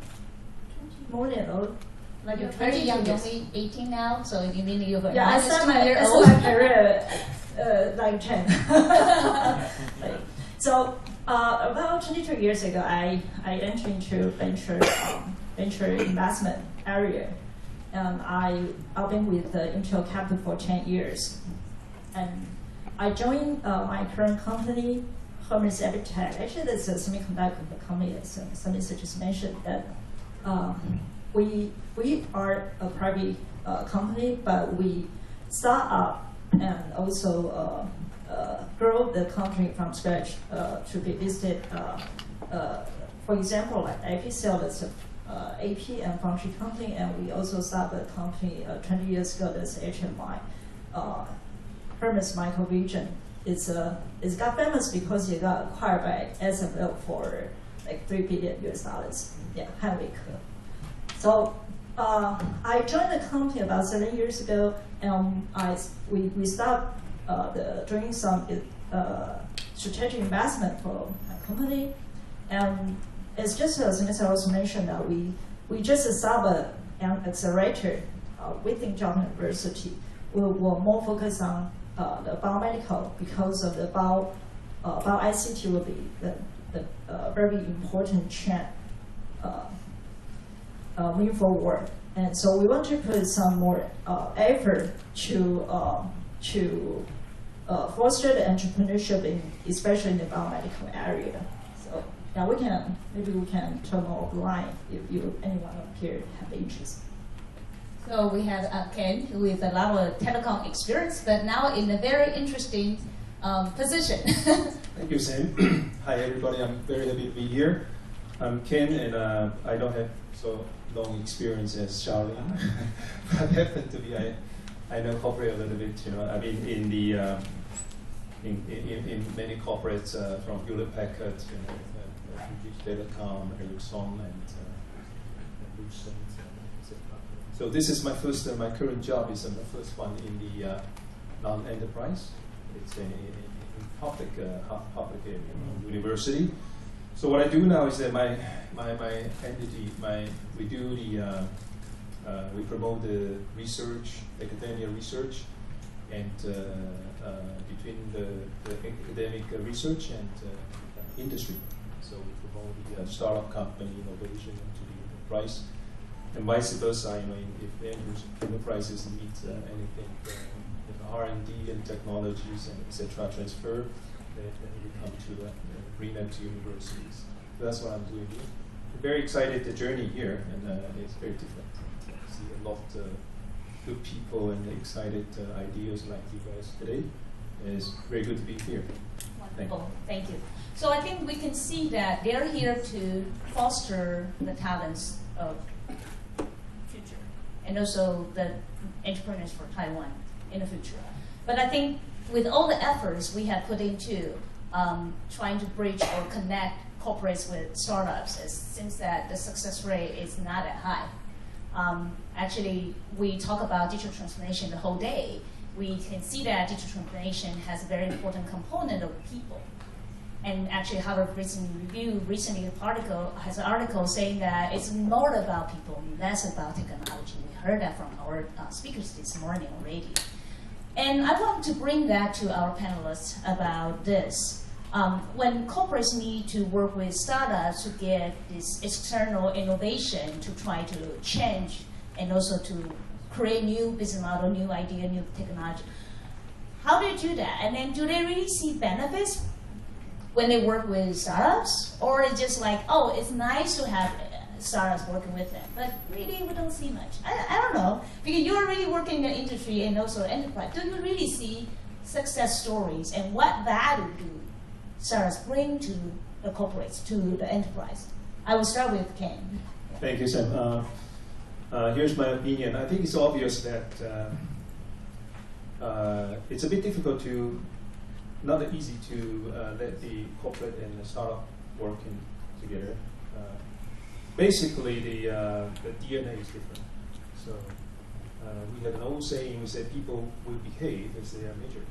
more than like you're very young, you're only 18 now, so you mean you're I started my career like 10. So about 22 years ago, I entered into venture investment area, and I've been with Intel Capital for 10 years, and I joined my current company, Hermes Epitech. Actually, that's a semiconductor company, as Samantha just mentioned, that we are a private company, but we start up and also grow the company from scratch to be listed. For example, like AP Cell is AP and foundry company, and we also started a company 20 years ago that's HMI. Hermes Microvision. It's got famous because it got acquired by SFL for like $3 billion. Yeah, Hanwei. So I joined the company about 7 years ago, and we started doing some strategic investment for my company, and it's just as Mr. also mentioned that we just established an accelerator within John University. We're more focused on the biomedical because of the bio ICT will be the very important trend moving forward. And so we want to put some more effort to foster the entrepreneurship, especially in the biomedical area. So yeah, maybe we can turn more offline if anyone up here have interest. So we have Ken with a lot of telecom experience, but now in a very interesting position. Thank you, Sam. Hi, everybody. I'm very happy to be here. I'm Ken, and I don't have so long experience as Charlene, but I happen to be. I know corporate a little bit. I've been in the in many corporates from Hewlett Packard, Telecom, Ericsson, and Lucent. So this is my current job is my first one in the non-enterprise. It's in public area, university. So what I do now is that my entity, we do we promote the research, academia research, and between the academic research and industry. So we promote the startup company innovation into the enterprise. And vice versa, if enterprises need anything, R&D and technologies and etc. transfer, then we come to bring them to universities. So that's what I'm doing here. I'm very excited the journey here, and it's very different. I see a lot of good people and excited ideas like you guys today. It's very good to be here. Wonderful, thank you. So I think we can see that they're here to foster the talents of future, and also the entrepreneurs for Taiwan in the future. But I think with all the efforts we have put into trying to bridge or connect corporates with startups, it seems that the success rate is not that high. Actually, we talk about digital transformation the whole day. We can see that digital transformation has a very important component of people. And actually, Harvard Business Review recently has an article saying that it's more about people, less about technology. We heard that from our speakers this morning already. And I want to bring that to our panelists about this. When corporates need to work with startups to get this external innovation to try to change and also to create new business model, new idea, new technology, how do you do that? And then do they really see benefits when they work with startups? Or it's just like, oh, it's nice to have startups working with them, but really we don't see much. I don't know, because you're really working in the industry and also enterprise. Do you really see success stories and what value do startups bring to the corporates, to the enterprise? I will start with Ken. Thank you, Sam. Here's my opinion. I think it's obvious that it's a bit difficult to, not easy to let the corporate and the startup working together. Basically, the DNA is different. So we have an old saying that people will behave as they are measured.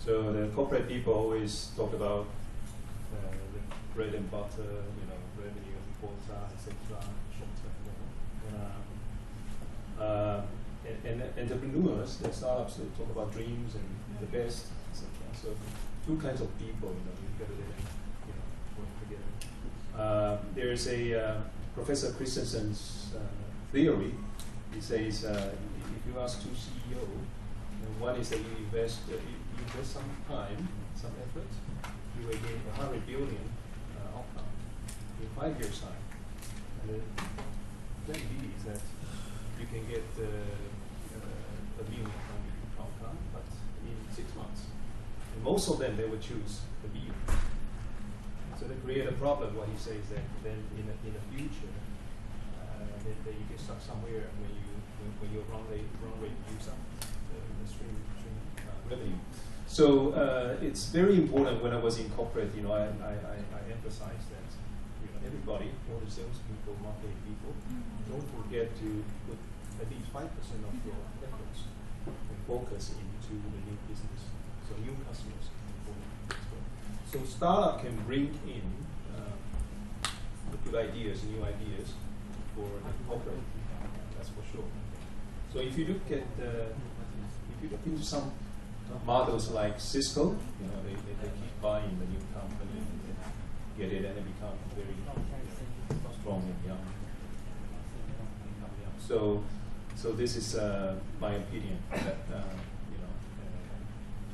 So the corporate people always talk about the bread and butter, revenue, quota, etc. And entrepreneurs, the startups, they talk about dreams and the best, etc. So two kinds of people, together, work together. There is a Professor Christensen's theory. He says if you ask two CEOs, one is that you invest some time, some effort, you will gain 100 billion outcome in 5 years' time. And the plan B is that you can get a billion outcome, but in 6 months. And most of them, they will choose the billion. So they create a problem. What he says that then in the future, that you get stuck somewhere when your run rate use up the stream revenue. So it's very important. When I was in corporate, I emphasized that everybody, all the salespeople, marketing people, don't forget to put at least 5% of your efforts and focus into the new business. So new customers is important as well. So startup can bring in good ideas, new ideas for the corporate. That's for sure. So if you look at into some models like Cisco, they keep buying the new company, get it, and they become very strong and young. So this is my opinion that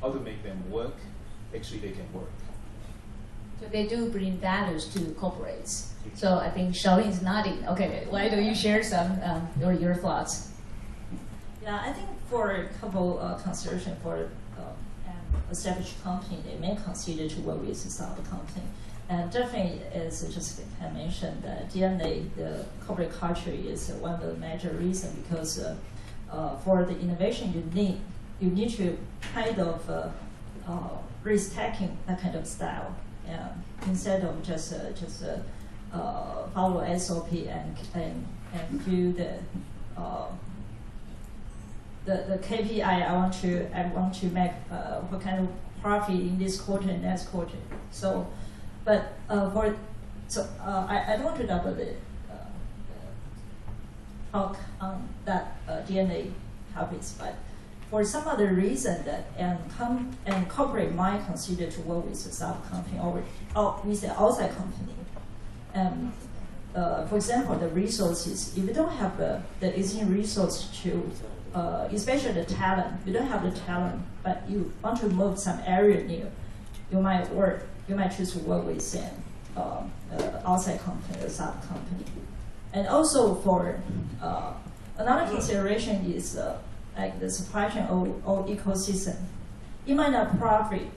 how to make them work. Actually, they can work. So they do bring values to corporates. So I think Charlene is nodding. Okay, why don't you share some your thoughts? Yeah, I think for a couple consideration for an established company, they may consider to work with a startup company. And definitely, as Jessica mentioned, the DNA, the corporate culture is one of the major reasons because for the innovation you need to kind of risk taking that kind of style, instead of just follow SOP and do the KPI. I want to make what kind of profit in this quarter and next quarter. So. But I don't want to double the talk on that DNA topics, but for some other reason that and corporate might consider to work with a startup company or with an outside company. For example, the resources. If you don't have the existing resource to, especially the talent, you don't have the talent, but you want to move some area new, you might choose to work with an outside company or sub company. And also for another consideration is like the supply chain or ecosystem. It might not appropriate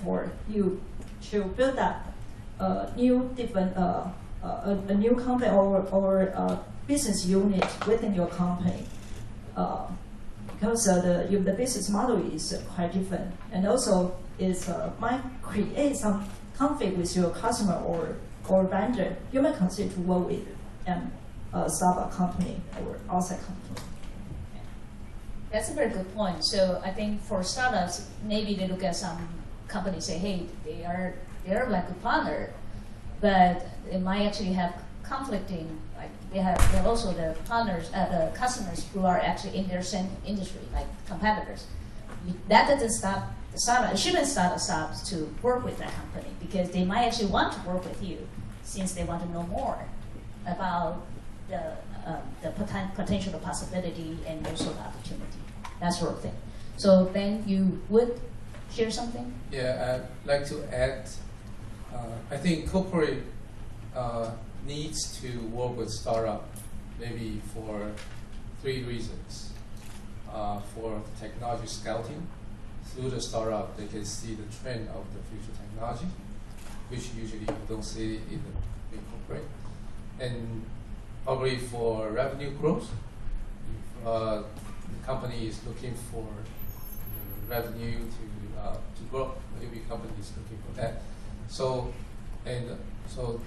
for you to build up a new company or business unit within your company. Because the business model is quite different, and also might create some conflict with your customer or vendor. You might consider to work with a startup company or outside company. That's a very good point. So I think for startups, maybe they look at some companies say, hey, they're like a partner, but they might actually have conflicting. Like they have also the partners, the customers who are actually in their same industry, like competitors. That doesn't stop the startup. It shouldn't stop the startups to work with that company because they might actually want to work with you since they want to know more about the potential possibility and also the opportunity, that sort of thing. So Ben, you would share something? Yeah, I'd like to add. I think corporate needs to work with startup maybe for 3 reasons. For technology scouting, through the startup, they can see the trend of the future technology, which usually you don't see in the big corporate. And probably for revenue growth, if the company is looking for revenue to grow, every company is looking for that. So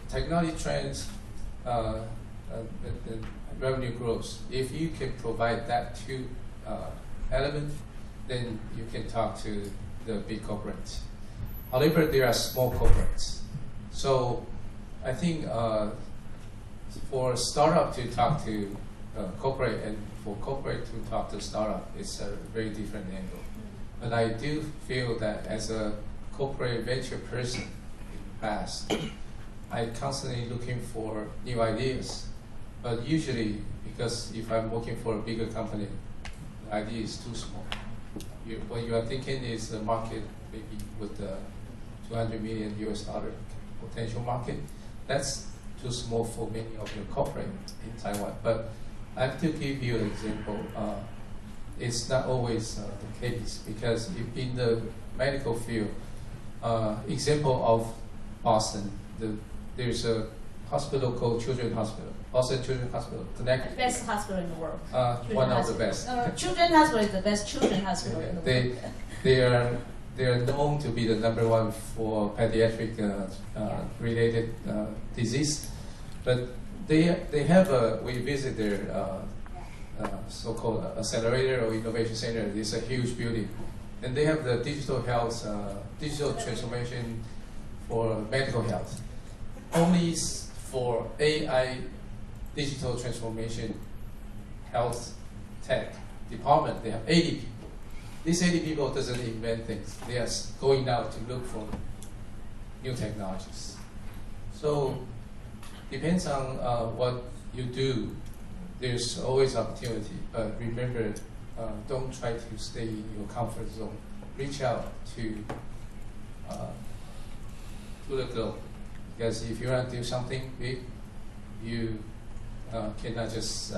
technology trends, the revenue growth. If you can provide that two element, then you can talk to the big corporates. However, there are small corporates. So I think for a startup to talk to corporate and for corporate to talk to startup, it's a very different angle. But I do feel that as a corporate venture person in the past, I'm constantly looking for new ideas. But usually, because if I'm working for a bigger company, the idea is too small. What you are thinking is the market maybe with the $200 million potential market. That's too small for many of your corporate in Taiwan. But I have to give you an example. It's not always the case, because if in the medical field, example of Boston, there's a hospital called Children's Hospital. Boston Children's Hospital, connected. Best hospital in the world. One of the best. Children's Hospital is the best children's hospital in the world. They are known to be the #1 for pediatric related disease, but they have we visit their so-called accelerator or innovation center. It's a huge building, and they have the digital health, digital transformation for medical health. Only for AI digital transformation health tech department, they have 80 people. These 80 people doesn't invent things. They are going out to look for new technologies. So depends on what you do. There's always opportunity, but remember, don't try to stay in your comfort zone. Reach out to the globe, because if you want to do something big, you cannot just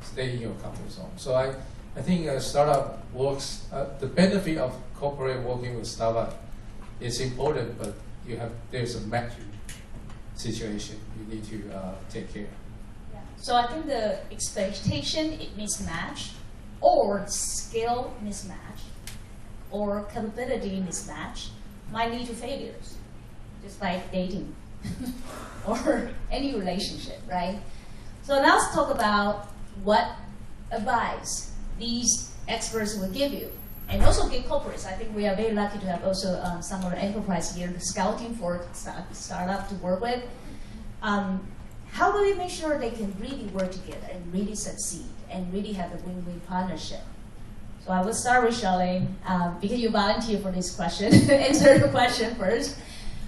stay in your comfort zone. So I think a startup works. The benefit of corporate working with startup is important, but there's a matching situation you need to take care. Yeah. So I think the expectation mismatch, or skill mismatch, or capability mismatch might lead to failures, just like dating or any relationship, right? So now let's talk about what advice these experts will give you, and also give corporates. I think we are very lucky to have also some of our enterprise here scouting for startup to work with. How do we make sure they can really work together and really succeed and really have a win-win partnership? So I will start with Charlene, because you volunteered for this question. Answer the question first.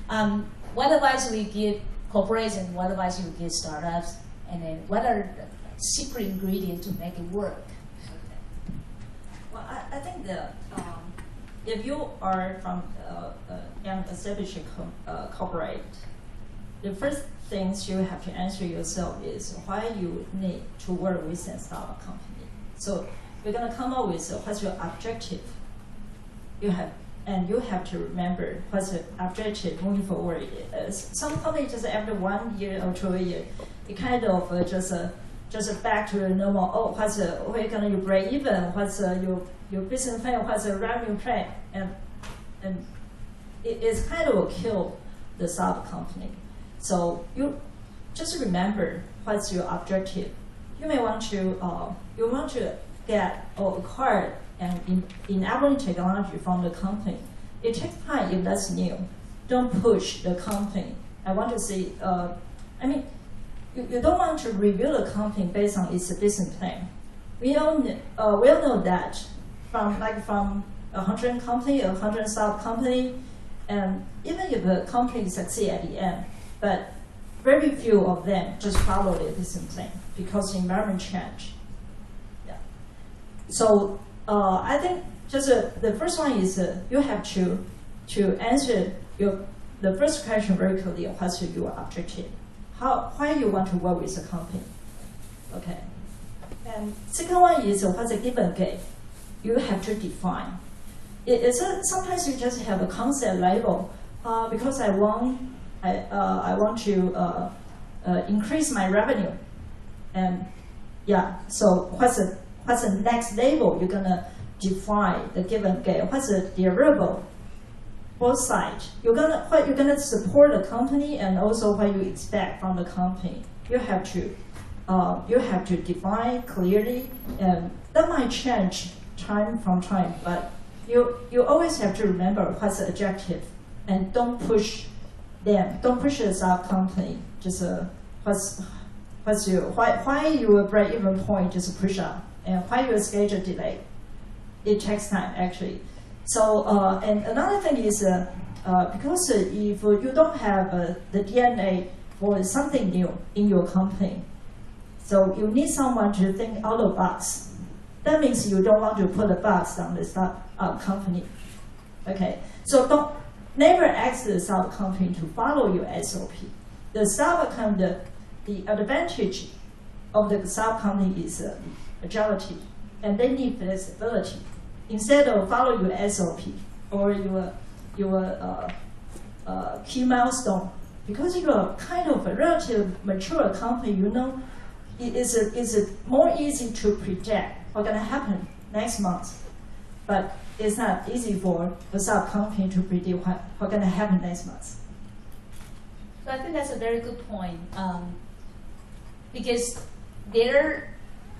What advice will you give corporates, and what advice you will give startups, and then what are the secret ingredients to make it work? Well, I think that if you are from an established corporate, the first things you have to answer yourself is why you need to work with a startup company. So we're going to come up with what's your objective. You have to remember what's the objective moving forward. Some companies just after 1 year or 2 years, it kind of just back to the normal. Oh, what's we're gonna you break even? What's your business plan? What's the revenue plan? And it's kind of kill the startup company. So you just remember what's your objective. You may want to get or acquire and enabling technology from the company. It takes time if that's new. Don't push the company. I want to see. You don't want to review the company based on its business plan. We all know that from 100 company or 100 startup company, and even if the company succeed at the end, but very few of them just follow their business plan because the environment change. Yeah. So I think just the first one is you have to answer the first question very clearly. What's your objective? Why you want to work with a company? Okay. And second one is what's the give and get. You have to define. Sometimes you just have a concept label because I want to increase my revenue. And yeah, so what's the next level you're gonna define the given game? What's the deliverable? Both sides. You're gonna support the company and also what you expect from the company. You have to define clearly, and that might change time from time, but you always have to remember what's the objective, and don't push them. Don't push the sub company. Just why your break-even point just push up, and why your schedule delay. It takes time actually. So and another thing is because if you don't have the DNA for something new in your company, so you need someone to think out of the box. That means you don't want to put a box on the startup company. Okay, so never ask the startup company to follow your SOP. The startup company, the advantage of the startup company is agility, and they need flexibility. Instead of follow your SOP or your key milestone, because you are kind of a relatively mature company, you know, it's more easy to project what's going to happen next month. But it's not easy for a sub company to predict what's going to happen next month. So I think that's a very good point, because their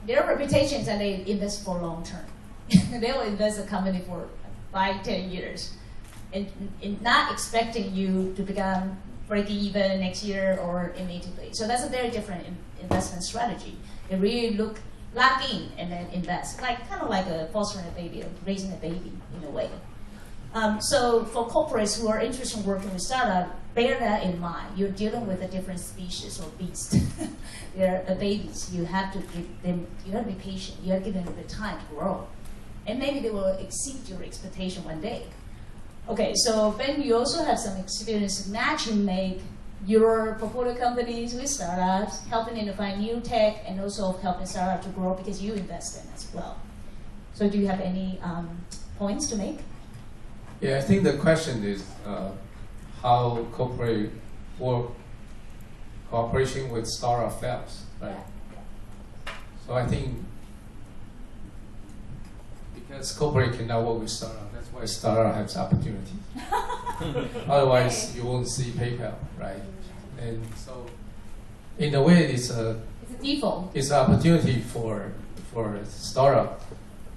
reputation is that they invest for long term. They will invest in a company for 5-10 years, and not expecting you to become break even next year or immediately. So that's a very different investment strategy. They really lock in and then invest, kind of like a fostering a baby or raising a baby in a way. So for corporates who are interested in working with startups, bear that in mind. You're dealing with a different species or beast. They're babies. You have to give them. You have to be patient. You have to give them the time to grow, and maybe they will exceed your expectation one day. Okay, so Ben, you also have some experience matching make your portfolio companies with startups, helping them to find new tech, and also helping startups to grow because you invest in as well. So do you have any points to make? Yeah, I think the question is how corporate work cooperation with startup fails, right? So I think because corporate cannot work with startup, that's why startup has opportunity. Otherwise, you won't see PayPal, right? And so, in a way, it's a default. It's an opportunity for startup,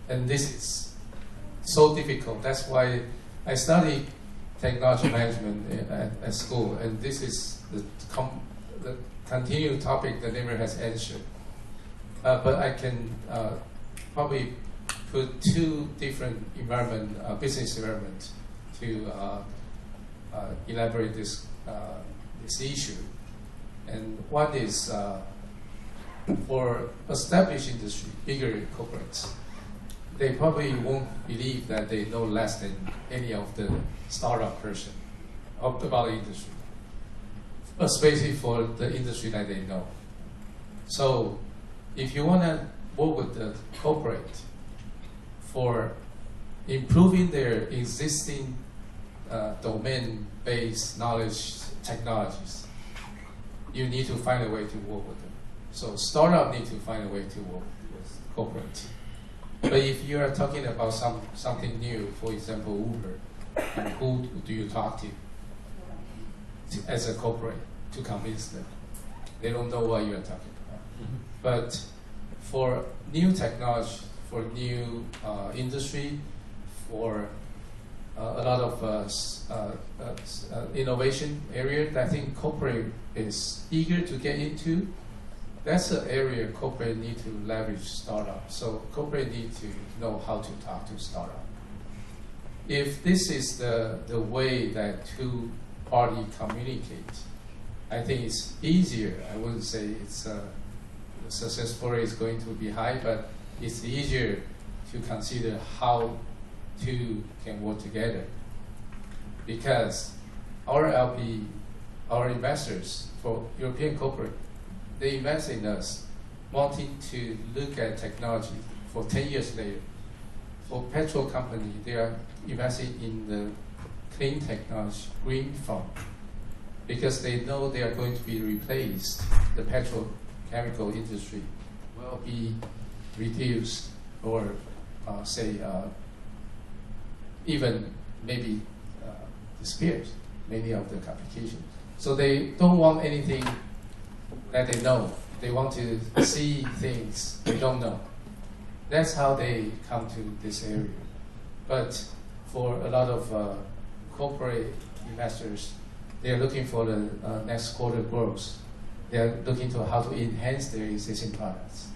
and this is so difficult. That's why I studied technology management at school, and this is the continued topic that never has answered. But I can probably put two different business environment to elaborate this issue. And one is for established industry, bigger corporates. They probably won't believe that they know less than any of the startup person about the industry, especially for the industry that they know. So if you want to work with the corporate for improving their existing domain-based knowledge technologies, you need to find a way to work with them. So startup need to find a way to work with corporate. But if you are talking about something new, for example, Uber, and who do you talk to as a corporate to convince them? They don't know what you are talking about. But for new technology, for new industry, for a lot of innovation area that I think corporate is eager to get into, that's an area corporate need to leverage startup. So corporate need to know how to talk to startup. If this is the way that two parties communicate, I think it's easier. I wouldn't say it's the success rate is going to be high, but it's easier to consider how two can work together. Because our LP, our investors, for European corporate, they invest in us wanting to look at technology for 10 years later. For petrol company, they are investing in the clean technology, green fund, because they know they are going to be replaced the petrochemical industry will be reduced or even maybe disappears, many of the applications. So they don't want anything that they know. They want to see things they don't know. That's how they come to this area. But for a lot of corporate investors, they're looking for the next quarter growth. They're looking to how to enhance their existing products.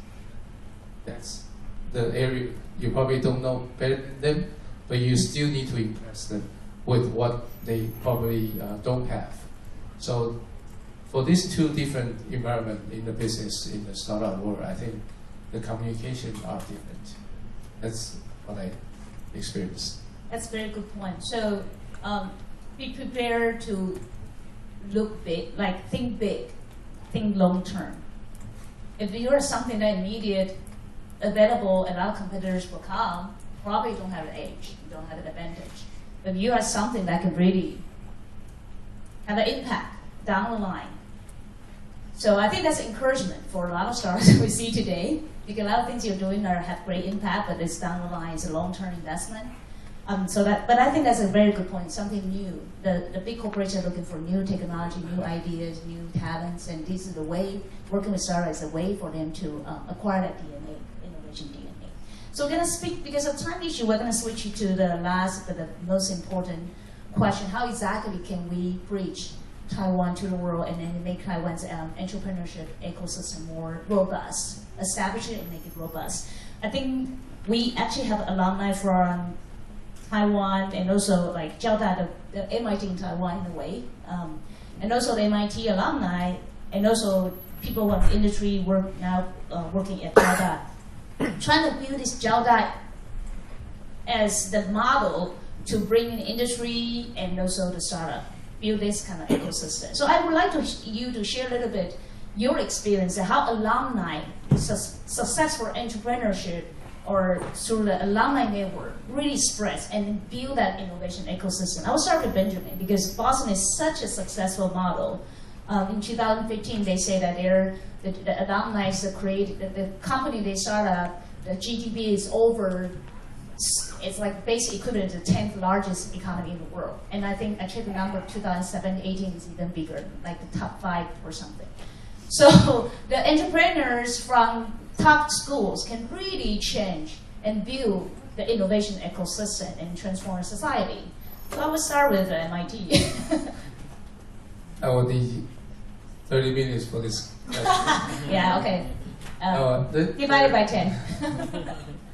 That's the area you probably don't know better than them, but you still need to impress them with what they probably don't have. So for these two different environments in the business, in the startup world, I think the communication are different. That's what I experienced. That's a very good point. So be prepared to look big, like think big, think long term. If you are something that immediate, available, and our competitors will come, probably don't have an edge, you don't have an advantage. But you are something that can really have an impact down the line. So I think that's encouragement for a lot of startups we see today, because a lot of things you're doing have great impact, but it's down the line, it's a long-term investment. But I think that's a very good point, something new. The big corporations are looking for new technology, new ideas, new talents, and this is the way, working with startups is a way for them to acquire that DNA, innovation DNA. So we're going to speak, because of time issue, we're going to switch to the last, but the most important question. How exactly can we bridge Taiwan to the world and then make Taiwan's entrepreneurship ecosystem more robust, establish it and make it robust? I think we actually have alumni from Taiwan and also like Jiaoda, the MIT in Taiwan in a way, and also the MIT alumni, and also people who have industry work now working at Jiaoda, trying to build this Jiaoda as the model to bring in industry and also the startup, build this kind of ecosystem. So I would like you to share a little bit your experience and how alumni, successful entrepreneurship, or through the alumni network really spreads and build that innovation ecosystem. I will start with Benjamin, because Boston is such a successful model. In 2015, they say that the alumni created, the company they start up, the GDP is over, it's like basically equivalent to the 10th largest economy in the world. And I think I checked the number, 2017-18 is even bigger, like the top 5 or something. So the entrepreneurs from top schools can really change and build the innovation ecosystem and transform society. So I will start with MIT. I will need 30 minutes for this question. Yeah, okay. Divided by 10.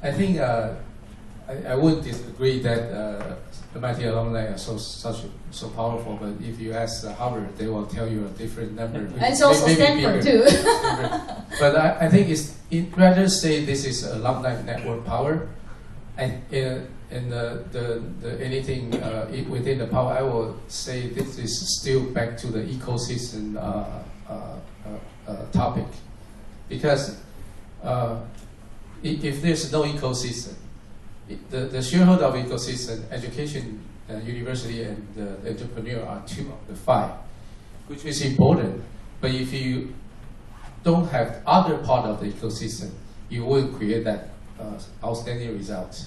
I think I would disagree that MIT alumni are so powerful, but if you ask Harvard, they will tell you a different number. It's also Stanford too. But I think rather say this is alumni network power, and in the anything within the power, I will say this is still back to the ecosystem topic, because if there's no ecosystem, the shareholder of ecosystem, education, university, and the entrepreneur are 2 of the 5, which is important. But if you don't have other part of the ecosystem, you will create that outstanding result.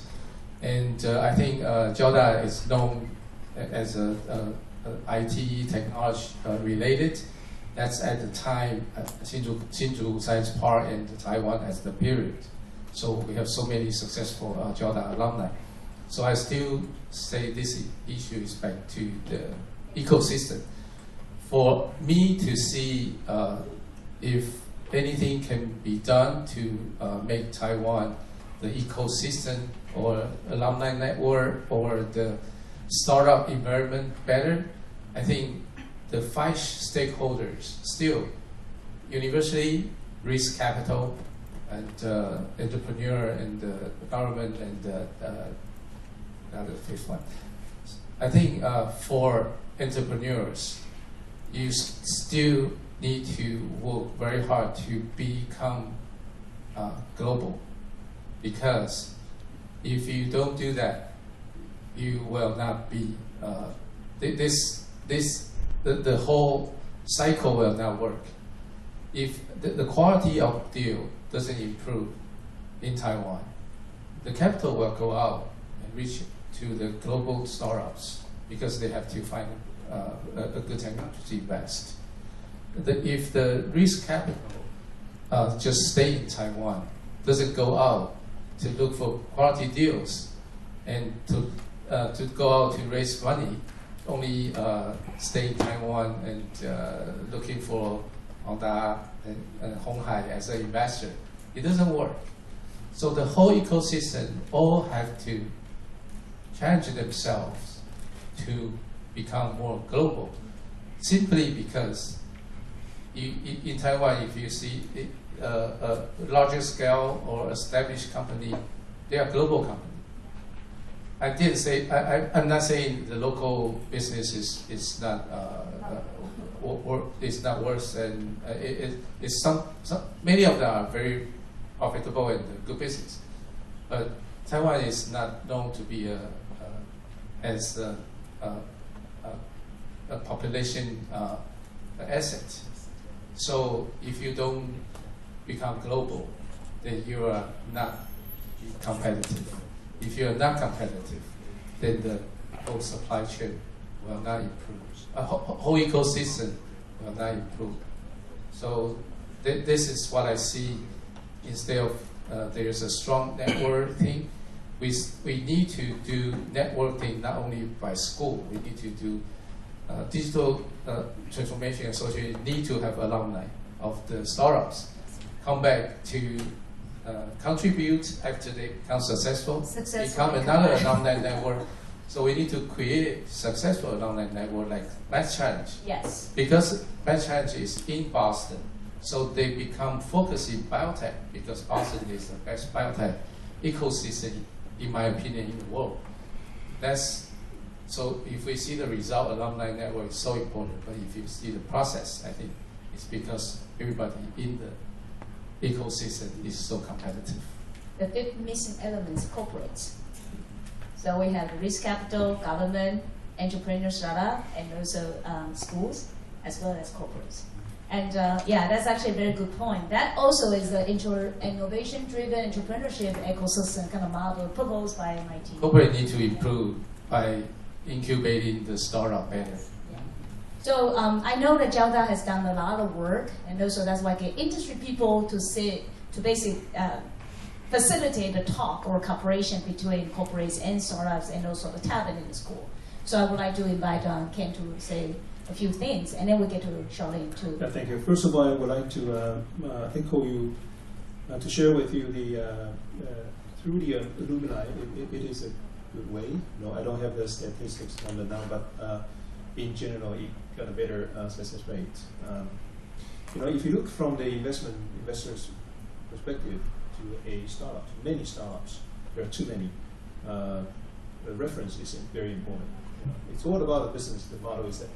And I think Jiaoda is known as a IT technology related. That's at the time Hsinchu Science Park and Taiwan as the period. So we have so many successful Jiaoda alumni. So I still say this issue is back to the ecosystem. For me to see if anything can be done to make Taiwan the ecosystem or alumni network or the startup environment better, I think the 5 stakeholders still, university, risk capital, and entrepreneur, and the government, and the 5th one. I think for entrepreneurs, you still need to work very hard to become global, because if you don't do that, you will not be the whole cycle will not work. if the quality of deal doesn't improve in Taiwan, the capital will go out and reach to the global startups because they have to find a good technology to invest. If the risk capital just stay in Taiwan, doesn't go out to look for quality deals and to go out to raise money, only stay in Taiwan and looking for Honda and Honghai as an investor, it doesn't work. So the whole ecosystem all have to challenge themselves to become more global, simply because in Taiwan, if you see a larger scale or established company, they are global company. I did say I'm not saying the local business is not is not worse, and it's some many of them are very profitable and good business, but Taiwan is not known to be as a population asset. So if you don't become global, then you are not competitive. If you are not competitive, then the whole supply chain will not improve. Whole ecosystem will not improve. So this is what I see. Instead of there is a strong networking, we need to do networking not only by school. We need to do digital transformation association need to have alumni of the startups come back to contribute after they become successful, become another alumni network. So we need to create a successful alumni network like MassChallenge. Yes. Because MassChallenge is in Boston, so they become focused in biotech because Boston is the best biotech ecosystem, in my opinion, in the world. So if we see the result, alumni network is so important. But if you see the process, I think it's because everybody in the ecosystem is so competitive. The fifth missing element is corporates. So we have risk capital, government, entrepreneur startup, and also schools, as well as corporates. And yeah, that's actually a very good point. That also is the innovation-driven entrepreneurship ecosystem kind of model proposed by MIT. Corporate need to improve by incubating the startup better. Yeah. So I know that Jiaodao has done a lot of work, and also that's why get industry people to basically facilitate the talk or cooperation between corporates and startups, and also the talent in the school. So I would like to invite Ken to say a few things, and then we get to Charlene too. Yeah, thank you. First of all, I would like to echo you to share with you the through the alumni. It is a good way. No, I don't have the statistics on it now, but in general, it got a better success rate. If you look from the investors' perspective to a startup, many startups, there are too many. The reference is very important. It's all about the business. The model is that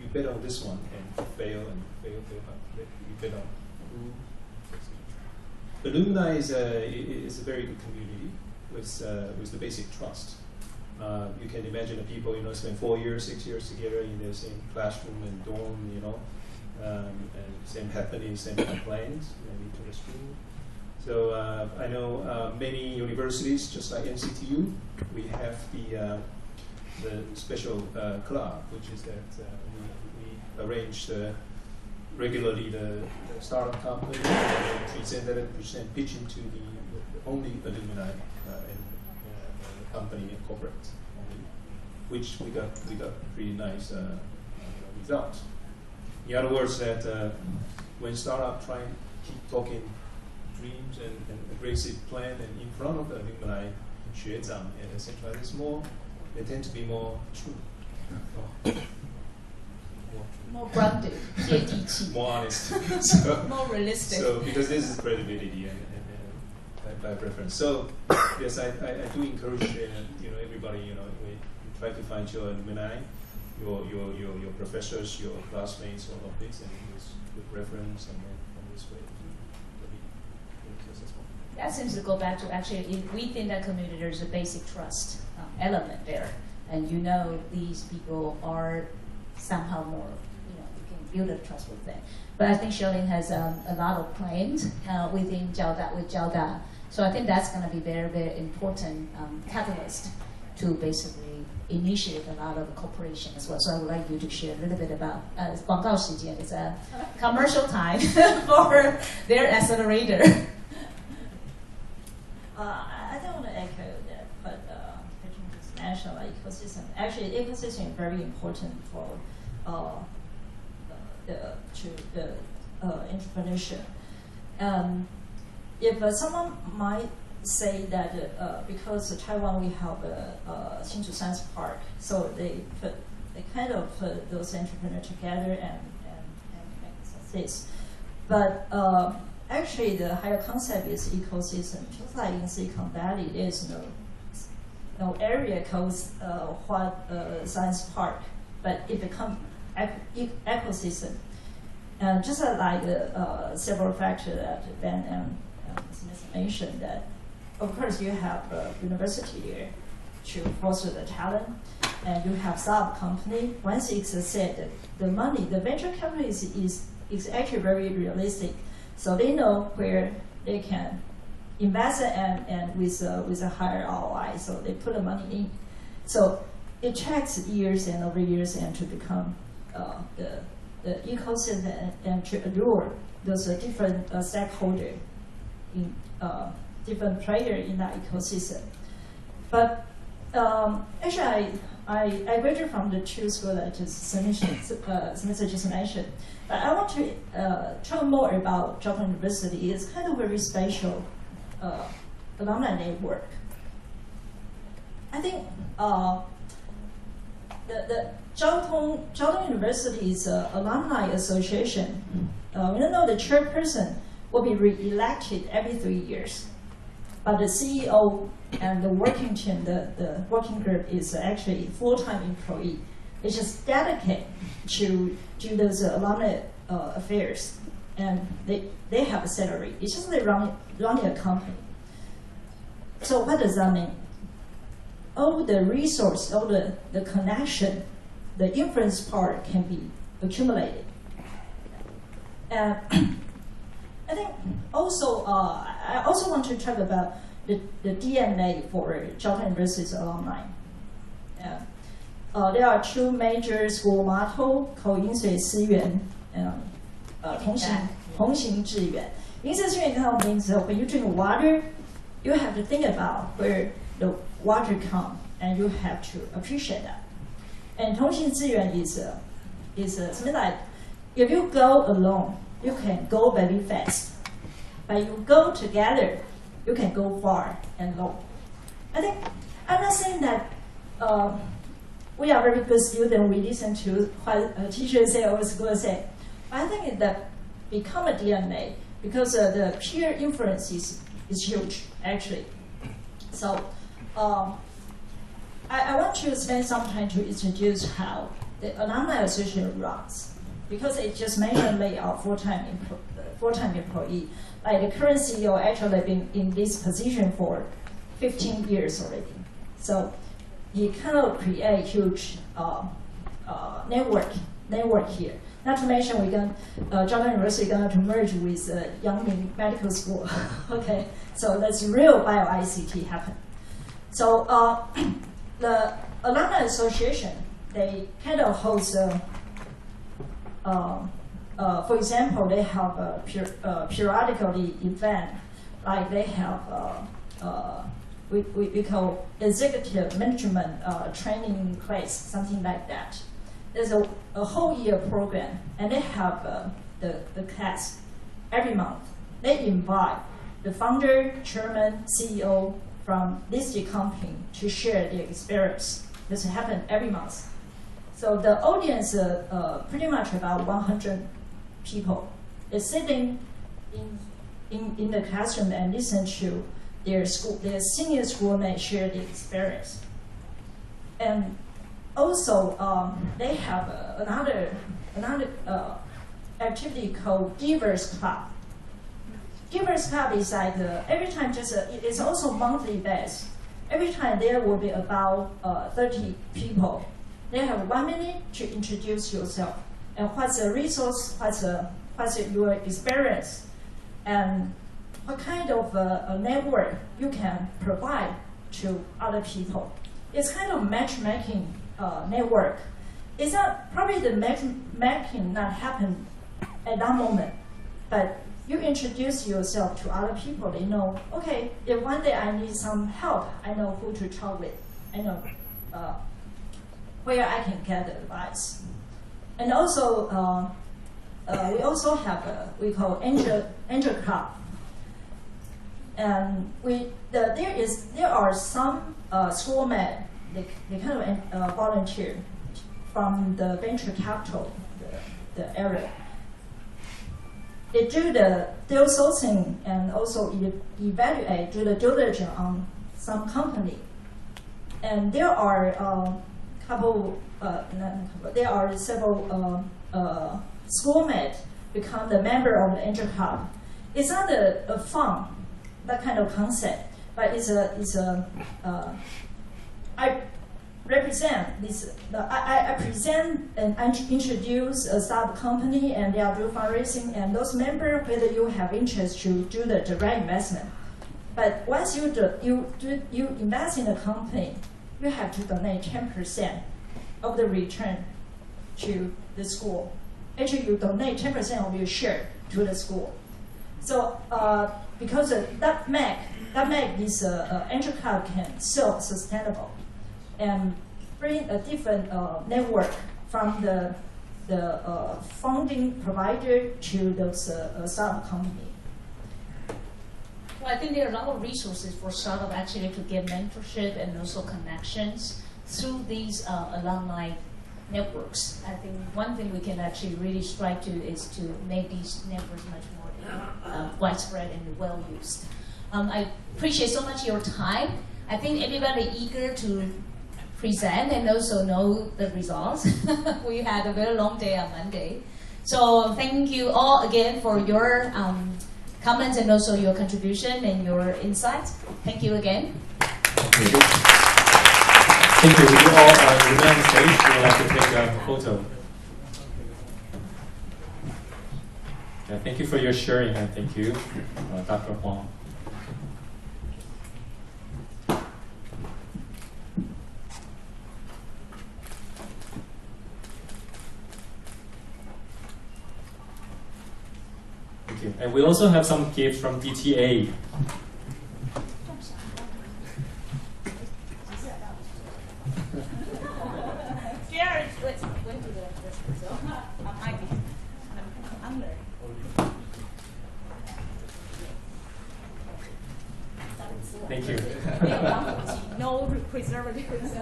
you bet on this one and fail, but you bet on who. Alumni is a very good community with the basic trust. You can imagine the people spend 4 years, 6 years together in the same classroom and dorm, and same happenings, same complaints, maybe to the school. So I know many universities, just like NCTU, we have the special club, which is that we arrange regularly the startup company and present pitching to the only alumni and company and corporate, which we got pretty nice result. In other words, that when startup try and keep talking dreams and aggressive plan and in front of the alumni, 学长 and etc. It's more. They tend to be more true. More grounded, more honest, more realistic. So because this is credibility and by preference. So yes, I do encourage everybody. We try to find your alumni, your professors, your classmates, all of this, and use good reference, and then from this way to be successful. That seems to go back to actually within that community. There's a basic trust element there, and these people are somehow more, you build a trust with them. But I think Sherlyn has a lot of plans within with Jiaoda. So I think that's going to be very, very important catalyst to basically initiate a lot of cooperation as well. So I would like you to share a little bit about 广告时间 is a commercial time for their accelerator. I don't want to echo that, but national ecosystem. Actually, ecosystem is very important for the entrepreneurship. If someone might say that because Taiwan we have a Hsinchu Science Park, so they kind of put those entrepreneurs together and make success. But actually, the higher concept is ecosystem. Just like in Silicon Valley, there is no area called Science Park, but it becomes ecosystem. And just like several factors that Ben and Smith mentioned, that of course you have a university there to foster the talent, and you have startup company. Once it's said, the money, the venture capital is actually very realistic, so they know where they can invest and with a higher ROI, so they put the money in. So it takes years and over years and to become the ecosystem and to allure those different stakeholders in different players in that ecosystem. But actually, I graduated from the two schools that Smith just mentioned. But I want to talk more about Jiaotong University. It's kind of a very special alumni network. I think the Jiaotong University's alumni association, we don't know the chairperson will be re-elected every 3 years. But the CEO and the working team, the working group is actually full-time employee. It's just dedicated to do those alumni affairs. And they have a salary. It's just they running a company. So what does that mean? All the resource, all the connection, the influence part can be accumulated. And I think also, I also want to talk about the DNA for Jiaotong University's alumni. There are two major school mottos called 饮水思源 and 同行致远. 饮水思源 means when you drink water, you have to think about where the water comes, and you have to appreciate that. And 同行致远is something like if you go alone, you can go very fast, but you go together, you can go far and long. I think I'm not saying that we are very good students. We listen to what teachers say or school say. But I think that become a DNA because the peer influence is huge actually. So I want to spend some time to introduce how the Alumni Association runs, because it just mentioned they are full-time employee. Like the current CEO actually been in this position for 15 years already. So he kind of create huge network here. Not to mention Jiaotong University going to merge with Yangming Medical School. Okay, so that's real bio-ICT happen. So the Alumni Association, they kind of host, for example, they have a periodically event, like they have we call executive management training class, something like that. There's a whole year program, and they have the class every month. They invite the founder, chairman, CEO from listed company to share their experience. This happens every month. So the audience pretty much about 100 people. They're sitting in the classroom and listen to their senior schoolmates share their experience. And also, they have another activity called Givers Club. Givers Club is like every time it's also monthly based. Every time there will be about 30 people. They have 1 minute to introduce yourself. and what's the resource, what's your experience, and what kind of a network you can provide to other people. It's kind of matchmaking network. It's not probably the matchmaking not happen at that moment, but you introduce yourself to other people. They know, okay, if one day I need some help, I know who to talk with. I know where I can get the advice. And also, we also have we call Angel Club. And there are some schoolmen, they kind of volunteer from the venture capital, the area. They do the deal sourcing and also evaluate, do the due diligence on some company. And there are there are several schoolmates become the member of the Angel Club. It's not a fund, that kind of concept, but I represent this. I present and introduce a startup company, and they are doing fundraising. And those members, whether you have interest to do the direct investment, but once you invest in a company, you have to donate 10% of the return to the school. Actually, you donate 10% of your share to the school. So because that make this Angel Club can self-sustainable and bring a different network from the funding provider to those startup company. Well, I think there are a lot of resources for startup actually to get mentorship and also connections through these alumni networks. I think one thing we can actually really strive to is to make these networks much more widespread and well used. I appreciate so much your time. I think everybody eager to present and also know the results. We had a very long day on Monday. So thank you all again for your comments and also your contribution and your insights. Thank you again. Thank you. Thank you. Would you all remain on the stage? We would like to take a photo. Yeah, thank you for your sharing, and thank you, Dr. Huang. Okay. And we also have some gifts from DTA. Thank you. No preservatives.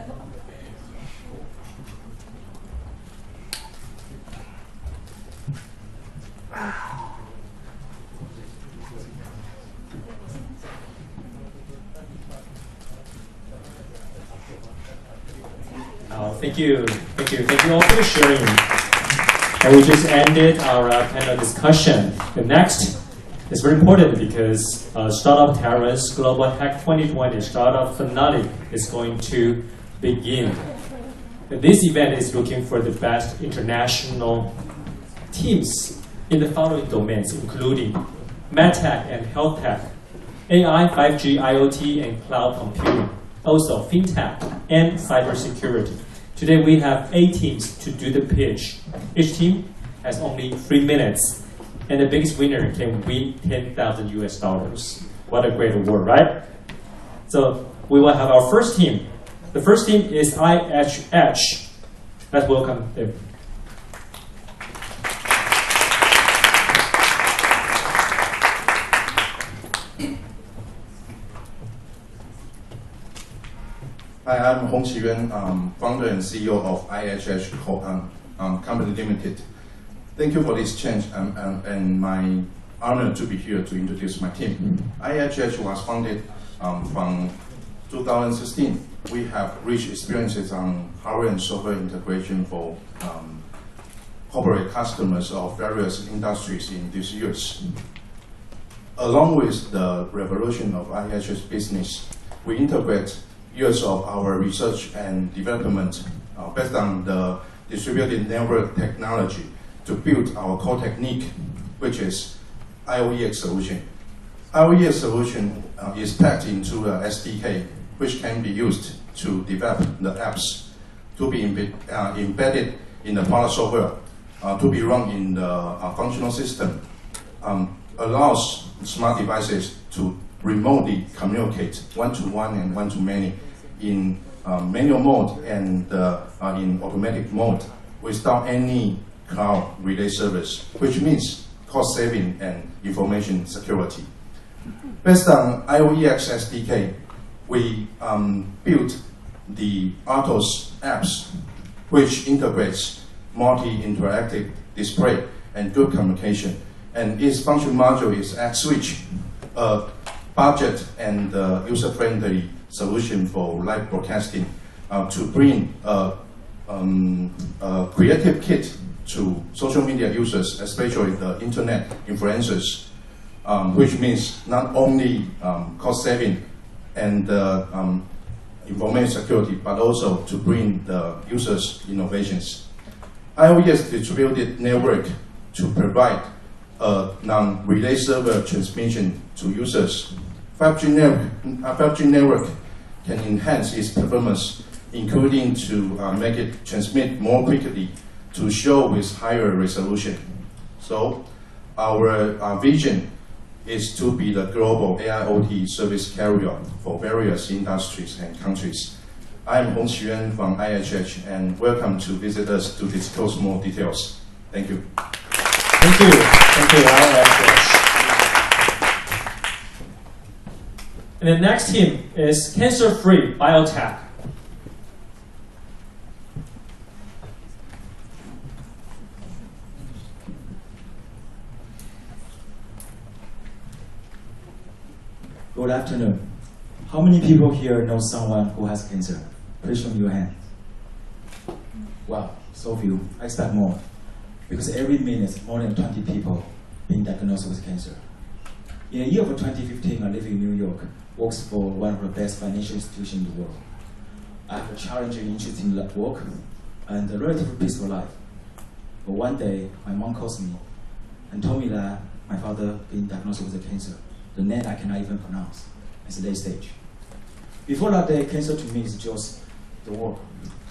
Thank you. Thank you. Thank you all for sharing. And we just ended our panel discussion. The next is very important because Startup Terrace Global Hack 2020 Startup Finale is going to begin. And this event is looking for the best international teams in the following domains, including MedTech and Health Tech, AI, 5G, IoT, and cloud computing, also FinTech and cybersecurity. Today we have 8 teams to do the pitch. Each team has only 3 minutes, and the biggest winner can win $10,000 US. What a great award, right? So we will have our first team. The first team is IHH. Let's welcome them. Hi, I'm Hong Qiyuan, founder and CEO of IHH Company Limited. Thank you for this chance and my honor to be here to introduce my team. IHH was founded from 2016. We have rich experiences on hardware and software integration for corporate customers of various industries in these years. Along with the revolution of IHH business, we integrate years of our research and development based on the distributed network technology to build our core technique, which is IOEX solution. IOEX solution is packed into a SDK, which can be used to develop the apps to be embedded in the product software, to be run in the functional system, allows smart devices to remotely communicate one-to-one and one-to-many in manual mode and in automatic mode without any cloud relay service, which means cost saving and information security. Based on IOEX SDK, we built the Atos apps, which integrates multi-interactive display and good communication. And its function module is XSwitch, a budget and user-friendly solution for live broadcasting to bring a creative kit to social media users, especially the internet influencers, which means not only cost saving and information security, but also to bring the users innovations. IOEX distributed network to provide a non-relay server transmission to users. 5G network can enhance its performance, including to make it transmit more quickly to show with higher resolution. So our vision is to be the global AIoT service carrier for various industries and countries. I am Hong Xuyuan from IHH, and welcome to visit us to disclose more details. Thank you. Thank you. Thank you, IHH. And the next team is Cancer-Free Biotech. Good afternoon. How many people here know someone who has cancer? Please show me your hand. Wow, so few. I expect more. Because every minute, more than 20 people being diagnosed with cancer. In the year of 2015, I live in New York, works for one of the best financial institutions in the world. I have a challenging, interesting work and a relatively peaceful life. But one day, my mom calls me and told me that my father being diagnosed with cancer. The name I cannot even pronounce. It's late stage. Before that day, cancer to me is just the work.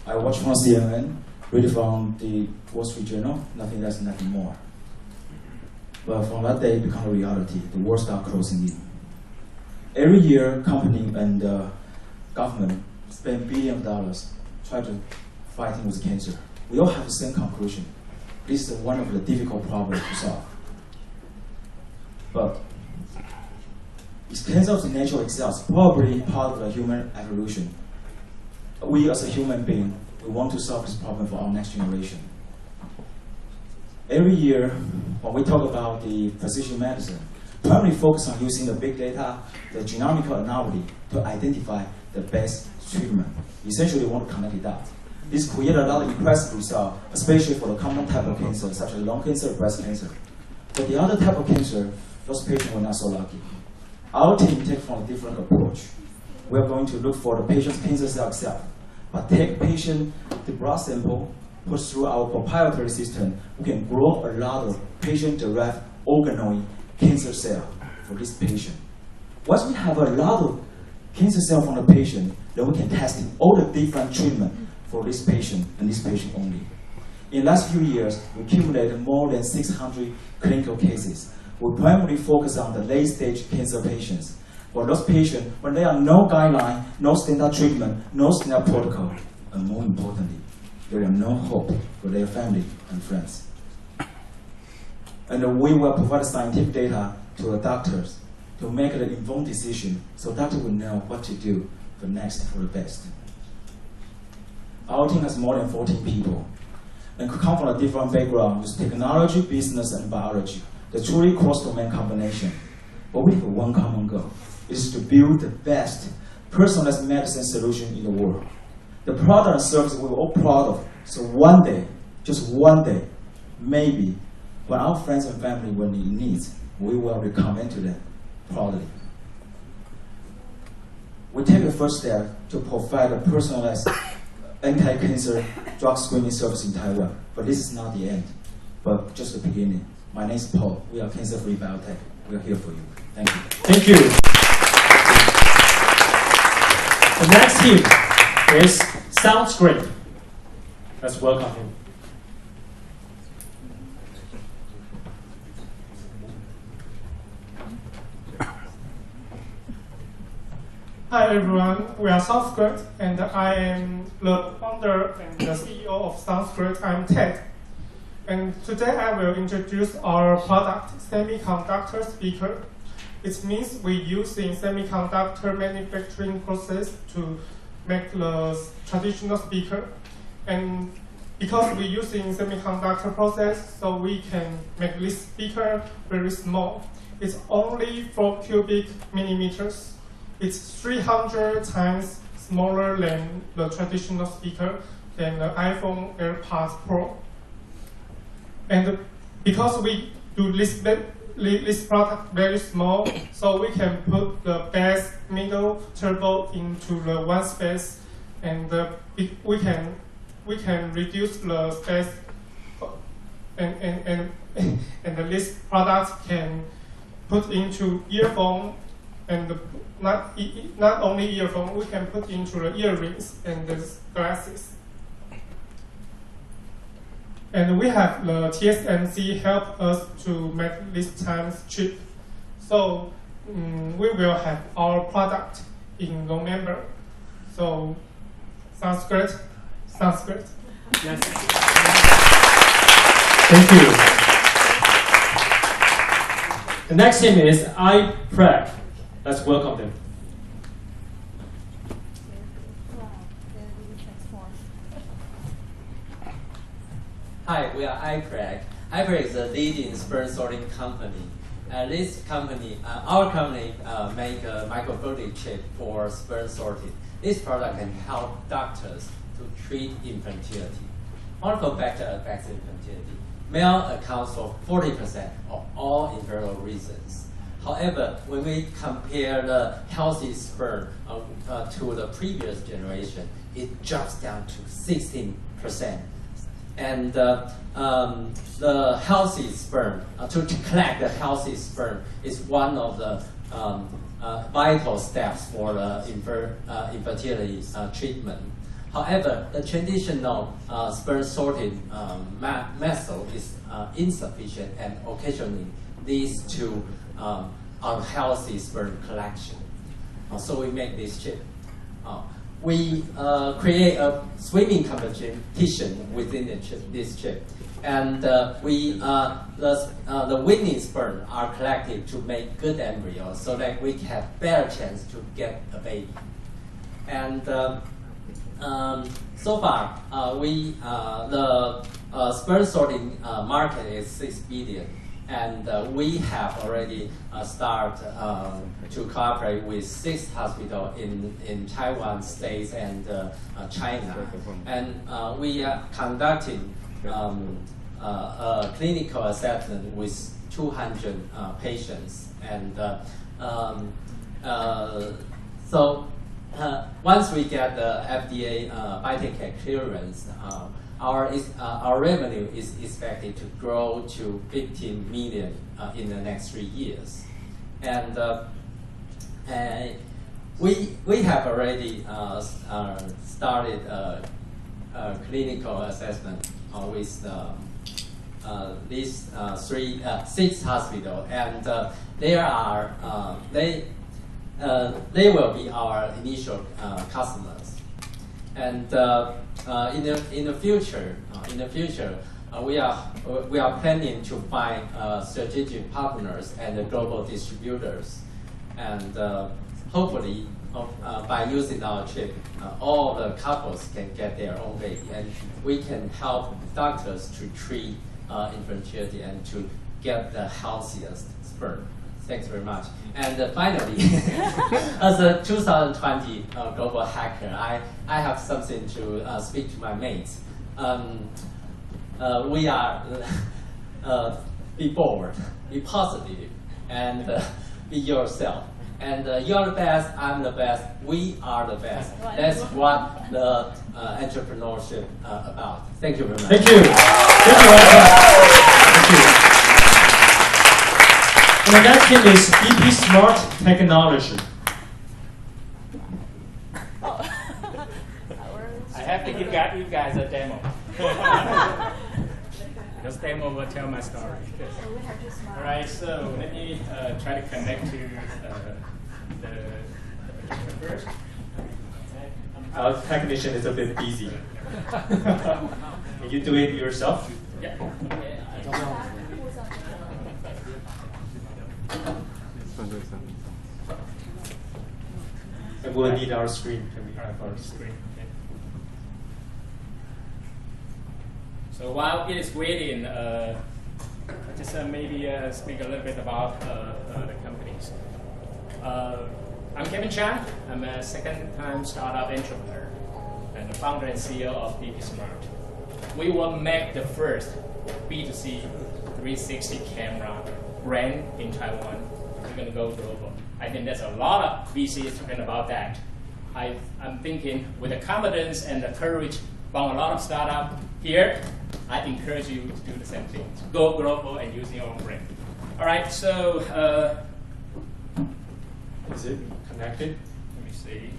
I watch from CNN, read from the Wall Street Journal, nothing less, nothing more. But from that day, it became a reality. The world started closing in. Every year, company and government spend billions of dollars trying to fight with cancer. We all have the same conclusion. This is one of the difficult problems to solve. But is cancer of the nature itself probably part of the human evolution? We as a human being, we want to solve this problem for our next generation. Every year, when we talk about the precision medicine, primarily focus on using the big data, the genomic anomaly, to identify the best treatment. Essentially, we want to connect it out. This creates a lot of impressive results, especially for the common type of cancer, such as lung cancer, breast cancer. But the other type of cancer, those patients were not so lucky. Our team takes from a different approach. We are going to look for the patient's cancer cell itself, but take the blood sample, put through our proprietary system, we can grow a lot of patient-derived organoid cancer cell for this patient. Once we have a lot of cancer cell from the patient, then we can test all the different treatment for this patient and this patient only. In the last few years, we accumulated more than 600 clinical cases. We primarily focus on the late-stage cancer patients. For those patients, when there are no guideline, no standard treatment, no standard protocol, and more importantly, there is no hope for their family and friends. And we will provide scientific data to the doctors to make an informed decision so doctors will know what to do for next for the best. Our team has more than 14 people and come from a different background with technology, business, and biology. The truly cross-domain combination. But we have one common goal. It is to build the best personalized medicine solution in the world. The product and service we're all proud of. So one day, just one day, maybe, when our friends and family will need needs, we will recommend to them proudly. We take the first step to provide a personalized anti-cancer drug screening service in Taiwan, but this is not the end. but just the beginning. My name is Paul. We are cancer-free biotech. We are here for you. Thank you. Thank you. The next team is Sounds Great. Let's welcome him. Hi everyone, we are SoundsGreat, and I am the founder and the CEO of SoundsGreat. I'm Ted. And today I will introduce our product, Semiconductor Speaker. It means we use in semiconductor manufacturing process to make the traditional speaker. And because we use in semiconductor process, so we can make this speaker very small. It's only 4 cubic millimeters. It's 300 times smaller than the traditional speaker than the iPhone AirPods Pro. And because we do this product very small, so we can put the bass, middle, turbo into the one space, and we can reduce the space, and this product can put into earphone, and not only earphone, we can put into the earrings and the glasses. And we have the TSMC help us to make this times cheap. So we will have our product in November. So sounds great? Sounds great. Yes. Thank you. The next team is iPreg. Let's welcome them. Hi, we are iPreg. iPreg is a leading sperm sorting company. This company, our company, make a microfluidic chip for sperm sorting. This product can help doctors to treat infertility. Multiple factors affect infertility. Male accounts for 40% of all infertile reasons. However, when we compare the healthy sperm to the previous generation, it drops down to 16%. And the healthy sperm, to collect the healthy sperm is one of the vital steps for the infertility treatment. However, the traditional sperm sorting method is insufficient and occasionally leads to unhealthy sperm collection. So we make this chip. We create a swimming competition within this chip, and the winning sperm are collected to make good embryos, so that we have better chance to get a baby. And so far, the sperm sorting market is 6 billion. And we have already started to cooperate with 6 hospitals in Taiwan, States, and China. And we are conducting a clinical assessment with 200 patients. And so once we get the FDA biotech clearance, our revenue is expected to grow to 15 million in the next 3 years. And we have already started a clinical assessment with these 6 hospitals, and they will be our initial customers. And in the future, we are planning to find strategic partners and global distributors, and hopefully by using our chip, all the couples can get their own baby, and we can help doctors to treat infertility and to get the healthiest sperm. Thanks very much. And finally, as a 2020 global hacker, I have something to speak to my mates. We are be bold, be positive, and be yourself. And you're the best, I'm the best, we are the best. That's what the entrepreneurship about. Thank you very much. Thank you. Thank you, Thank you. And the next team is BP Smart Technology. I have to give you guys a demo. This demo will tell my story. All right, so let me try to connect to the first. Our technician is a bit busy. Can you do it yourself? Yeah. And we'll need our screen. Can we have our screen? Okay. So while it is waiting, just maybe speak a little bit about the companies. I'm Kevin Chan. I'm a second-time startup entrepreneur and the founder and CEO of BP Smart. We will make the first B2C 360 camera brand in Taiwan. We're going to go global. I think there's a lot of VCs talking about that. I'm thinking with the confidence and the courage from a lot of startups here, I encourage you to do the same thing. Go global and use your own brand. All right, so is it connected? Let me see.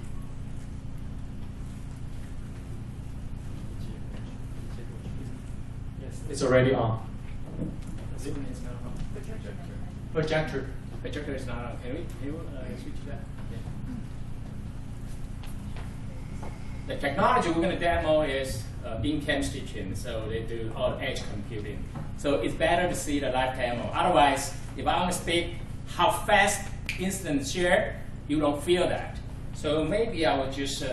Yes, it's already on. Is it? It's not on. Projector. Projector is not on. Can you switch that? The technology we're going to demo is in-cam stitching, so they do all edge computing. So it's better to see the live demo. Otherwise, if I only speak how fast instant share, you don't feel that. So maybe I will just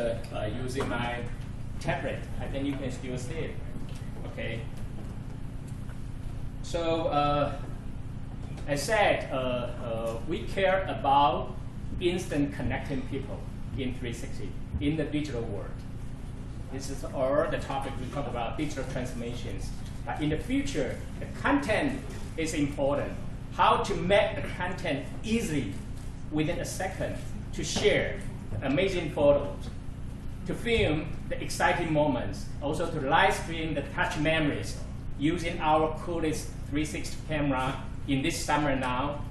using my tablet. I think you can still see it. Okay. So as said, we care about instant connecting people in 360 in the digital world. This is all the topic we talk about, digital transformations. But in the future, the content is important. How to make the content easy within a second to share amazing photos, to film the exciting moments, also to live stream the touch memories using our coolest 360 camera in this summer now.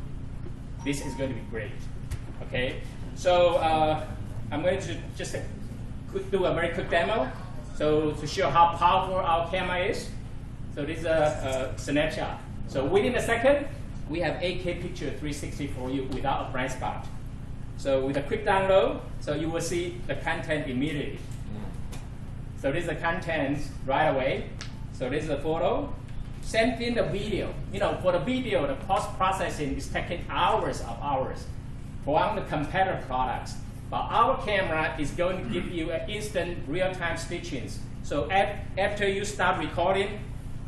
This is going to be great. Okay, so I'm going to just do a very quick demo. So to show how powerful our camera is. So this is a snapshot. So within a second, we have 8K picture 360 for you without a blind spot. So with a quick download, so you will see the content immediately. So this is the content right away. So this is the photo. Same thing, the video. You know, for the video, the post-processing is taking hours of hours for one of the competitor products. But our camera is going to give you an instant real-time stitchings. So after you start recording,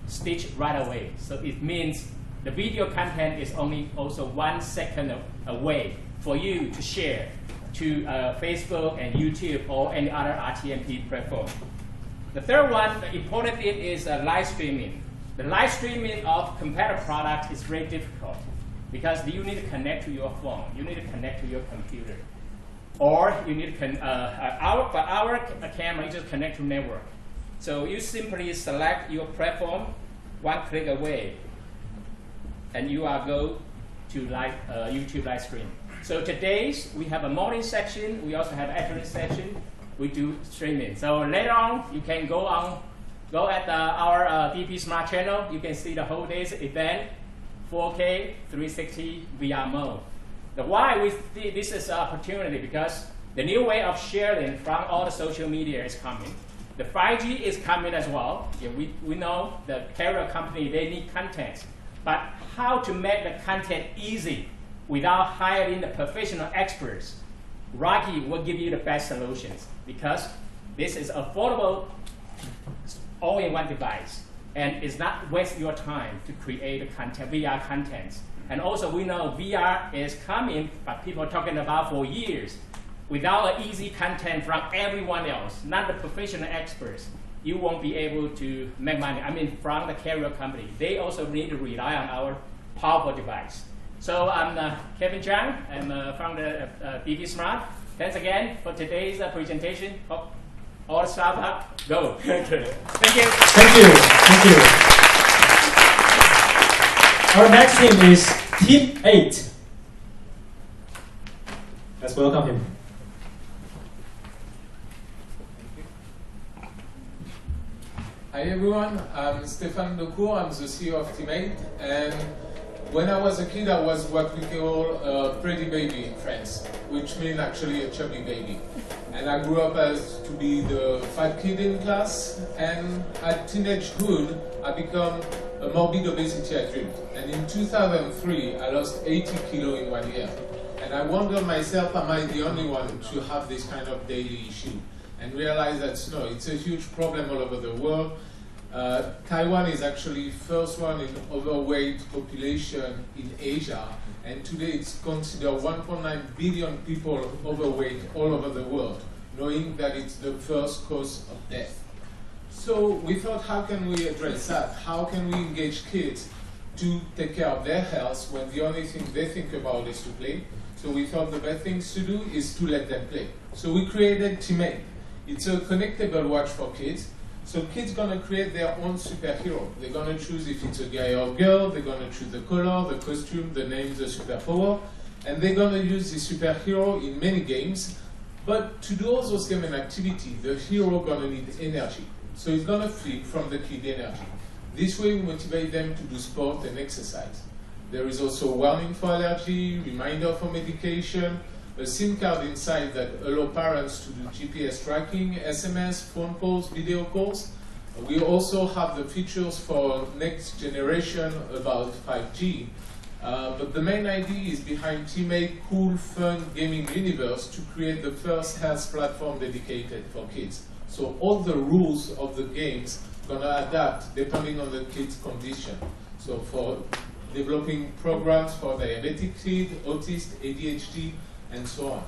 stitch right away. So it means the video content is only also 1 second away for you to share to Facebook and YouTube or any other RTMP platform. The third one, the important thing is live streaming. The live streaming of competitor products is very difficult because you need to connect to your phone, you need to connect to your computer, or you need to our camera, you just connect to network. So you simply select your platform, one click away, and you are go to live YouTube live stream. So today's we have a morning section, we also have afternoon section. We do streaming. So later on, you can go at our BP Smart channel. You can see the whole day's event, 4K, 360 VR mode. The why we see this is an opportunity because the new way of sharing from all the social media is coming. The 5G is coming as well. Yeah, we know the carrier company, they need content. But how to make the content easy without hiring the professional experts? Rogy will give you the best solutions because this is affordable all-in-one device and it's not waste your time to create the content, VR content. And also we know VR is coming, but people are talking about for years. Without an easy content from everyone else, not the professional experts, you won't be able to make money. I mean, from the carrier company, they also need to rely on our powerful device. So I'm Kevin Zhang. I'm founder of BB Smart. Thanks again for today's presentation. Hope all startup go. Thank you. Thank you. Thank you. Our next team is Team 8. Let's welcome him. Hi everyone, I'm Stéphane Decour, I'm the CEO of Team 8, and when I was a kid I was what we call a pretty baby in France, which means actually a chubby baby. And I grew up as to be the fat kid in class, and at teenagehood I became a morbid obesity adult. And in 2003 I lost 80 kilos in 1 year. And I wondered myself, am I the only one to have this kind of daily issue? And realize that no, it's a huge problem all over the world. Taiwan is actually first one in overweight population in Asia, and today it's considered 1.9 billion people overweight all over the world, knowing that it's the first cause of death. So we thought, how can we address that? How can we engage kids to take care of their health when the only thing they think about is to play? So we thought the best thing to do is to let them play. So we created Team 8. It's a connectable watch for kids. So kids gonna create their own superhero. They're gonna choose if it's a guy or girl, they're gonna choose the color, the costume, the name, the superpower, and they're gonna use the superhero in many games. But to do all those games and activity, the hero gonna need energy. So it's gonna flip from the kid energy. This way we motivate them to do sport and exercise. There is also warning for allergy, reminder for medication, a SIM card inside that allow parents to do GPS tracking, SMS, phone calls, video calls. We also have the features for next generation about 5G. But the main idea is behind Team 8 cool, fun gaming universe to create the first health platform dedicated for kids. So all the rules of the games gonna adapt depending on the kid's condition. So for developing programs for diabetic kid, autist, ADHD, and so on.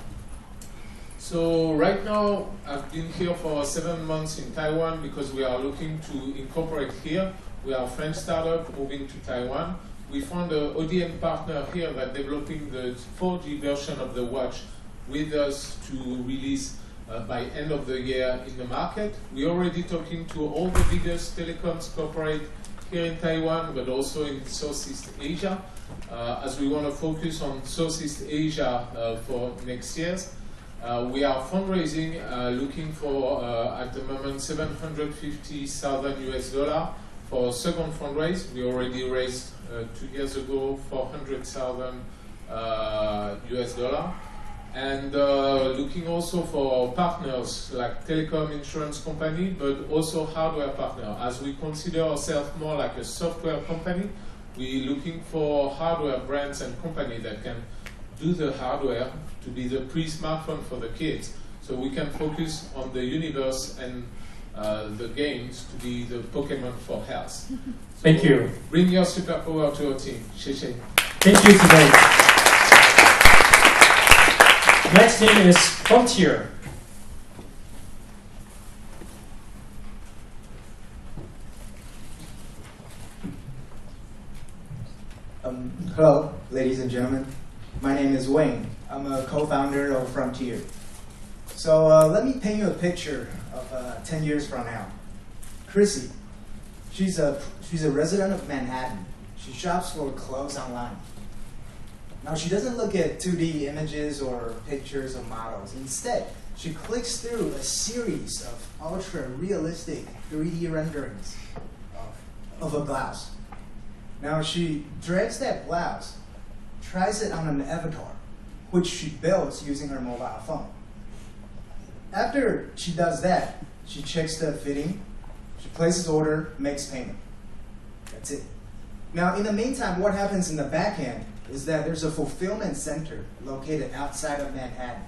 So right now, I've been here for 7 months in Taiwan because we are looking to incorporate here. We are a French startup moving to Taiwan. We found an ODM partner here that developing the 4G version of the watch with us to release by end of the year in the market. We're already talking to all the biggest telecoms corporate here in Taiwan, but also in Southeast Asia. As we want to focus on Southeast Asia for next year. We are fundraising, looking for, at the moment, $750,000 US for a second fundraise. We already raised 2 years ago $400,000 US. And looking also for partners like telecom insurance company, but also hardware partner. As we consider ourselves more like a software company, we're looking for hardware brands and companies that can do the hardware to be the pre-smartphone for the kids. So we can focus on the universe and the games to be the Pokemon for health. Thank you. Bring your superpower to our team. Xie. Thank you today. Next team is Frontier. Hello, ladies and gentlemen. My name is Wayne. I'm a co-founder of Frontier. So let me paint you a picture of 10 years from now. Chrissy, she's a resident of Manhattan. She shops for clothes online. Now she doesn't look at 2D images or pictures of models. Instead, she clicks through a series of ultra-realistic 3D renderings of a blouse. Now she drags that blouse, tries it on an avatar, which she builds using her mobile phone. After she does that, she checks the fitting, she places order, makes payment. That's it. Now in the meantime, what happens in the back end is that there's a fulfillment center located outside of Manhattan.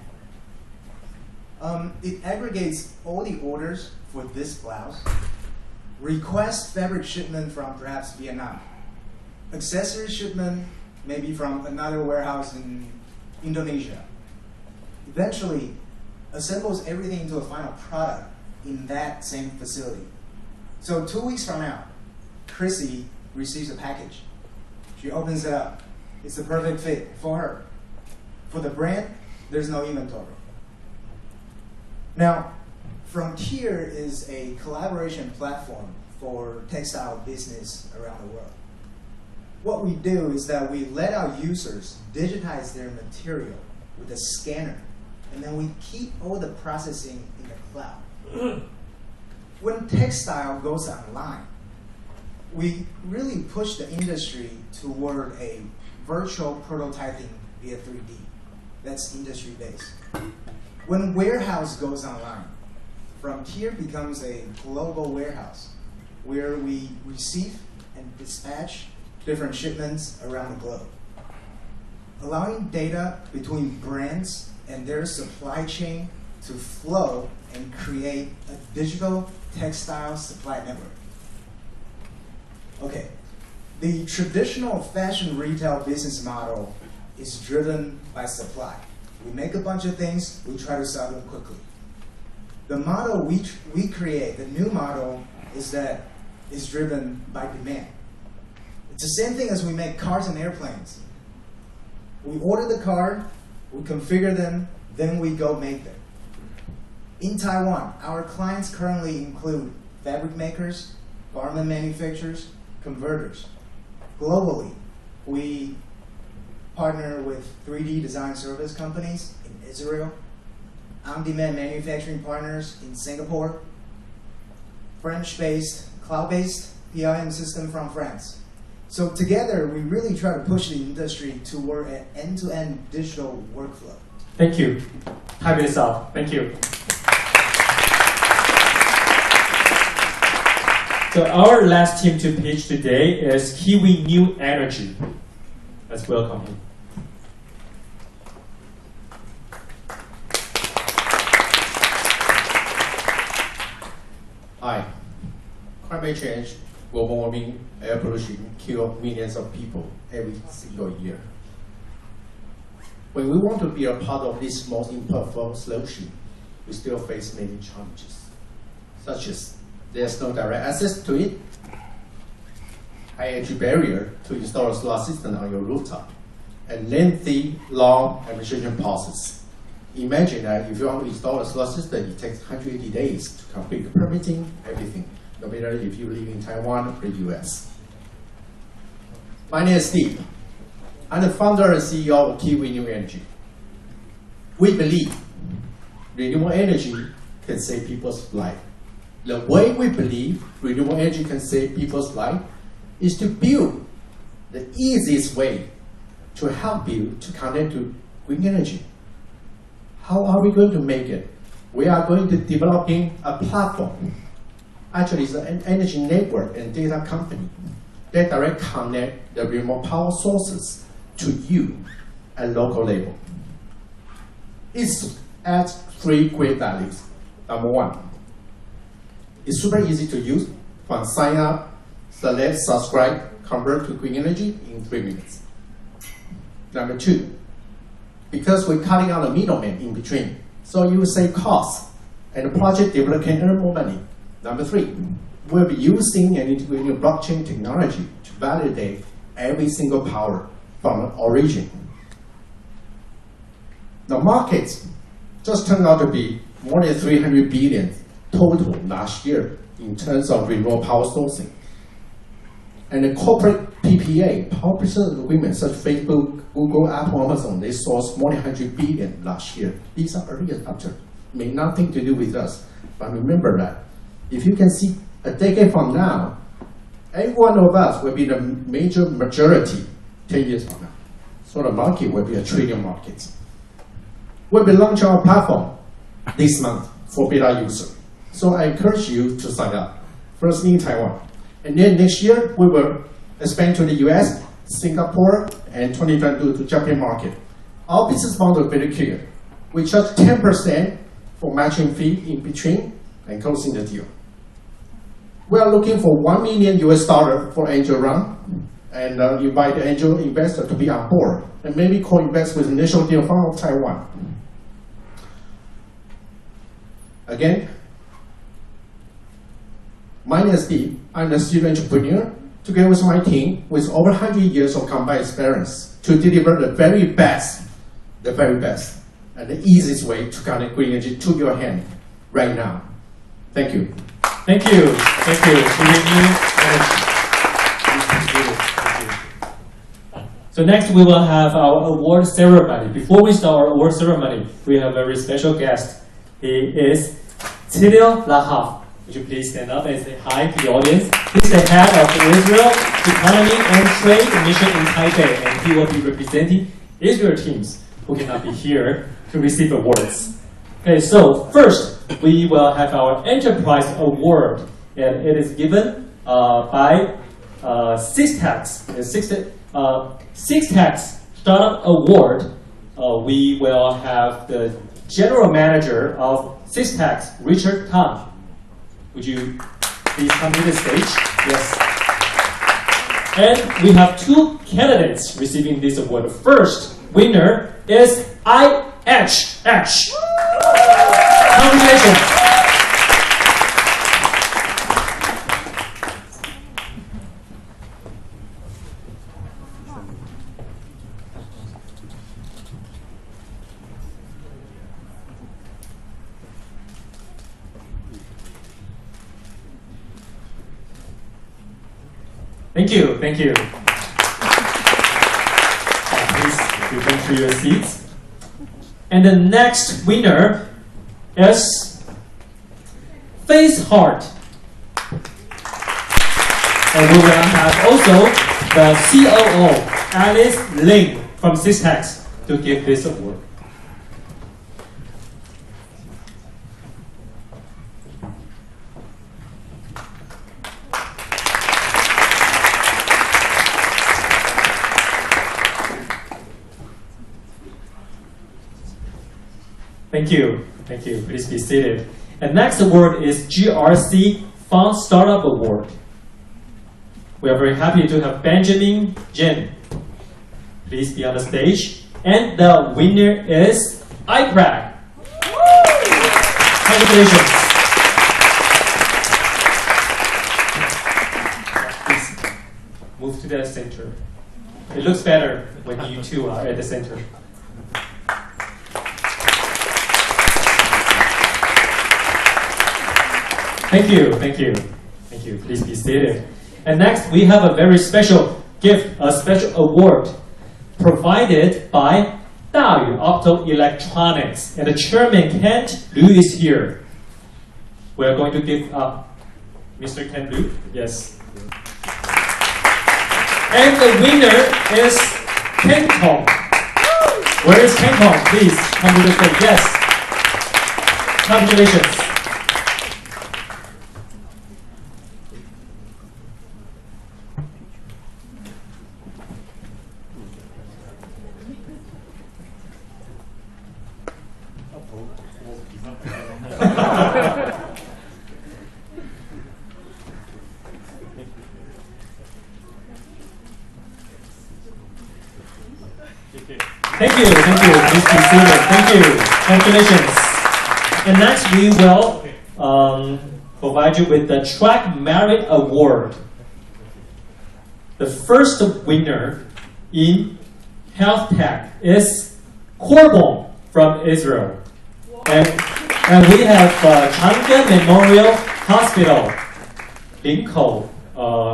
It aggregates all the orders for this blouse, requests fabric shipment from perhaps Vietnam, accessory shipment maybe from another warehouse in Indonesia. Eventually, assembles everything into a final product in that same facility. So 2 weeks from now, Chrissy receives a package. She opens it up, It's the perfect fit for her. For the brand, there's no inventory. Now, Frontier is a collaboration platform for textile business around the world. What we do is that we let our users digitize their material with a scanner, and then we keep all the processing in the cloud. When textile goes online, we really push the industry toward a virtual prototyping via 3D. That's industry-based. When warehouse goes online, Frontier becomes a global warehouse where we receive and dispatch different shipments around the globe, allowing data between brands and their supply chain to flow and create a digital textile supply network. Okay, the traditional fashion retail business model is driven by supply. We make a bunch of things, we try to sell them quickly. The model we create, the new model, is driven by demand. It's the same thing as we make cars and airplanes. We order the car, we configure them, then we go make them. In Taiwan, our clients currently include fabric makers, garment manufacturers, converters. Globally, we partner with 3D design service companies in Israel, on-demand manufacturing partners in Singapore, French-based, cloud-based PLM system from France. So together, we really try to push the industry toward an end-to-end digital workflow. Thank you. Time is up. Thank you. So our last team to pitch today is Kiwi New Energy. Let's welcome him. Hi. Climate change, global warming, air pollution kill millions of people every single year. When we want to be a part of this most imperfect solution, we still face many challenges, such as there's no direct access to it, high entry barrier to install a solar system on your rooftop, and lengthy, long administration process. Imagine that if you want to install a solar system, it takes 180 days to complete the permitting, everything, no matter if you live in Taiwan or the US. My name is Steve. I'm the founder and CEO of Kiwi New Energy. We believe renewable energy can save people's life. The way we believe renewable energy can save people's life is to build the easiest way to help you to connect to green energy. How are we going to make it? We are going to developing a platform. Actually, it's an energy network and data company that direct connect the remote power sources to you at local level. It adds 3 great values. Number 1, it's super easy to use. From sign up, select, subscribe, convert to green energy in 3 minutes. Number 2, because we're cutting out the middleman in between, so you will save costs, and the project developer can earn more money. Number 3, we'll be using and integrating blockchain technology to validate every single power from the origin. The market just turned out to be more than 300 billion total last year in terms of renewable power sourcing. And the corporate PPA, power purchase agreement, such as Facebook, Google, Apple, Amazon, they sourced more than 100 billion last year. These are early adopters. May nothing to do with us. But remember that if you can see a decade from now, every one of us will be the major majority 10 years from now. So the market will be a trillion market. We'll be launching our platform this month for beta users. So I encourage you to sign up. First in Taiwan. And then next year, we will expand to the US, Singapore, and 2022 to Japan market. Our business model is very clear. We charge 10% for matching fee in between and closing the deal. We are looking for $1 million for angel round, and invite the angel investor to be on board, and maybe co-invest with initial deal from Taiwan. Again, my name is Steve. I'm the serial entrepreneur together with my team, with over 100 years of combined experience, to deliver the very best, and the easiest way to connect green energy to your hand right now. Thank you. Thank you. Thank you. So next we will have our award ceremony. Before we start our award ceremony, we have a very special guest. He is Tidil Lahav. Would you please stand up and say hi to the audience? He's the head of the Israel Economy and Trade Mission in Taipei, and he will be representing Israel teams who cannot be here to receive awards. Okay, so first we will have our Enterprise Award, and it is given by Sixtax. Sixtax Startup Award. We will have the General Manager of Sixtax, Richard Tan. Would you please come to the stage? Yes. And we have two candidates receiving this award. The first winner is IHH. Congratulations. Thank you, thank you. Please return to your seats. And the next winner is Face Heart. And we will have also the COO, Alice Ling from Sixtax, to give this award. Thank you. Thank you. Please be seated. And next award is GRC Fund Startup Award. We are very happy to have Benjamin Jin. Please be on the stage. And the winner is iCrack. Congratulations. Please move to the center. It looks better when you two are at the center. Thank you, thank you, thank you. Please be seated. And next, we have a very special gift, a special award provided by Dayu Optoelectronics. And the chairman, Kent Liu, is here. We are going to give up Mr. Kent Liu. Yes. And the winner is Ken Kong. Where is Ken Kong? Please come to the stage. Yes. Congratulations. Thank you, thank you. Please be seated. Thank you. Congratulations. And next we will provide you with the Track Merit Award. The first winner in health tech is Corbon from Israel. And we have Chang'an Memorial Hospital, Linko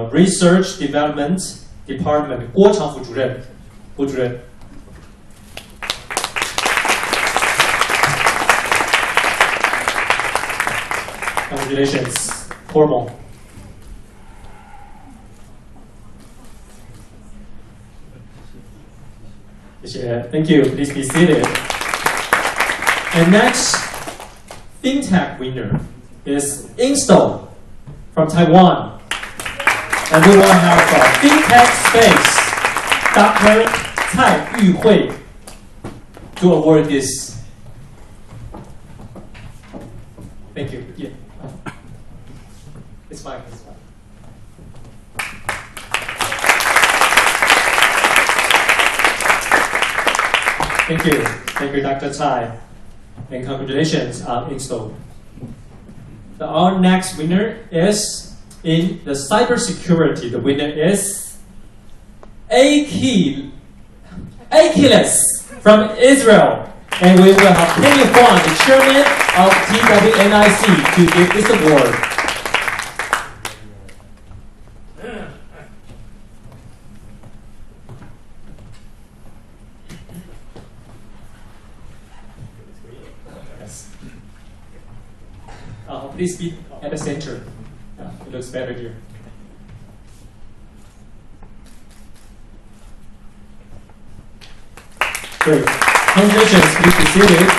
Research Development Department, 郭长福主任，郭主任。Congratulations, Corbon. Thank you. Please be seated. And next, FinTech winner is Insto from Taiwan. And we will have FinTech Space, Dr. Cai Yuhui, to award this. Thank you. Yeah. It's fine. It's fine. Thank you. Thank you, Dr. Tsai. And congratulations on Insto. Our next winner is in the cybersecurity, the winner is Achilles from Israel. And we will have Penny Huang, the chairman of TWNIC, to give this award. Yes. Please be at the center. It looks better here. Great. Congratulations, please be seated.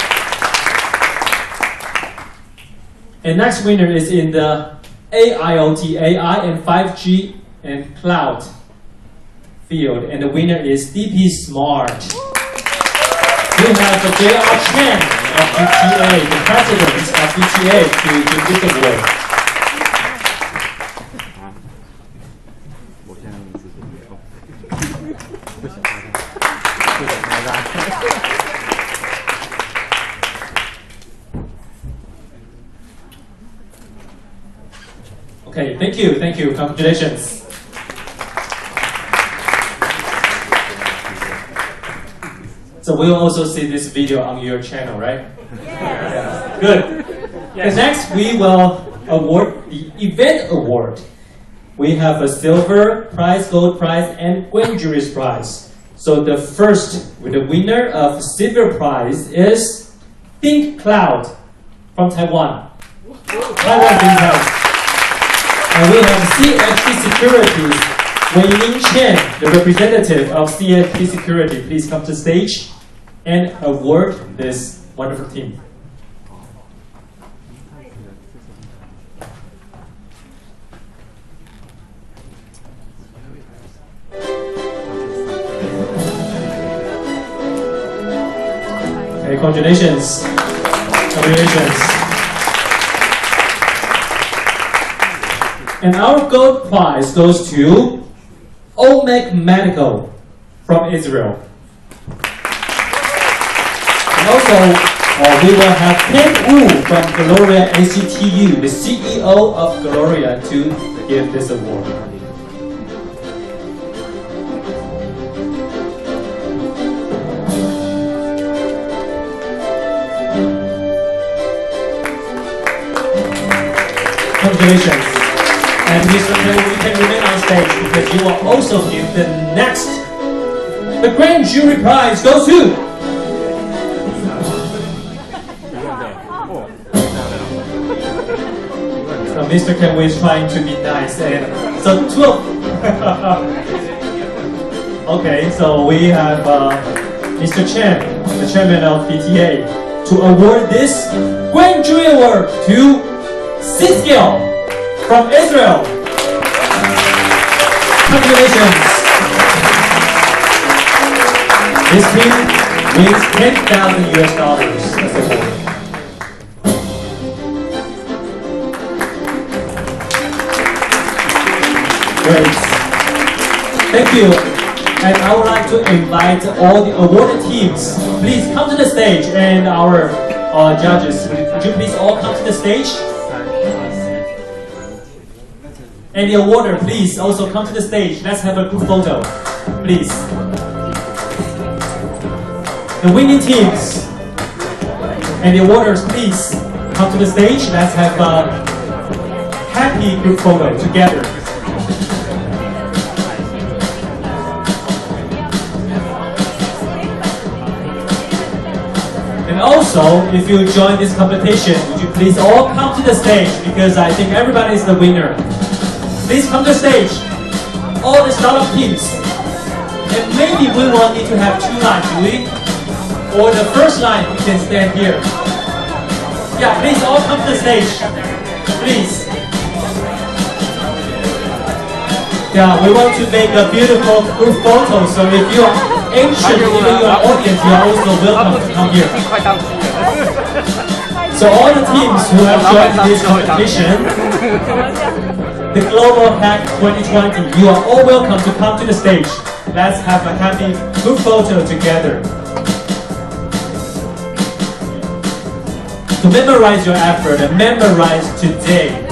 And next winner is in the AIoT, AI and 5G and cloud field. And the winner is DP Smart. We have J.R. Chen of BTA, the president of BTA, to give this award. Okay, thank you, congratulations. So we'll also see this video on your channel, right? Yes. Good. Yes. And next we will award the event award. We have a silver prize, gold prize, and grand jury's prize. So the winner of silver prize is Think Cloud from Taiwan. Taiwan Think Cloud. And we have CFP Securities, Wei-Ling Chen, the representative of CFP Security. Please come to the stage and award this wonderful team. Okay, congratulations. Congratulations. And our gold prize goes to Omeg Medical from Israel. And also, we will have Ken Wu from Gloria ACTU, the CEO of Gloria, to give this award. Congratulations. And Mr. Ken, you can remain on stage because you will also give the next. The grand jury prize goes to so Mr. Ken is trying to be nice, and so two of okay, so we have Mr. Chen, the chairman of BTA, to award this grand jury award to Cisco from Israel. Congratulations. This team wins $10,000 US as a award. Great. Thank you. And I would like to invite all the awarded teams. Please come to the stage, and our judges, would you please all come to the stage? And the awarder, please also come to the stage. Let's have a group photo, please. The winning teams and the awarders, please come to the stage. Let's have a happy group photo together. And also, if you join this competition, would you please all come to the stage, because I think everybody is the winner. Please come to the stage, all the startup teams. And maybe we will need to have two lines, do we? Or the first line, you can stand here. Yeah, please all come to the stage. Please. Yeah, we want to make a beautiful group photo, so if you are anxious, even your audience, you are also welcome to come here. So all the teams who have joined this competition, the Global Hack 2020, you are all welcome to come to the stage. Let's have a happy group photo together. To memorize your effort and memorize today.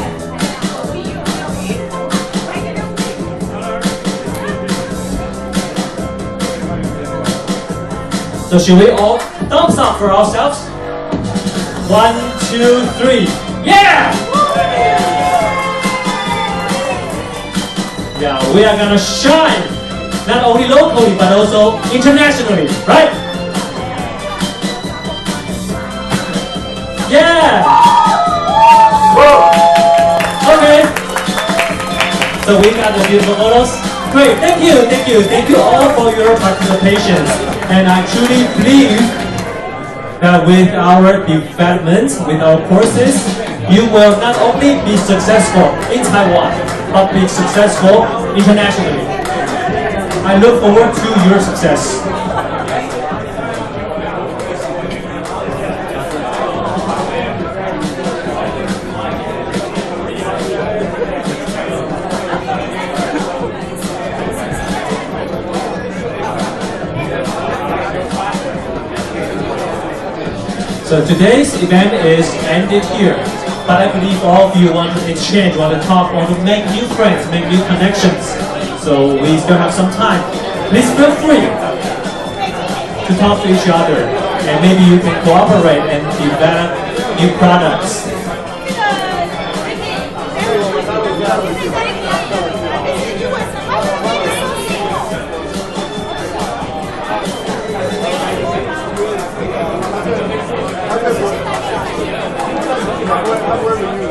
So should we all thumbs up for ourselves? 1, 2, 3. Yeah! Yeah, we are gonna shine, not only locally but also internationally, right? Yeah! Okay. So we got the beautiful photos. Great, thank you all for your participation. And I truly believe that with our development, with our courses, you will not only be successful in Taiwan, but be successful internationally. I look forward to your success. So today's event is ended here, but I believe all of you want to exchange, want to talk, want to make new friends, make new connections. So we still have some time. Please feel free to talk to each other, and maybe you can cooperate and develop new products